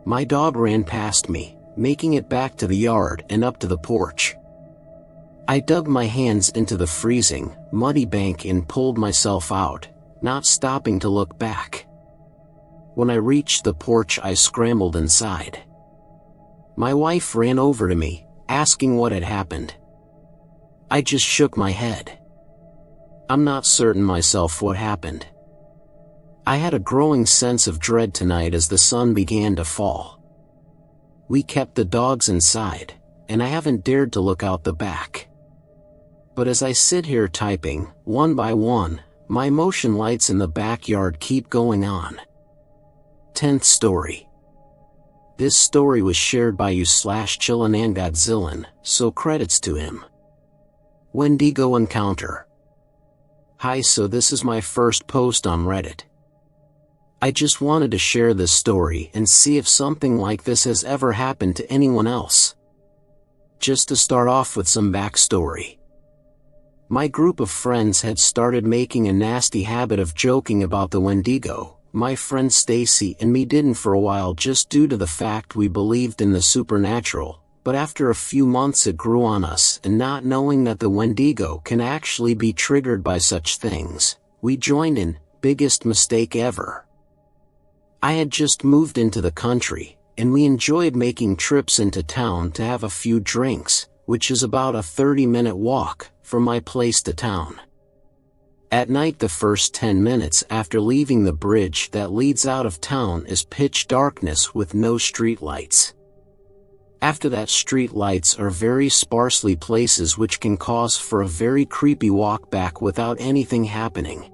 My dog ran past me, making it back to the yard and up to the porch. I dug my hands into the freezing, muddy bank and pulled myself out, not stopping to look back. When I reached the porch, I scrambled inside. My wife ran over to me, asking what had happened. I just shook my head. I'm not certain myself what happened. I had a growing sense of dread tonight as the sun began to fall. We kept the dogs inside, and I haven't dared to look out the back. But as I sit here typing, one by one, my motion lights in the backyard keep going on. 10th story. This story was shared by /Chillinangodzillan, so credits to him. Wendigo encounter. Hi, so this is my first post on Reddit. I just wanted to share this story and see if something like this has ever happened to anyone else. Just to start off with some backstory. My group of friends had started making a nasty habit of joking about the Wendigo. My friend Stacy and me didn't for a while just due to the fact we believed in the supernatural, but after a few months it grew on us, and not knowing that the Wendigo can actually be triggered by such things, we joined in. Biggest mistake ever. I had just moved into the country, and we enjoyed making trips into town to have a few drinks, which is about a 30-minute walk from my place to town. At night, the first 10 minutes after leaving the bridge that leads out of town is pitch darkness with no street lights. After that, street lights are very sparsely places, which can cause for a very creepy walk back without anything happening.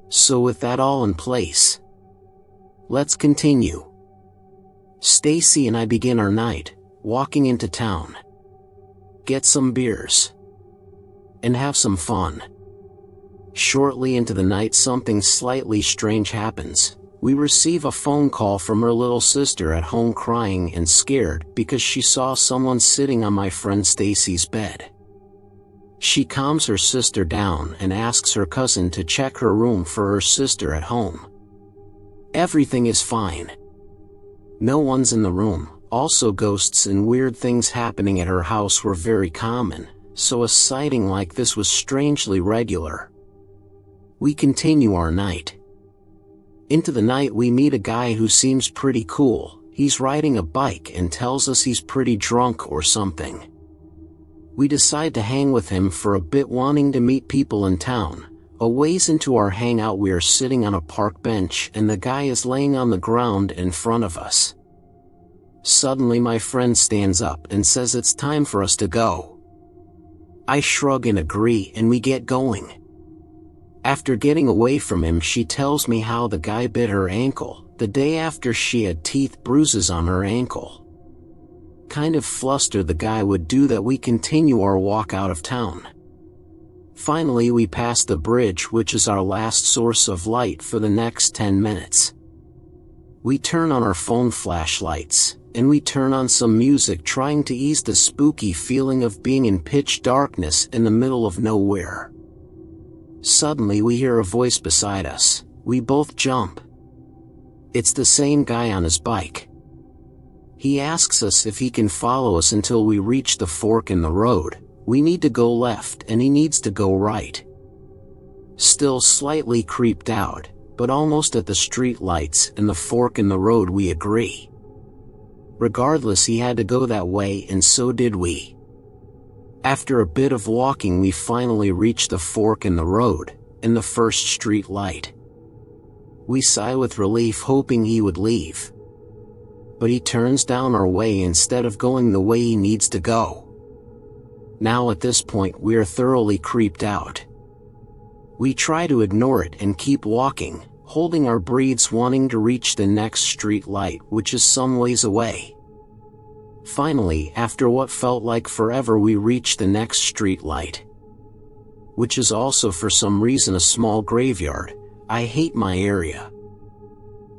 So with that all in place, let's continue. Stacy and I begin our night, walking into town. Get some beers. And have some fun. Shortly into the night, something slightly strange happens. We receive a phone call from her little sister at home crying and scared because she saw someone sitting on my friend Stacy's bed. She calms her sister down and asks her cousin to check her room for her sister at home. Everything is fine. No one's in the room. Also, ghosts and weird things happening at her house were very common, so a sighting like this was strangely regular. We continue our night. Into the night we meet a guy who seems pretty cool. He's riding a bike and tells us he's pretty drunk or something. We decide to hang with him for a bit, wanting to meet people in town. A ways into our hangout we are sitting on a park bench and the guy is laying on the ground in front of us. Suddenly my friend stands up and says it's time for us to go. I shrug and agree and we get going. After getting away from him, she tells me how the guy bit her ankle the day after she had teeth bruises on her ankle. Kind of flustered the guy would do that, we continue our walk out of town. Finally we pass the bridge, which is our last source of light for the next 10 minutes. We turn on our phone flashlights, and we turn on some music trying to ease the spooky feeling of being in pitch darkness in the middle of nowhere. Suddenly we hear a voice beside us. We both jump. It's the same guy on his bike. He asks us if he can follow us until we reach the fork in the road. We need to go left and he needs to go right. Still slightly creeped out, but almost at the street lights and the fork in the road, we agree. Regardless, he had to go that way and so did we. After a bit of walking we finally reach the fork in the road, and the first street light. We sigh with relief, hoping he would leave. But he turns down our way instead of going the way he needs to go. Now at this point we are thoroughly creeped out. We try to ignore it and keep walking, holding our breaths, wanting to reach the next street light, which is some ways away. Finally, after what felt like forever, we reach the next street light, which is also for some reason a small graveyard. I hate my area.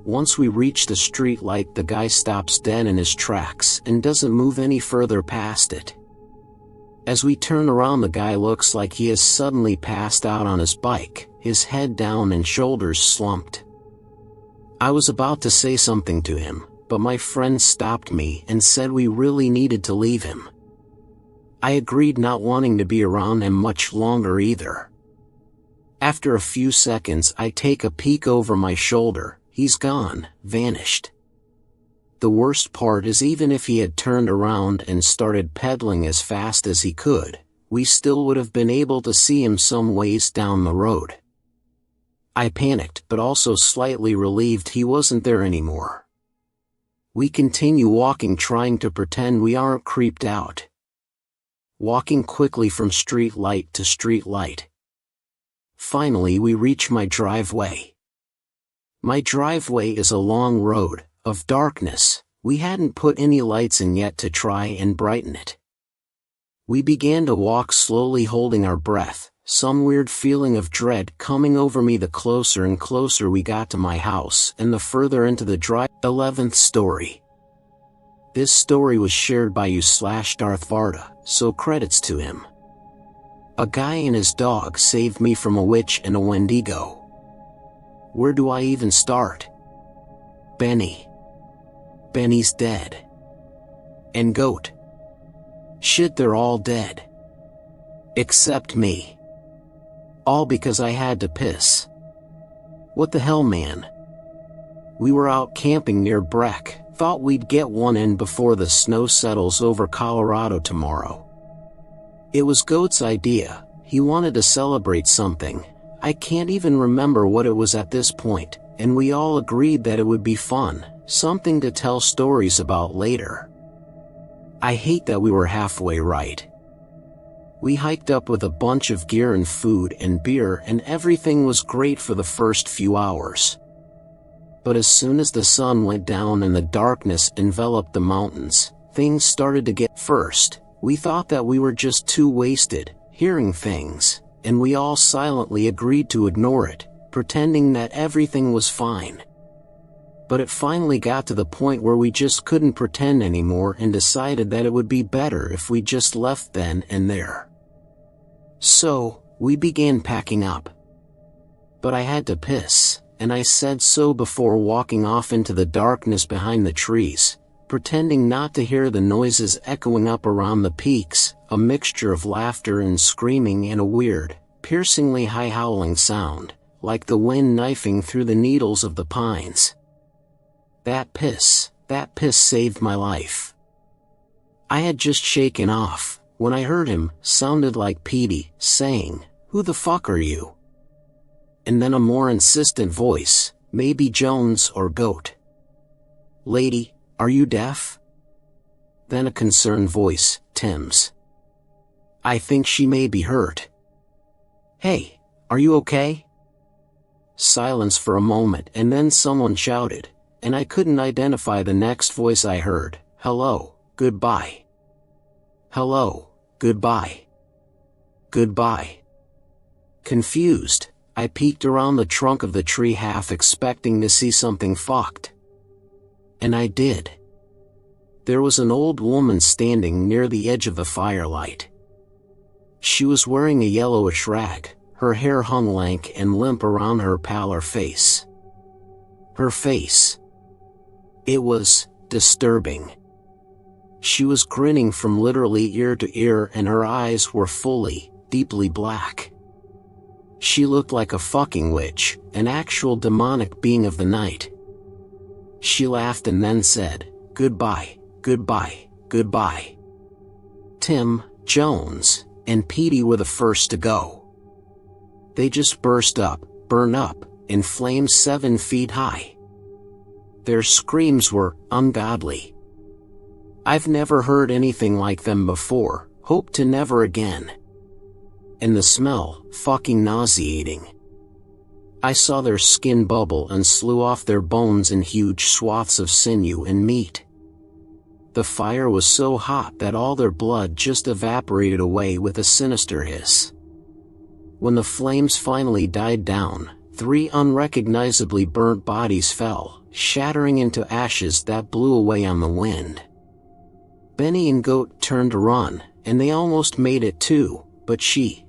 Once we reach the street light, the guy stops dead in his tracks and doesn't move any further past it. As we turn around, the guy looks like he has suddenly passed out on his bike, his head down and shoulders slumped. I was about to say something to him, but my friend stopped me and said we really needed to leave him. I agreed, not wanting to be around him much longer either. After a few seconds I take a peek over my shoulder. He's gone, vanished. The worst part is, even if he had turned around and started pedaling as fast as he could, we still would have been able to see him some ways down the road. I panicked, but also slightly relieved he wasn't there anymore. We continue walking, trying to pretend we aren't creeped out. Walking quickly from street light to street light. Finally we reach my driveway. My driveway is a long road of darkness. We hadn't put any lights in yet to try and brighten it. We began to walk slowly, holding our breath, some weird feeling of dread coming over me the closer and closer we got to my house and the further into the drive. 11th story. This story was shared by /Darth Varda, so credits to him. A guy and his dog saved me from a witch and a Wendigo. Where do I even start? Benny. Benny's dead. And Goat. Shit, they're all dead. Except me. All because I had to piss. What the hell, man? We were out camping near Breck, thought we'd get one in before the snow settles over Colorado tomorrow. It was Goat's idea. He wanted to celebrate something. I can't even remember what it was at this point, and we all agreed that it would be fun, something to tell stories about later. I hate that we were halfway right. We hiked up with a bunch of gear and food and beer, and everything was great for the first few hours. But as soon as the sun went down and the darkness enveloped the mountains, things started to get. First, we thought that we were just too wasted, hearing things, and we all silently agreed to ignore it, pretending that everything was fine. But it finally got to the point where we just couldn't pretend anymore and decided that it would be better if we just left then and there. So, we began packing up. But I had to piss, and I said so before walking off into the darkness behind the trees, pretending not to hear the noises echoing up around the peaks, a mixture of laughter and screaming and a weird, piercingly high howling sound, like the wind knifing through the needles of the pines. That piss saved my life. I had just shaken off, when I heard him, sounded like Petey, saying, "Who the fuck are you?" And then a more insistent voice, maybe Jones or Goat. "Lady, are you deaf?" Then a concerned voice, Tim's. "I think she may be hurt." "Hey, are you okay?" Silence for a moment, and then someone shouted, and I couldn't identify the next voice I heard. "Hello, goodbye. Hello, goodbye. Goodbye." Confused, I peeked around the trunk of the tree, half expecting to see something fucked. And I did. There was an old woman standing near the edge of the firelight. She was wearing a yellowish rag, her hair hung lank and limp around her pallor face. Her face. It was disturbing. She was grinning from literally ear to ear, and her eyes were fully, deeply black. She looked like a fucking witch, an actual demonic being of the night. She laughed and then said, "Goodbye, goodbye, goodbye." Tim, Jones, and Petey were the first to go. They just burn up, in flames 7 feet high. Their screams were ungodly. I've never heard anything like them before, hope to never again. And the smell, fucking nauseating. I saw their skin bubble and slew off their bones in huge swaths of sinew and meat. The fire was so hot that all their blood just evaporated away with a sinister hiss. When the flames finally died down, 3 unrecognizably burnt bodies fell, shattering into ashes that blew away on the wind. Benny and Goat turned to run, and they almost made it too, but she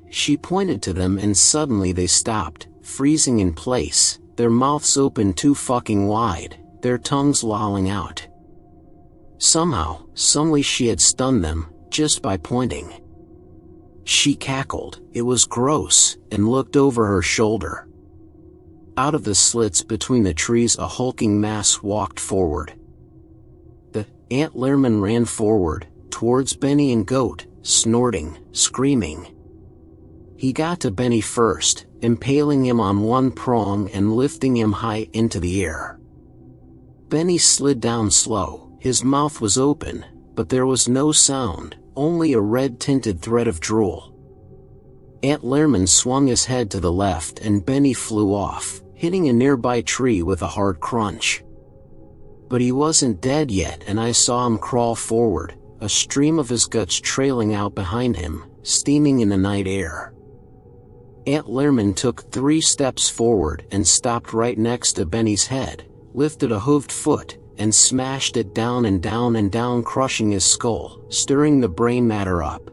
pointed to them and suddenly they stopped, freezing in place, their mouths open too fucking wide, their tongues lolling out. Somehow, someway she had stunned them, just by pointing. She cackled, it was gross, and looked over her shoulder. Out of the slits between the trees a hulking mass walked forward. The antlerman ran forward, towards Benny and Goat, snorting, screaming. He got to Benny first, impaling him on one prong and lifting him high into the air. Benny slid down slow, his mouth was open, but there was no sound, only a red-tinted thread of drool. Antlerman swung his head to the left and Benny flew off, hitting a nearby tree with a hard crunch. But he wasn't dead yet, and I saw him crawl forward, a stream of his guts trailing out behind him, steaming in the night air. Antlerman took 3 steps forward and stopped right next to Benny's head, lifted a hooved foot, and smashed it down and down and down, crushing his skull, stirring the brain matter up.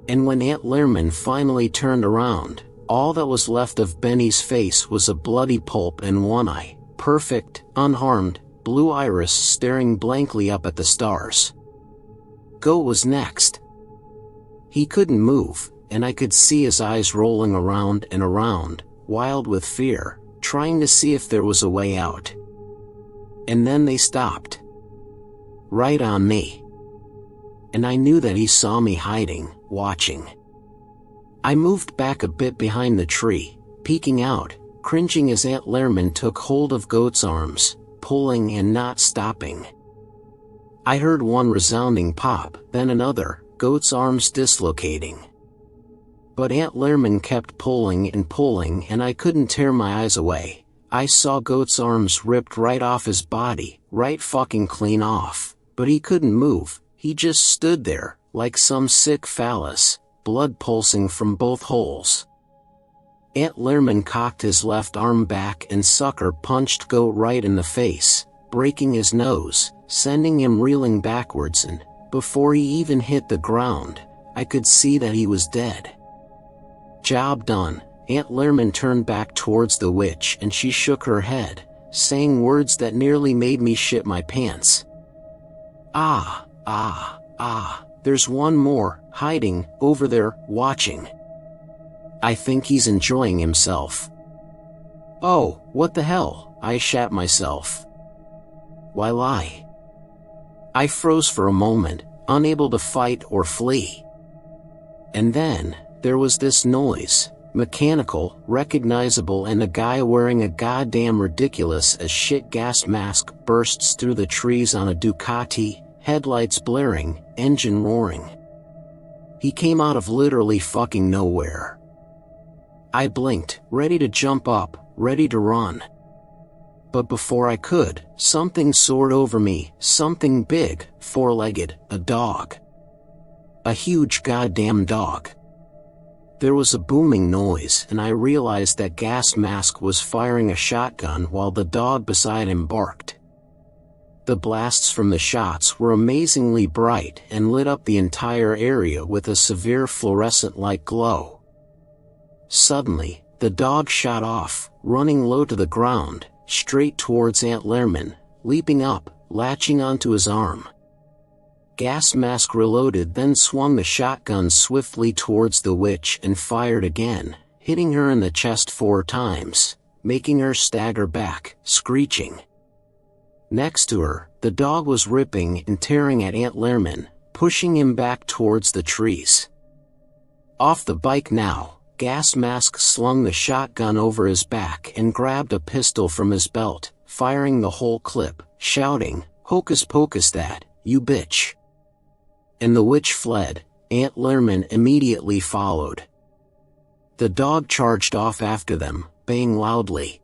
And when Antlerman finally turned around, all that was left of Benny's face was a bloody pulp and one eye, perfect, unharmed, blue iris staring blankly up at the stars. Goat was next. He couldn't move, and I could see his eyes rolling around and around, wild with fear, trying to see if there was a way out. And then they stopped. Right on me. And I knew that he saw me hiding, watching. I moved back a bit behind the tree, peeking out, cringing as Antlerman took hold of Goat's arms, pulling and not stopping. I heard one resounding pop, then another, Goat's arms dislocating. But Antlerman kept pulling, and I couldn't tear my eyes away. I saw Goat's arms ripped right off his body, right fucking clean off, but he couldn't move, he just stood there, like some sick phallus, blood pulsing from both holes. Antlerman cocked his left arm back and sucker punched Goat right in the face, breaking his nose, sending him reeling backwards, and, before he even hit the ground, I could see that he was dead. Job done, Aunt Lerman turned back towards the witch and she shook her head, saying words that nearly made me shit my pants. There's one more, hiding, over there, watching. I think he's enjoying himself. Oh, what the hell, I shat myself. While I froze for a moment, unable to fight or flee. And then, there was this noise, mechanical, recognizable, and a guy wearing a goddamn ridiculous as shit gas mask bursts through the trees on a Ducati, headlights blaring, engine roaring. He came out of literally fucking nowhere. I blinked, ready to jump up, ready to run. But before I could, something soared over me, something big, four-legged, a dog. A huge goddamn dog. There was a booming noise and I realized that Gas Mask was firing a shotgun while the dog beside him barked. The blasts from the shots were amazingly bright and lit up the entire area with a severe fluorescent-like glow. Suddenly, the dog shot off, running low to the ground, straight towards Aunt Lerman, leaping up, latching onto his arm. Gas Mask reloaded, then swung the shotgun swiftly towards the witch and fired again, hitting her in the chest 4 times, making her stagger back, screeching. Next to her, the dog was ripping and tearing at Aunt Lerman, pushing him back towards the trees. Off the bike now, Gas Mask slung the shotgun over his back and grabbed a pistol from his belt, firing the whole clip, shouting, "Hocus pocus that, you bitch." And the witch fled. Aunt Lerman immediately followed. The dog charged off after them, baying loudly.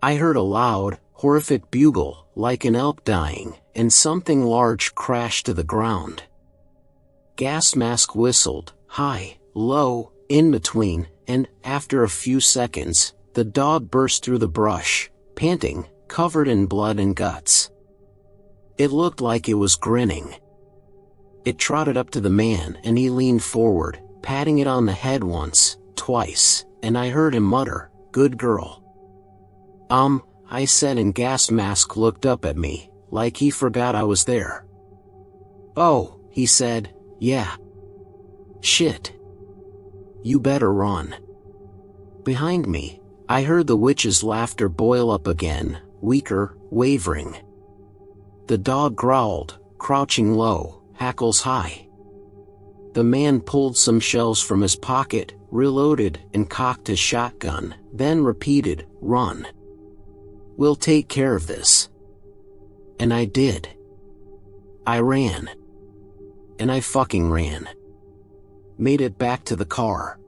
I heard a loud, horrific bugle, like an elk dying, and something large crashed to the ground. Gas Mask whistled, high, low, in between, and, after a few seconds, the dog burst through the brush, panting, covered in blood and guts. It looked like it was grinning. It trotted up to the man and he leaned forward, patting it on the head once, twice, and I heard him mutter, "Good girl." I said, and Gas Mask looked up at me, like he forgot I was there. "Oh," he said, "yeah. Shit. You better run." Behind me, I heard the witch's laughter boil up again, weaker, wavering. The dog growled, crouching low, hackles high. The man pulled some shells from his pocket, reloaded, and cocked his shotgun, then repeated, "Run. We'll take care of this." And I did. I ran. And I fucking ran. Made it back to the car.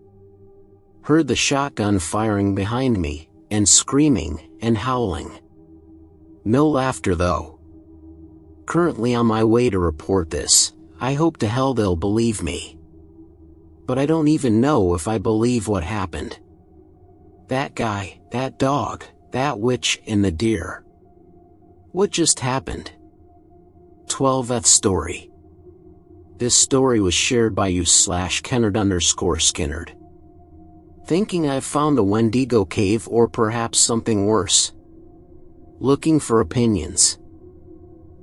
Heard the shotgun firing behind me, and screaming, and howling. No laughter though. Currently on my way to report this. I hope to hell they'll believe me. But I don't even know if I believe what happened. That guy, that dog, that witch, and the deer. What just happened? 12th story. This story was shared by you/Kennard_Skinnerd. Thinking I've found a Wendigo cave or perhaps something worse. Looking for opinions.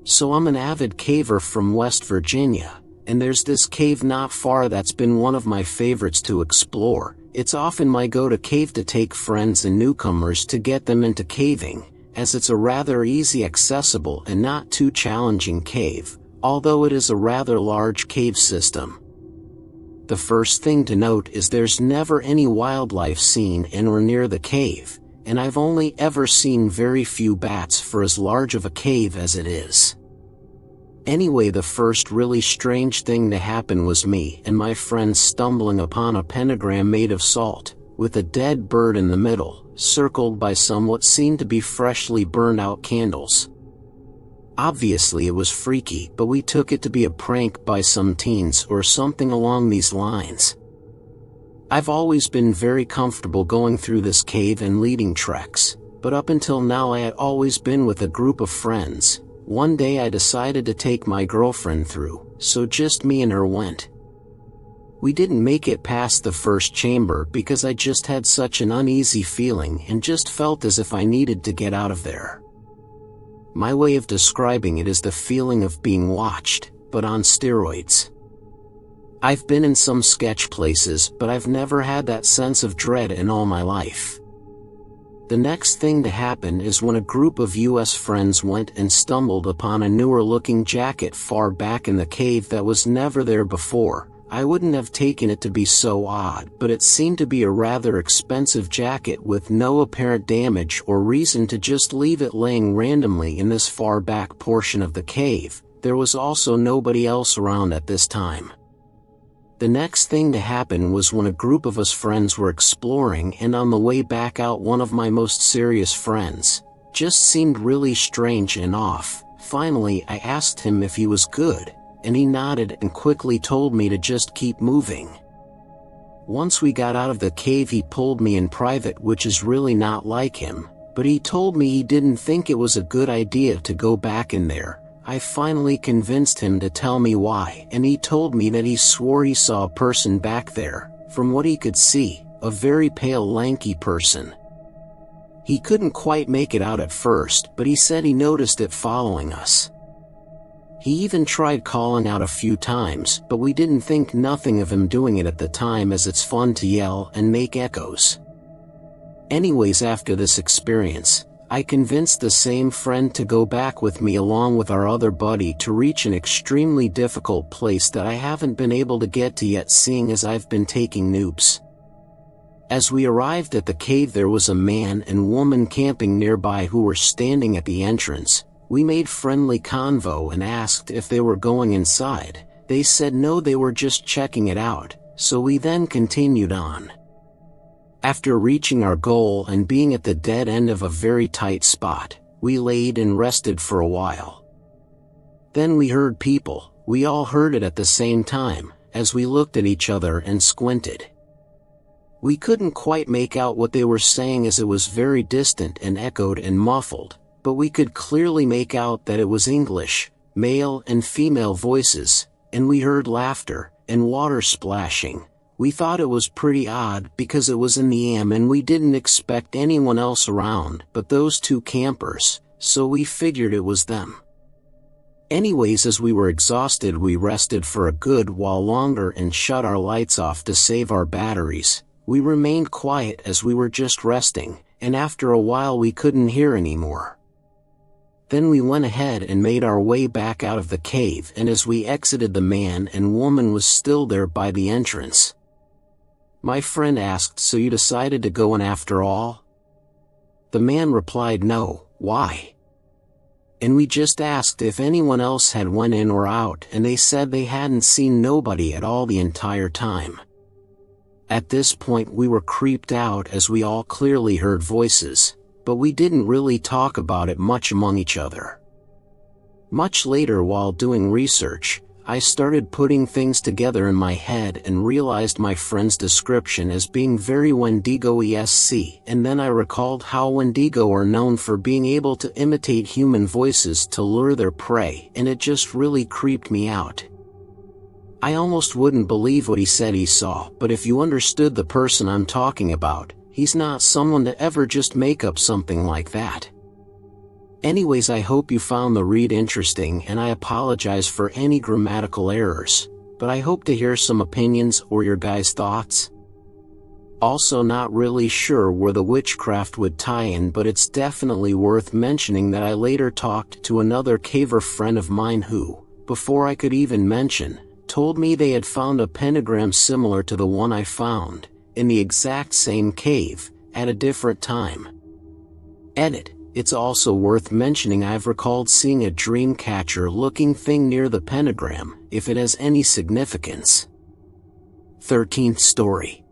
So I'm an avid caver from West Virginia, and there's this cave not far that's been one of my favorites to explore. It's often my go-to cave to take friends and newcomers to get them into caving, as it's a rather easy, accessible, and not too challenging cave, although it is a rather large cave system. The first thing to note is there's never any wildlife seen in or near the cave, and I've only ever seen very few bats for as large of a cave as it is. Anyway, the first really strange thing to happen was me and my friends stumbling upon a pentagram made of salt, with a dead bird in the middle, circled by some what seemed to be freshly burned out candles. Obviously it was freaky, but we took it to be a prank by some teens or something along these lines. I've always been very comfortable going through this cave and leading treks, but up until now I had always been with a group of friends. One day I decided to take my girlfriend through, so just me and her went. We didn't make it past the first chamber because I just had such an uneasy feeling and just felt as if I needed to get out of there. My way of describing it is the feeling of being watched, but on steroids. I've been in some sketch places, but I've never had that sense of dread in all my life. The next thing to happen is when a group of US friends went and stumbled upon a newer-looking jacket far back in the cave that was never there before. I wouldn't have taken it to be so odd, but it seemed to be a rather expensive jacket with no apparent damage or reason to just leave it laying randomly in this far back portion of the cave. There was also nobody else around at this time. The next thing to happen was when a group of us friends were exploring, and on the way back out, one of my most serious friends just seemed really strange and off. Finally, I asked him if he was good, and he nodded and quickly told me to just keep moving. Once we got out of the cave, he pulled me in private, which is really not like him, but he told me he didn't think it was a good idea to go back in there. I finally convinced him to tell me why, and he told me that he swore he saw a person back there. From what he could see, a very pale, lanky person. He couldn't quite make it out at first, but he said he noticed it following us. He even tried calling out a few times, but we didn't think nothing of him doing it at the time, as it's fun to yell and make echoes. Anyways, after this experience, I convinced the same friend to go back with me along with our other buddy to reach an extremely difficult place that I haven't been able to get to yet, seeing as I've been taking noobs. As we arrived at the cave, there was a man and woman camping nearby who were standing at the entrance. We made friendly convo and asked if they were going inside. They said no, they were just checking it out, so we then continued on. After reaching our goal and being at the dead end of a very tight spot, we laid and rested for a while. Then we heard people. We all heard it at the same time, as we looked at each other and squinted. We couldn't quite make out what they were saying as it was very distant and echoed and muffled, but we could clearly make out that it was English, male and female voices, and we heard laughter and water splashing. We thought it was pretty odd because it was in the AM and we didn't expect anyone else around but those two campers, so we figured it was them. Anyways, as we were exhausted, we rested for a good while longer and shut our lights off to save our batteries. We remained quiet as we were just resting, and after a while we couldn't hear anymore. Then we went ahead and made our way back out of the cave, and as we exited, the man and woman was still there by the entrance. My friend asked, "So you decided to go in after all?" The man replied, "No, why?" And we just asked if anyone else had went in or out, and they said they hadn't seen nobody at all the entire time. At this point we were creeped out as we all clearly heard voices, but we didn't really talk about it much among each other. Much later, while doing research, I started putting things together in my head and realized my friend's description as being very Wendigo-esque, and then I recalled how Wendigo are known for being able to imitate human voices to lure their prey, and it just really creeped me out. I almost wouldn't believe what he said he saw, but if you understood the person I'm talking about, he's not someone to ever just make up something like that. Anyways, I hope you found the read interesting, and I apologize for any grammatical errors, but I hope to hear some opinions or your guys' thoughts. Also, not really sure where the witchcraft would tie in, but it's definitely worth mentioning that I later talked to another caver friend of mine who, before I could even mention, told me they had found a pentagram similar to the one I found, in the exact same cave, at a different time. Edit. It's also worth mentioning I've recalled seeing a dream catcher looking thing near the pentagram, if it has any significance. 13th story.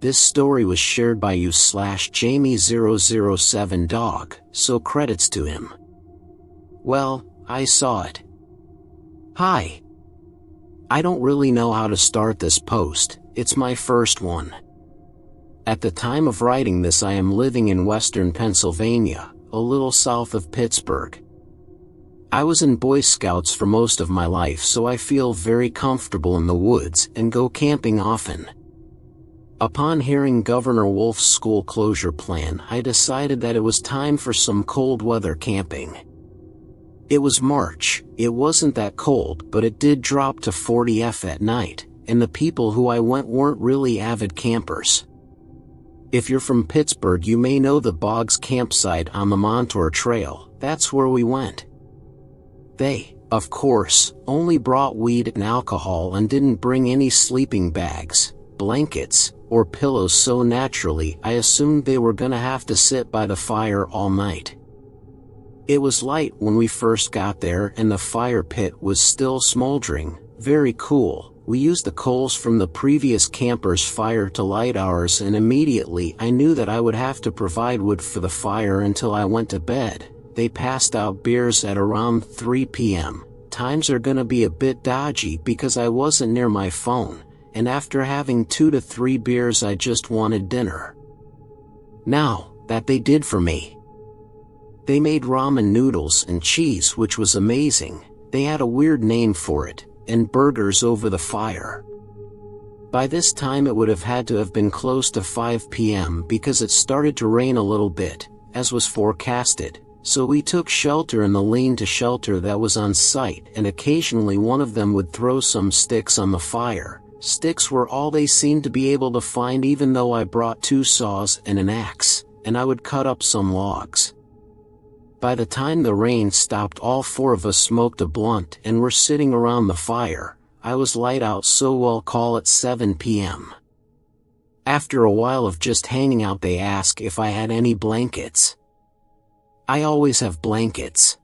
This story was shared by you/Jamie007dog, so credits to him. Well, I saw it. Hi. I don't really know how to start this post, it's my first one. At the time of writing this, I am living in western Pennsylvania, a little south of Pittsburgh. I was in Boy Scouts for most of my life, so I feel very comfortable in the woods and go camping often. Upon hearing Governor Wolf's school closure plan, I decided that it was time for some cold weather camping. It was March. It wasn't that cold, but it did drop to 40 degrees at night, and the people who I went weren't really avid campers. If you're from Pittsburgh, you may know the Boggs campsite on the Montour Trail. That's where we went. They, of course, only brought weed and alcohol and didn't bring any sleeping bags, blankets, or pillows, so naturally I assumed they were gonna have to sit by the fire all night. It was light when we first got there and the fire pit was still smoldering, very cool. We used the coals from the previous camper's fire to light ours, and immediately I knew that I would have to provide wood for the fire until I went to bed. They passed out beers at around 3 p.m. Times are gonna be a bit dodgy because I wasn't near my phone, and after having 2 to 3 beers I just wanted dinner. Now, that they did for me. They made ramen noodles and cheese, which was amazing. They had a weird name for it, and burgers over the fire. By this time it would have had to have been close to 5 p.m. because it started to rain a little bit, as was forecasted, so we took shelter in the lean-to shelter that was on site, and occasionally one of them would throw some sticks on the fire. Sticks were all they seemed to be able to find, even though I brought 2 saws and an axe, and I would cut up some logs. By the time the rain stopped, all 4 of us smoked a blunt and were sitting around the fire. I was light out, so we'll call it 7 p.m. After a while of just hanging out, they asked if I had any blankets. I always have blankets.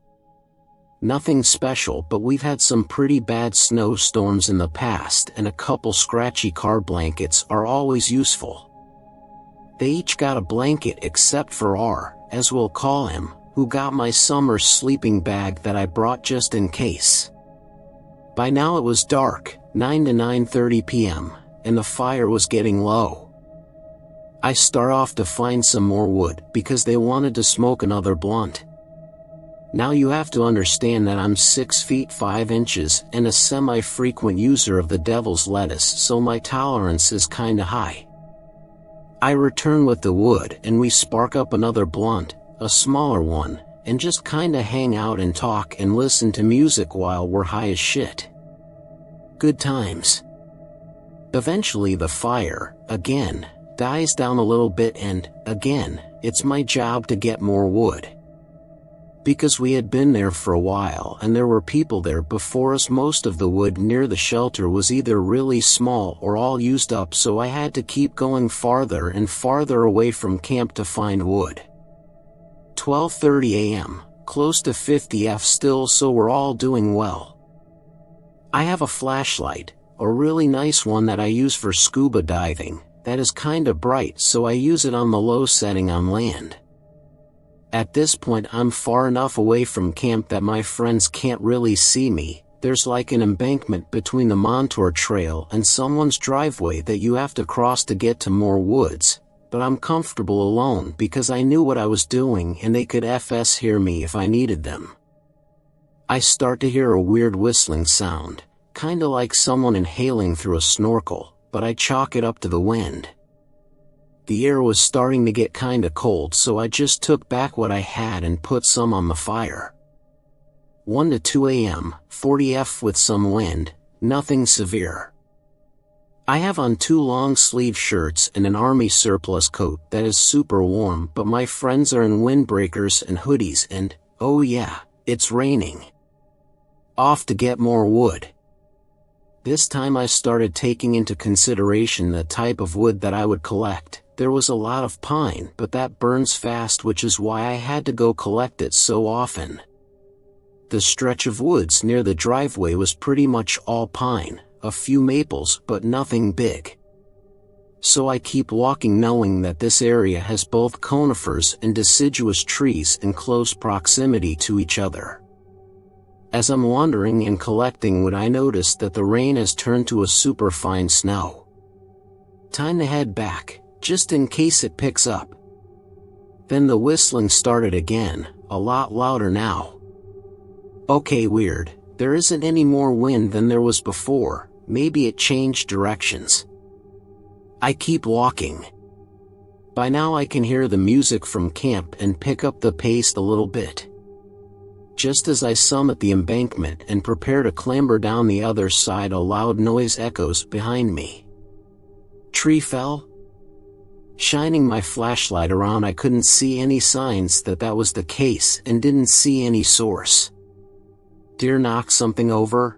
Nothing special, but we've had some pretty bad snowstorms in the past, and a couple scratchy car blankets are always useful. They each got a blanket except for R, as we'll call him, who got my summer sleeping bag that I brought just in case. By now it was dark, 9 to 9:30 p.m., and the fire was getting low. I start off to find some more wood because they wanted to smoke another blunt. Now you have to understand that I'm 6 feet 5 inches and a semi-frequent user of the devil's lettuce, so my tolerance is kinda high. I return with the wood and we spark up another blunt, a smaller one, and just kinda hang out and talk and listen to music while we're high as shit. Good times. Eventually the fire, again, dies down a little bit, and, again, it's my job to get more wood. Because we had been there for a while and there were people there before us, most of the wood near the shelter was either really small or all used up, so I had to keep going farther and farther away from camp to find wood. 12:30 a.m., close to 50 degrees still, so we're all doing well. I have a flashlight, a really nice one that I use for scuba diving, that is kinda bright, so I use it on the low setting on land. At this point I'm far enough away from camp that my friends can't really see me. There's like an embankment between the Montour Trail and someone's driveway that you have to cross to get to more woods, but I'm comfortable alone because I knew what I was doing and they could hear me if I needed them. I start to hear a weird whistling sound, kinda like someone inhaling through a snorkel, but I chalk it up to the wind. The air was starting to get kinda cold, so I just took back what I had and put some on the fire. 1 to 2 a.m., 40 degrees with some wind, nothing severe. I have on 2 long-sleeve shirts and an army surplus coat that is super warm, but my friends are in windbreakers and hoodies, and, oh yeah, it's raining. Off to get more wood. This time I started taking into consideration the type of wood that I would collect. There was a lot of pine, but that burns fast, which is why I had to go collect it so often. The stretch of woods near the driveway was pretty much all pine, a few maples, but nothing big. So I keep walking knowing that this area has both conifers and deciduous trees in close proximity to each other. As I'm wandering and collecting wood, I notice that the rain has turned to a super fine snow. Time to head back, just in case it picks up. Then the whistling started again, a lot louder now. Okay, weird. There isn't any more wind than there was before. Maybe it changed directions. I keep walking. By now I can hear the music from camp and pick up the pace a little bit. Just as I summit the embankment and prepare to clamber down the other side, a loud noise echoes behind me. Tree fell? Shining my flashlight around, I couldn't see any signs that that was the case and didn't see any source. Deer knock something over?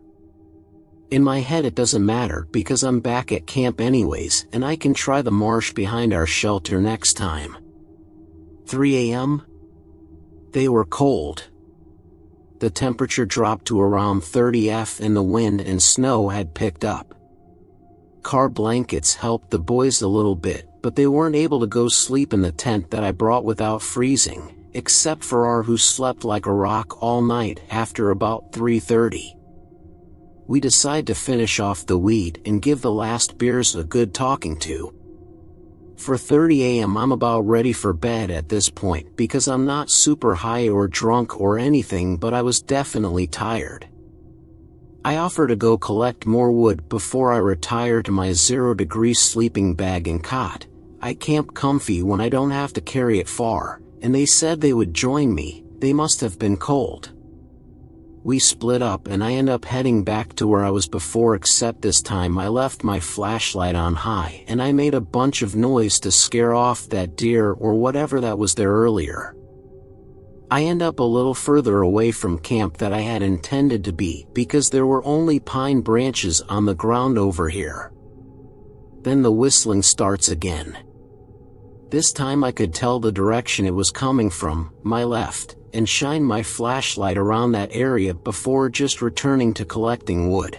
In my head it doesn't matter because I'm back at camp anyways and I can try the marsh behind our shelter next time. 3 a.m. They were cold. The temperature dropped to around 30 F and the wind and snow had picked up. Car blankets helped the boys a little bit, but they weren't able to go sleep in the tent that I brought without freezing, except for R, who slept like a rock all night after about 3:30. We decide to finish off the weed and give the last beers a good talking to. For 30 a.m. I'm about ready for bed at this point because I'm not super high or drunk or anything, but I was definitely tired. I offer to go collect more wood before I retire to my 0-degree sleeping bag and cot. I camp comfy when I don't have to carry it far, and they said they would join me. They must have been cold. We split up and I end up heading back to where I was before, except this time I left my flashlight on high and I made a bunch of noise to scare off that deer or whatever that was there earlier. I end up a little further away from camp than I had intended to be because there were only pine branches on the ground over here. Then the whistling starts again. This time I could tell the direction it was coming from, my left, and shine my flashlight around that area before just returning to collecting wood.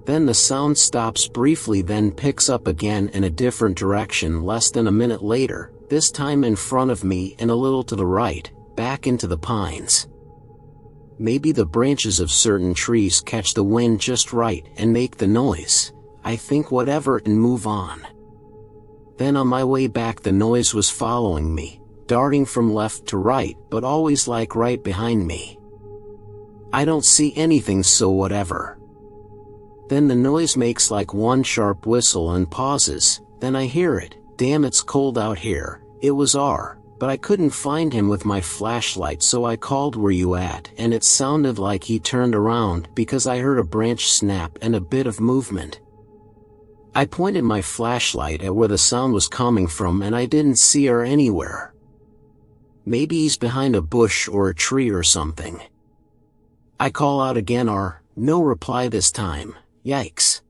Then the sound stops briefly, then picks up again in a different direction less than a minute later, this time in front of me and a little to the right, back into the pines. Maybe the branches of certain trees catch the wind just right and make the noise. I think whatever and move on. Then on my way back the noise was following me, darting from left to right, but always like right behind me. I don't see anything, so whatever. Then the noise makes like one sharp whistle and pauses, then I hear it. Damn, it's cold out here. It was R, but I couldn't find him with my flashlight, so I called, "Where you at?" and it sounded like he turned around because I heard a branch snap and a bit of movement. I pointed my flashlight at where the sound was coming from and I didn't see her anywhere. Maybe he's behind a bush or a tree or something. I call out again, "R," no reply this time. Yikes.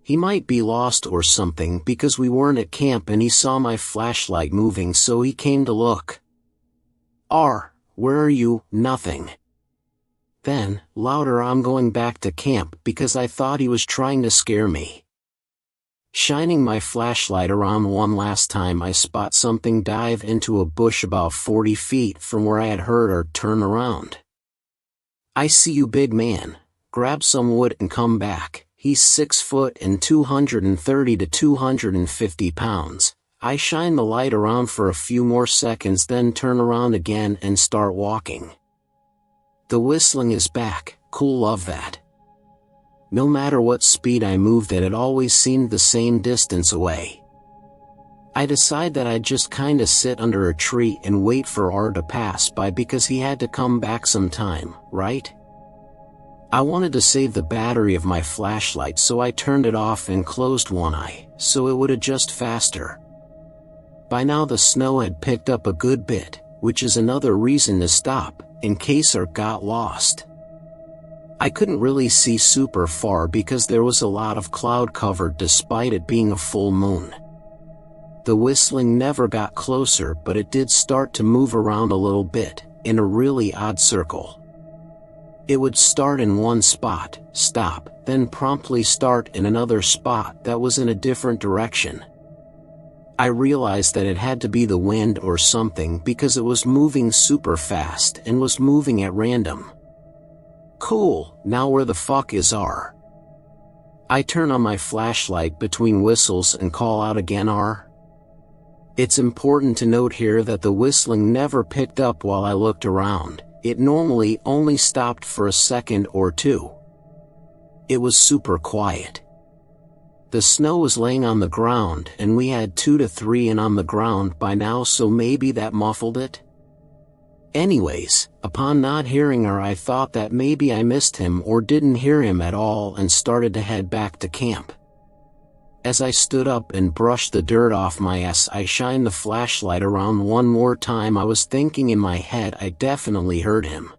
He might be lost or something because we weren't at camp and he saw my flashlight moving, so he came to look. "R, where are you?" Nothing. Then, louder, "I'm going back to camp," because I thought he was trying to scare me. Shining my flashlight around one last time, I spot something dive into a bush about 40 feet from where I had heard her turn around. "I see you, big man. Grab some wood and come back." He's 6 foot and 230 to 250 pounds. I shine the light around for a few more seconds, then turn around again and start walking. The whistling is back. Cool, love that. No matter what speed I moved at, it always seemed the same distance away. I decide that I'd just kinda sit under a tree and wait for R to pass by because he had to come back sometime, right? I wanted to save the battery of my flashlight, so I turned it off and closed one eye, so it would adjust faster. By now the snow had picked up a good bit, which is another reason to stop, in case R got lost. I couldn't really see super far because there was a lot of cloud cover despite it being a full moon. The whistling never got closer, but it did start to move around a little bit, in a really odd circle. It would start in one spot, stop, then promptly start in another spot that was in a different direction. I realized that it had to be the wind or something because it was moving super fast and was moving at random. Cool, now where the fuck is R? I turn on my flashlight between whistles and call out again, "R?" It's important to note here that the whistling never picked up while I looked around. It normally only stopped for a second or two. It was super quiet. The snow was laying on the ground and we had 2 to 3 in on the ground by now, so maybe that muffled it? Anyways, upon not hearing her, I thought that maybe I missed him or didn't hear him at all and started to head back to camp. As I stood up and brushed the dirt off my ass, I shined the flashlight around one more time. I was thinking in my head I definitely heard him.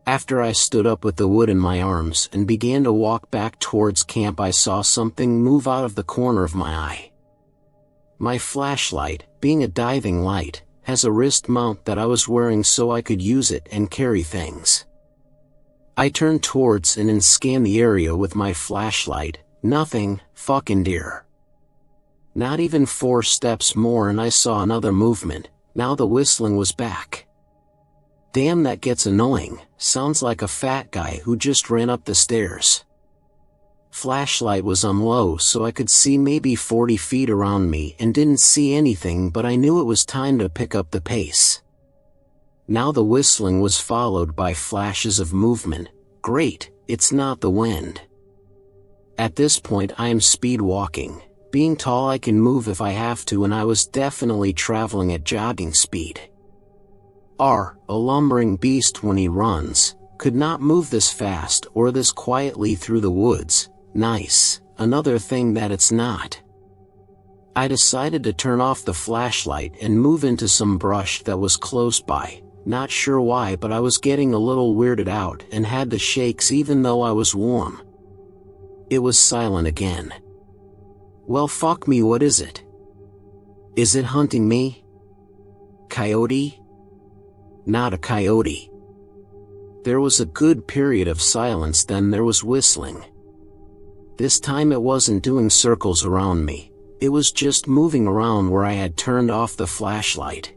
After I stood up with the wood in my arms and began to walk back towards camp, I saw something move out of the corner of my eye. My flashlight, being a diving light, has a wrist mount that I was wearing so I could use it and carry things. I turned towards and scanned the area with my flashlight. Nothing, fucking deer. Not even 4 steps more and I saw another movement. Now the whistling was back. Damn, that gets annoying. Sounds like a fat guy who just ran up the stairs. Flashlight was on low so I could see maybe 40 feet around me and didn't see anything, but I knew it was time to pick up the pace. Now the whistling was followed by flashes of movement. Great, it's not the wind. At this point I am speed walking. Being tall I can move if I have to, and I was definitely traveling at jogging speed. A lumbering beast when he runs, could not move this fast or this quietly through the woods. Nice, another thing that it's not. I decided to turn off the flashlight and move into some brush that was close by. Not sure why, but I was getting a little weirded out and had the shakes even though I was warm. It was silent again. Well, fuck me, what is it? Is it hunting me? Coyote? Not a coyote. There was a good period of silence, then there was whistling. This time it wasn't doing circles around me, it was just moving around where I had turned off the flashlight.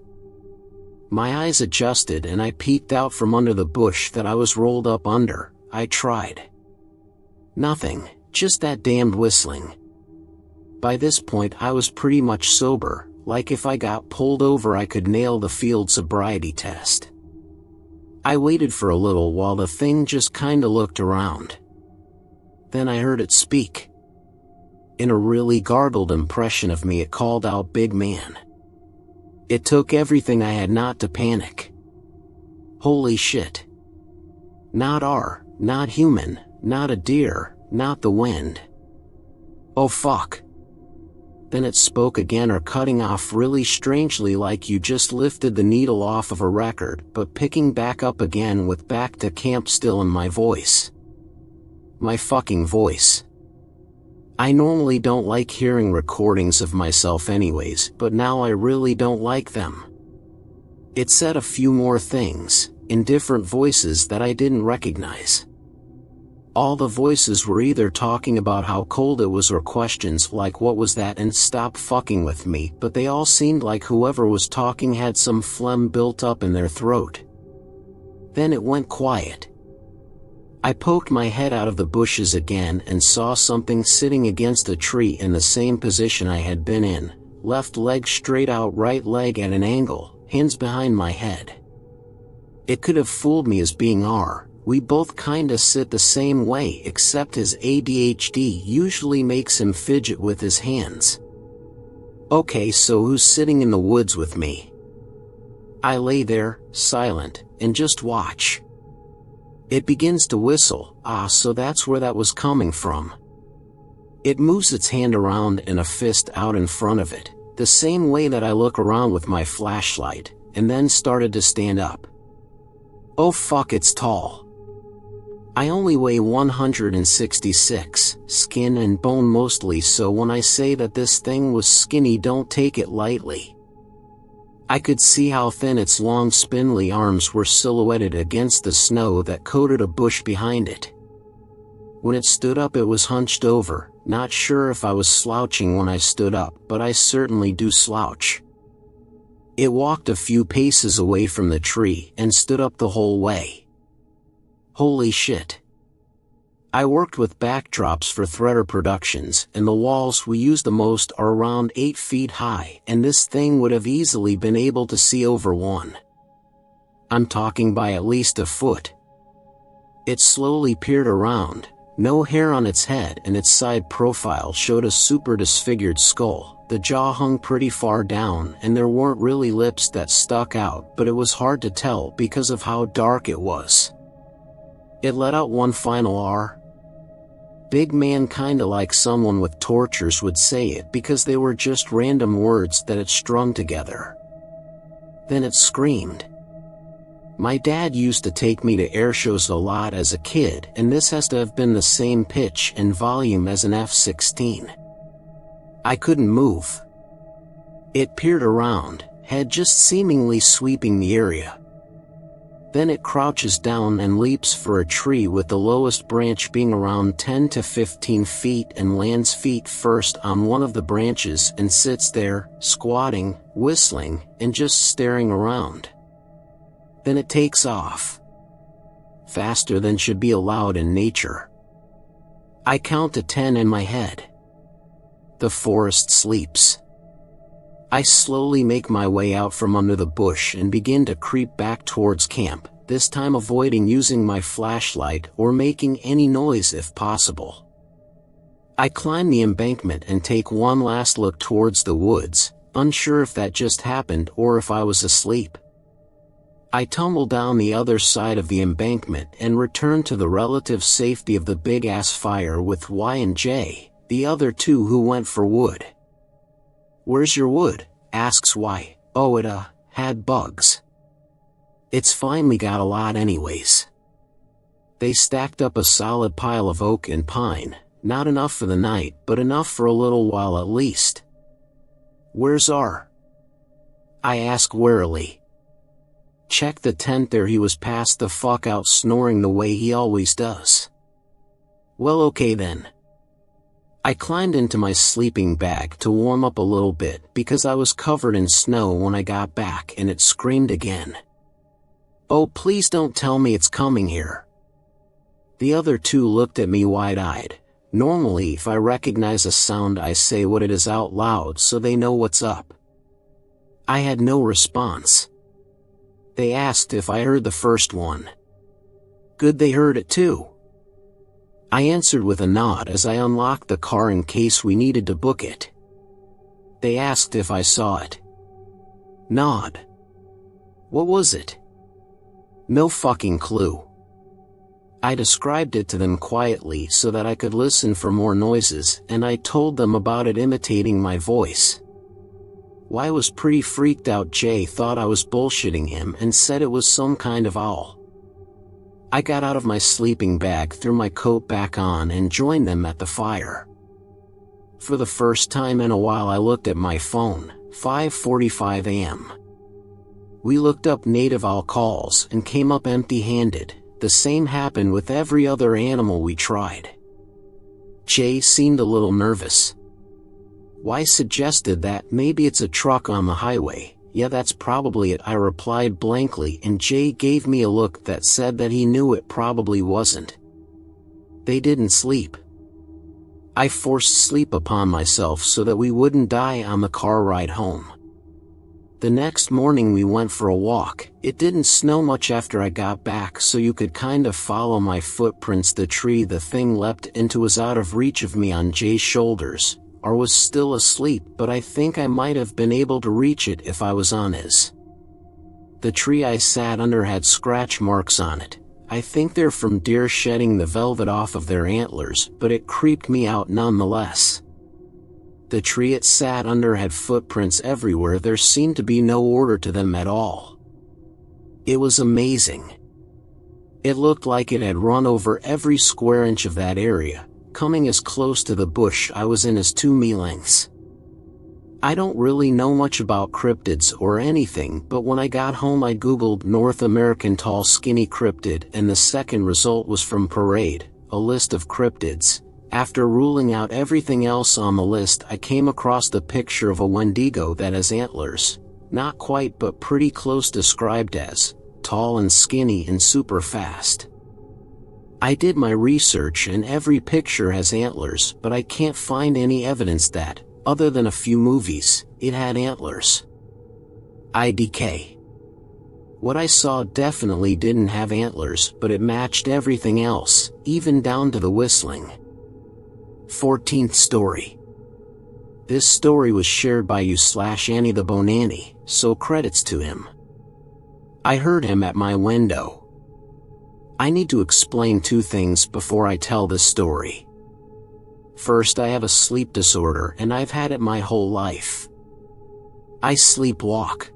My eyes adjusted and I peeked out from under the bush that I was rolled up under. I tried. Nothing, just that damned whistling. By this point I was pretty much sober, like if I got pulled over I could nail the field sobriety test. I waited for a little while the thing just kinda looked around. Then I heard it speak. In a really garbled impression of me it called out, "Big man." It took everything I had not to panic. Holy shit. Not not human, not a deer, not the wind. Oh fuck. Then it spoke again, or cutting off really strangely like you just lifted the needle off of a record, but picking back up again with "back to camp" still in my voice. My fucking voice. I normally don't like hearing recordings of myself anyways, but now I really don't like them. It said a few more things, in different voices that I didn't recognize. All the voices were either talking about how cold it was or questions like "what was that" and "stop fucking with me," but they all seemed like whoever was talking had some phlegm built up in their throat. Then it went quiet. I poked my head out of the bushes again and saw something sitting against a tree in the same position I had been in, left leg straight out, right leg at an angle, hands behind my head. It could have fooled me as being we both kinda sit the same way, except his ADHD usually makes him fidget with his hands. Okay, so who's sitting in the woods with me? I lay there, silent, and just watch. It begins to whistle. So that's where that was coming from. It moves its hand around and a fist out in front of it, the same way that I look around with my flashlight, and then started to stand up. Oh fuck, it's tall. I only weigh 166, skin and bone mostly, so when I say that this thing was skinny, don't take it lightly. I could see how thin its long spindly arms were silhouetted against the snow that coated a bush behind it. When it stood up it was hunched over, not sure if I was slouching when I stood up, but I certainly do slouch. It walked a few paces away from the tree and stood up the whole way. Holy shit. I worked with backdrops for Threader Productions, and the walls we use the most are around 8 feet high, and this thing would have easily been able to see over one. I'm talking by at least a foot. It slowly peered around, no hair on its head, and its side profile showed a super disfigured skull. The jaw hung pretty far down and there weren't really lips that stuck out, but it was hard to tell because of how dark it was. It let out one final R. Big man, kinda like someone with tortures would say it, because they were just random words that it strung together. Then it screamed. My dad used to take me to air shows a lot as a kid, and this has to have been the same pitch and volume as an F-16. I couldn't move. It peered around, head just seemingly sweeping the area. Then it crouches down and leaps for a tree with the lowest branch being around 10 to 15 feet and lands feet first on one of the branches and sits there, squatting, whistling, and just staring around. Then it takes off. Faster than should be allowed in nature. I count to 10 in my head. The forest sleeps. I slowly make my way out from under the bush and begin to creep back towards camp, this time avoiding using my flashlight or making any noise if possible. I climb the embankment and take one last look towards the woods, unsure if that just happened or if I was asleep. I tumble down the other side of the embankment and return to the relative safety of the big-ass fire with Y and J, the other two who went for wood. "Where's your wood?" asks Y. "Oh, it had bugs. It's finally got a lot anyways." They stacked up a solid pile of oak and pine, not enough for the night, but enough for a little while at least. "Where's R?" I ask warily. "Check the tent there, he was passed the fuck out snoring the way he always does." "Well, okay then." I climbed into my sleeping bag to warm up a little bit because I was covered in snow when I got back, and it screamed again. "Oh, please don't tell me it's coming here." The other two looked at me wide-eyed. Normally if I recognize a sound I say what it is out loud so they know what's up. I had no response. They asked if I heard the first one. Good, they heard it too. I answered with a nod as I unlocked the car in case we needed to book it. They asked if I saw it. Nod. What was it? No fucking clue. I described it to them quietly so that I could listen for more noises, and I told them about it imitating my voice. Y was pretty freaked out. Jay thought I was bullshitting him and said it was some kind of owl. I got out of my sleeping bag, threw my coat back on, and joined them at the fire. For the first time in a while I looked at my phone, 5:45 a.m. We looked up native owl calls and came up empty-handed. The same happened with every other animal we tried. Jay seemed a little nervous. Y suggested that maybe it's a truck on the highway. Yeah, that's probably it, I replied blankly, and Jay gave me a look that said that he knew it probably wasn't. They didn't sleep. I forced sleep upon myself so that we wouldn't die on the car ride home. The next morning we went for a walk. It didn't snow much after I got back, so you could kind of follow my footprints. The tree the thing leapt into was out of reach of me on Jay's shoulders. R was still asleep, but I think I might have been able to reach it if I was on his. The tree I sat under had scratch marks on it. I think they're from deer shedding the velvet off of their antlers, but it creeped me out nonetheless. The tree it sat under had footprints everywhere. There seemed to be no order to them at all. It was amazing. It looked like it had run over every square inch of that area, coming as close to the bush I was in as 2 me lengths. I don't really know much about cryptids or anything, but when I got home I googled North American tall skinny cryptid, and the second result was from Parade, a list of cryptids. After ruling out everything else on the list, I came across the picture of a Wendigo that has antlers. Not quite, but pretty close, described as tall and skinny and super fast. I did my research and every picture has antlers, but I can't find any evidence that, other than a few movies, it had antlers. IDK. What I saw definitely didn't have antlers, but it matched everything else, even down to the whistling. 14th story. This story was shared by you/Annie the Bonanny, so credits to him. I heard him at my window. I need to explain two things before I tell this story. First, I have a sleep disorder and I've had it my whole life. I sleepwalk.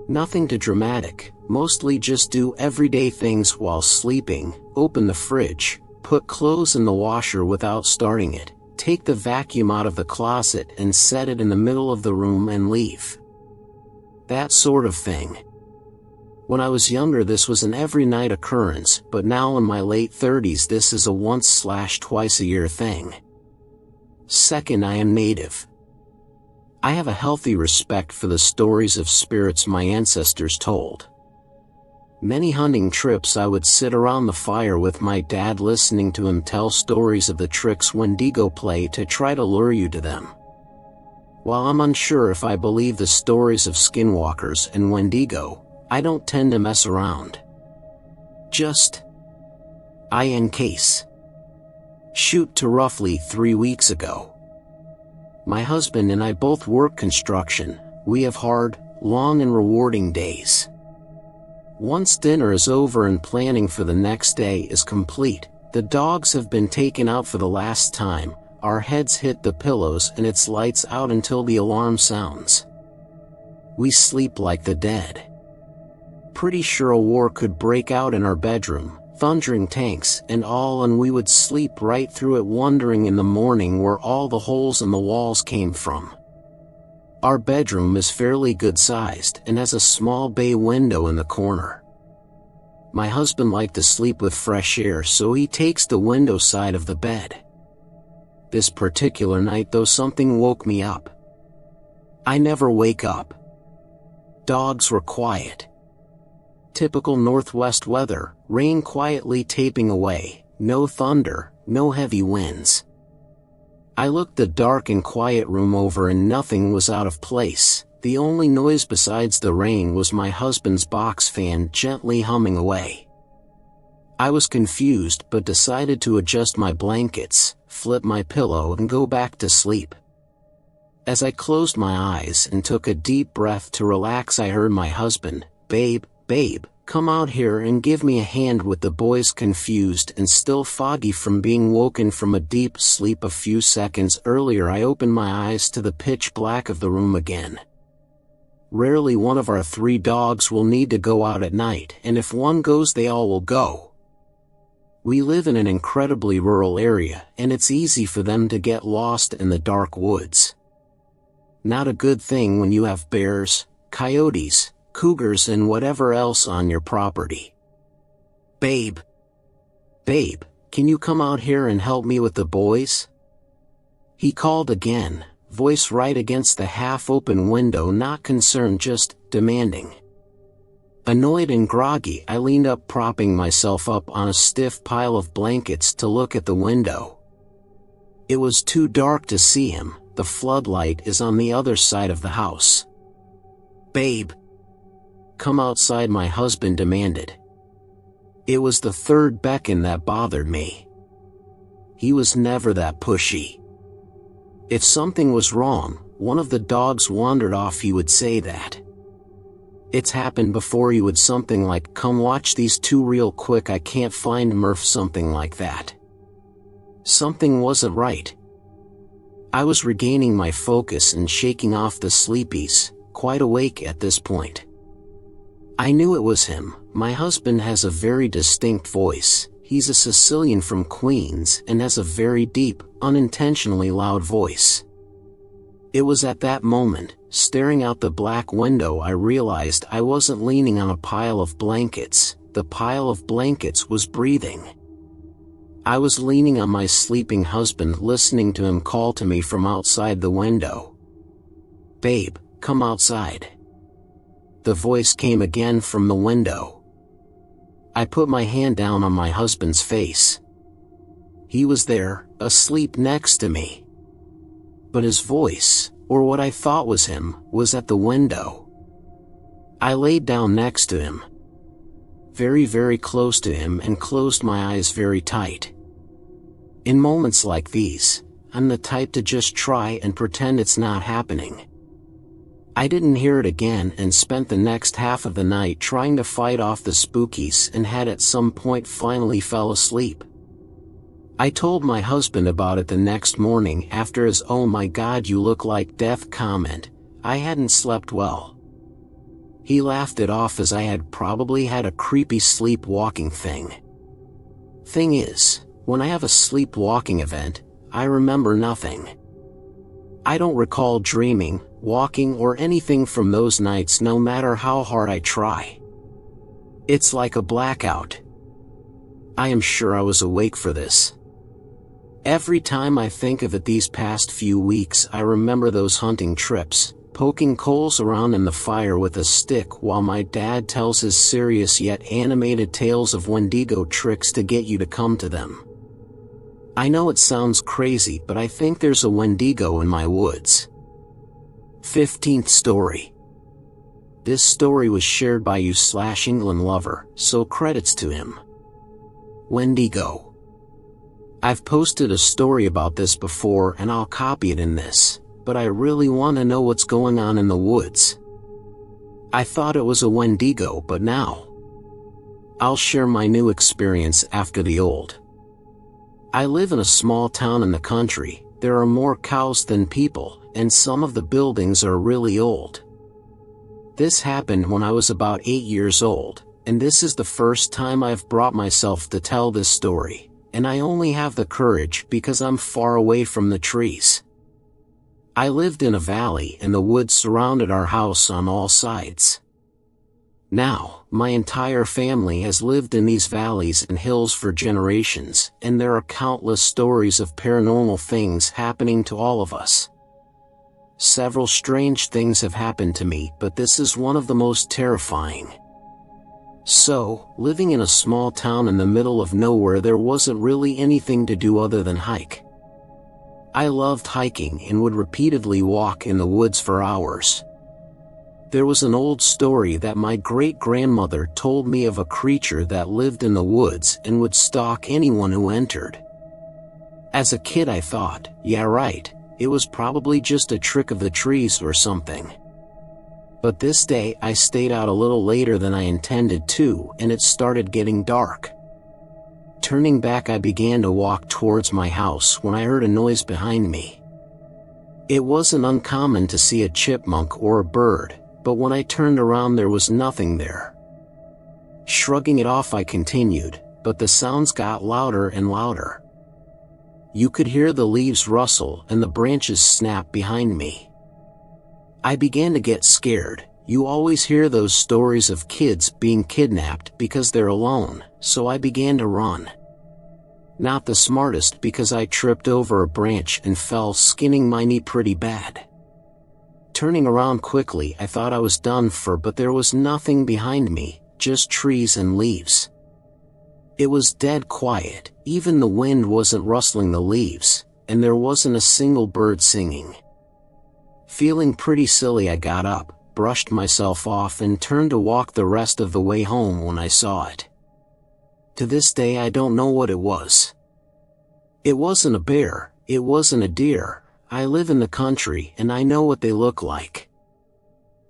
Nothing too dramatic, mostly just do everyday things while sleeping, open the fridge, put clothes in the washer without starting it, take the vacuum out of the closet and set it in the middle of the room and leave. That sort of thing. When I was younger this was an every night occurrence, but now in my late 30s this is a once/twice a year thing. Second, I am native. I have a healthy respect for the stories of spirits my ancestors told. Many hunting trips I would sit around the fire with my dad listening to him tell stories of the tricks Wendigo play to try to lure you to them. While I'm unsure if I believe the stories of skinwalkers and Wendigo, I don't tend to mess around. Just in case. Shoot to roughly 3 weeks ago. My husband and I both work construction. We have hard, long and rewarding days. Once dinner is over and planning for the next day is complete, the dogs have been taken out for the last time, our heads hit the pillows and it's lights out until the alarm sounds. We sleep like the dead. Pretty sure a war could break out in our bedroom, thundering tanks and all, and we would sleep right through it, wondering in the morning where all the holes in the walls came from. Our bedroom is fairly good sized and has a small bay window in the corner. My husband liked to sleep with fresh air, so he takes the window side of the bed. This particular night though, something woke me up. I never wake up. Dogs were quiet. Typical northwest weather, rain quietly taping away, no thunder, no heavy winds. I looked the dark and quiet room over and nothing was out of place. The only noise besides the rain was my husband's box fan gently humming away. I was confused but decided to adjust my blankets, flip my pillow and go back to sleep. As I closed my eyes and took a deep breath to relax, I heard my husband, "Babe, come out here and give me a hand with the boys." Confused and still foggy from being woken from a deep sleep a few seconds earlier, I opened my eyes to the pitch black of the room again. Rarely one of our 3 dogs will need to go out at night, and if one goes they all will go. We live in an incredibly rural area, and it's easy for them to get lost in the dark woods. Not a good thing when you have bears, coyotes, cougars and whatever else on your property. Babe, can you come out here and help me with the boys?" He called again, voice right against the half-open window, not concerned, just demanding. Annoyed and groggy, I leaned up, propping myself up on a stiff pile of blankets to look at the window. It was too dark to see him. The floodlight is on the other side of the house. "Babe, come outside," my husband demanded. It was the third beckon that bothered me. He was never that pushy. If something was wrong, one of the dogs wandered off, he would say that. It's happened before. He would something like, "Come watch these 2 real quick, I can't find Murph," something like that. Something wasn't right. I was regaining my focus and shaking off the sleepies, quite awake at this point. I knew it was him. My husband has a very distinct voice. He's a Sicilian from Queens and has a very deep, unintentionally loud voice. It was at that moment, staring out the black window, I realized I wasn't leaning on a pile of blankets. The pile of blankets was breathing. I was leaning on my sleeping husband, listening to him call to me from outside the window. "Babe, come outside." The voice came again from the window. I put my hand down on my husband's face. He was there, asleep next to me. But his voice, or what I thought was him, was at the window. I laid down next to him, very, very close to him, and closed my eyes very tight. In moments like these, I'm the type to just try and pretend it's not happening. I didn't hear it again and spent the next half of the night trying to fight off the spookies, and had at some point finally fell asleep. I told my husband about it the next morning after his "oh my god you look like death" comment. I hadn't slept well. He laughed it off as I had probably had a creepy sleepwalking thing. Thing is, when I have a sleepwalking event, I remember nothing. I don't recall dreaming, walking, or anything from those nights, no matter how hard I try. It's like a blackout. I am sure I was awake for this. Every time I think of it these past few weeks, I remember those hunting trips, poking coals around in the fire with a stick while my dad tells his serious yet animated tales of Wendigo tricks to get you to come to them. I know it sounds crazy, but I think there's a Wendigo in my woods. 15th story. This story was shared by /England Lover, so credits to him. Wendigo. I've posted a story about this before and I'll copy it in this, but I really want to know what's going on in the woods. I thought it was a Wendigo, but now I'll share my new experience after the old. I live in a small town in the country. There are more cows than people, and some of the buildings are really old. This happened when I was about 8 years old, and this is the first time I've brought myself to tell this story, and I only have the courage because I'm far away from the trees. I lived in a valley and the woods surrounded our house on all sides. Now, my entire family has lived in these valleys and hills for generations, and there are countless stories of paranormal things happening to all of us. Several strange things have happened to me, but this is one of the most terrifying. So, living in a small town in the middle of nowhere, there wasn't really anything to do other than hike. I loved hiking and would repeatedly walk in the woods for hours. There was an old story that my great-grandmother told me of a creature that lived in the woods and would stalk anyone who entered. As a kid I thought, yeah right, it was probably just a trick of the trees or something. But this day I stayed out a little later than I intended to, and it started getting dark. Turning back, I began to walk towards my house when I heard a noise behind me. It wasn't uncommon to see a chipmunk or a bird, but when I turned around there was nothing there. Shrugging it off, I continued, but the sounds got louder and louder. You could hear the leaves rustle and the branches snap behind me. I began to get scared. You always hear those stories of kids being kidnapped because they're alone, so I began to run. Not the smartest, because I tripped over a branch and fell, skinning my knee pretty bad. Turning around quickly, I thought I was done for, but there was nothing behind me, just trees and leaves. It was dead quiet, even the wind wasn't rustling the leaves, and there wasn't a single bird singing. Feeling pretty silly, I got up, brushed myself off, and turned to walk the rest of the way home when I saw it. To this day I don't know what it was. It wasn't a bear, it wasn't a deer. I live in the country and I know what they look like.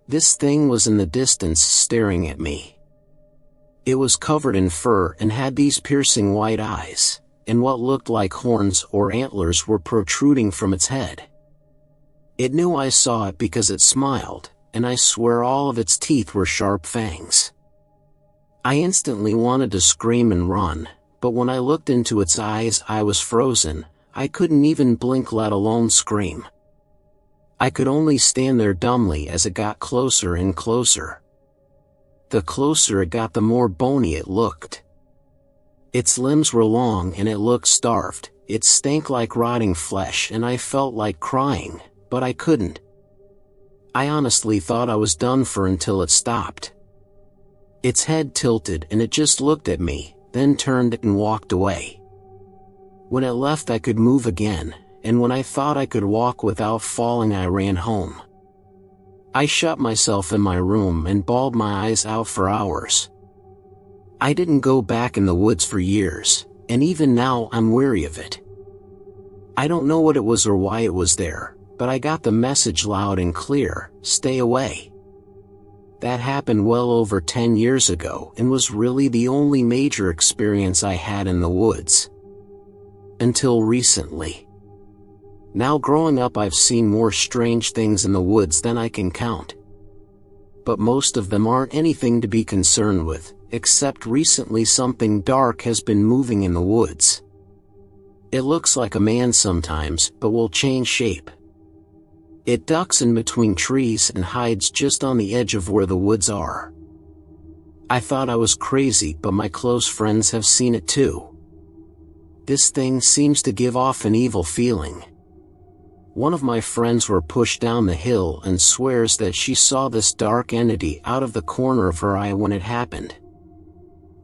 This thing was in the distance staring at me. It was covered in fur and had these piercing white eyes, and what looked like horns or antlers were protruding from its head. It knew I saw it because it smiled, and I swear all of its teeth were sharp fangs. I instantly wanted to scream and run, but when I looked into its eyes I was frozen. I couldn't even blink, let alone scream. I could only stand there dumbly as it got closer and closer. The closer it got, the more bony it looked. Its limbs were long and it looked starved. It stank like rotting flesh, and I felt like crying, but I couldn't. I honestly thought I was done for until it stopped. Its head tilted and it just looked at me, then turned and walked away. When it left I could move again, and when I thought I could walk without falling I ran home. I shut myself in my room and bawled my eyes out for hours. I didn't go back in the woods for years, and even now I'm wary of it. I don't know what it was or why it was there, but I got the message loud and clear: stay away. That happened well over 10 years ago and was really the only major experience I had in the woods. Until recently. Now growing up, I've seen more strange things in the woods than I can count. But most of them aren't anything to be concerned with, except recently something dark has been moving in the woods. It looks like a man sometimes, but will change shape. It ducks in between trees and hides just on the edge of where the woods are. I thought I was crazy, but my close friends have seen it too. This thing seems to give off an evil feeling. One of my friends were pushed down the hill and swears that she saw this dark entity out of the corner of her eye when it happened.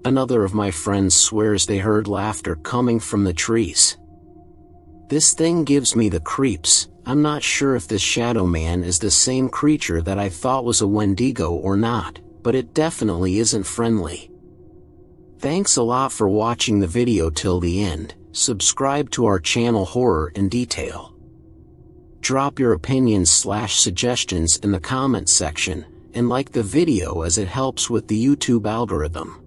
Another of my friends swears they heard laughter coming from the trees. This thing gives me the creeps. I'm not sure if this shadow man is the same creature that I thought was a Wendigo or not, but it definitely isn't friendly. Thanks a lot for watching the video till the end. Subscribe to our channel Horror in Detail. Drop your opinions/suggestions in the comments section, and like the video as it helps with the YouTube algorithm.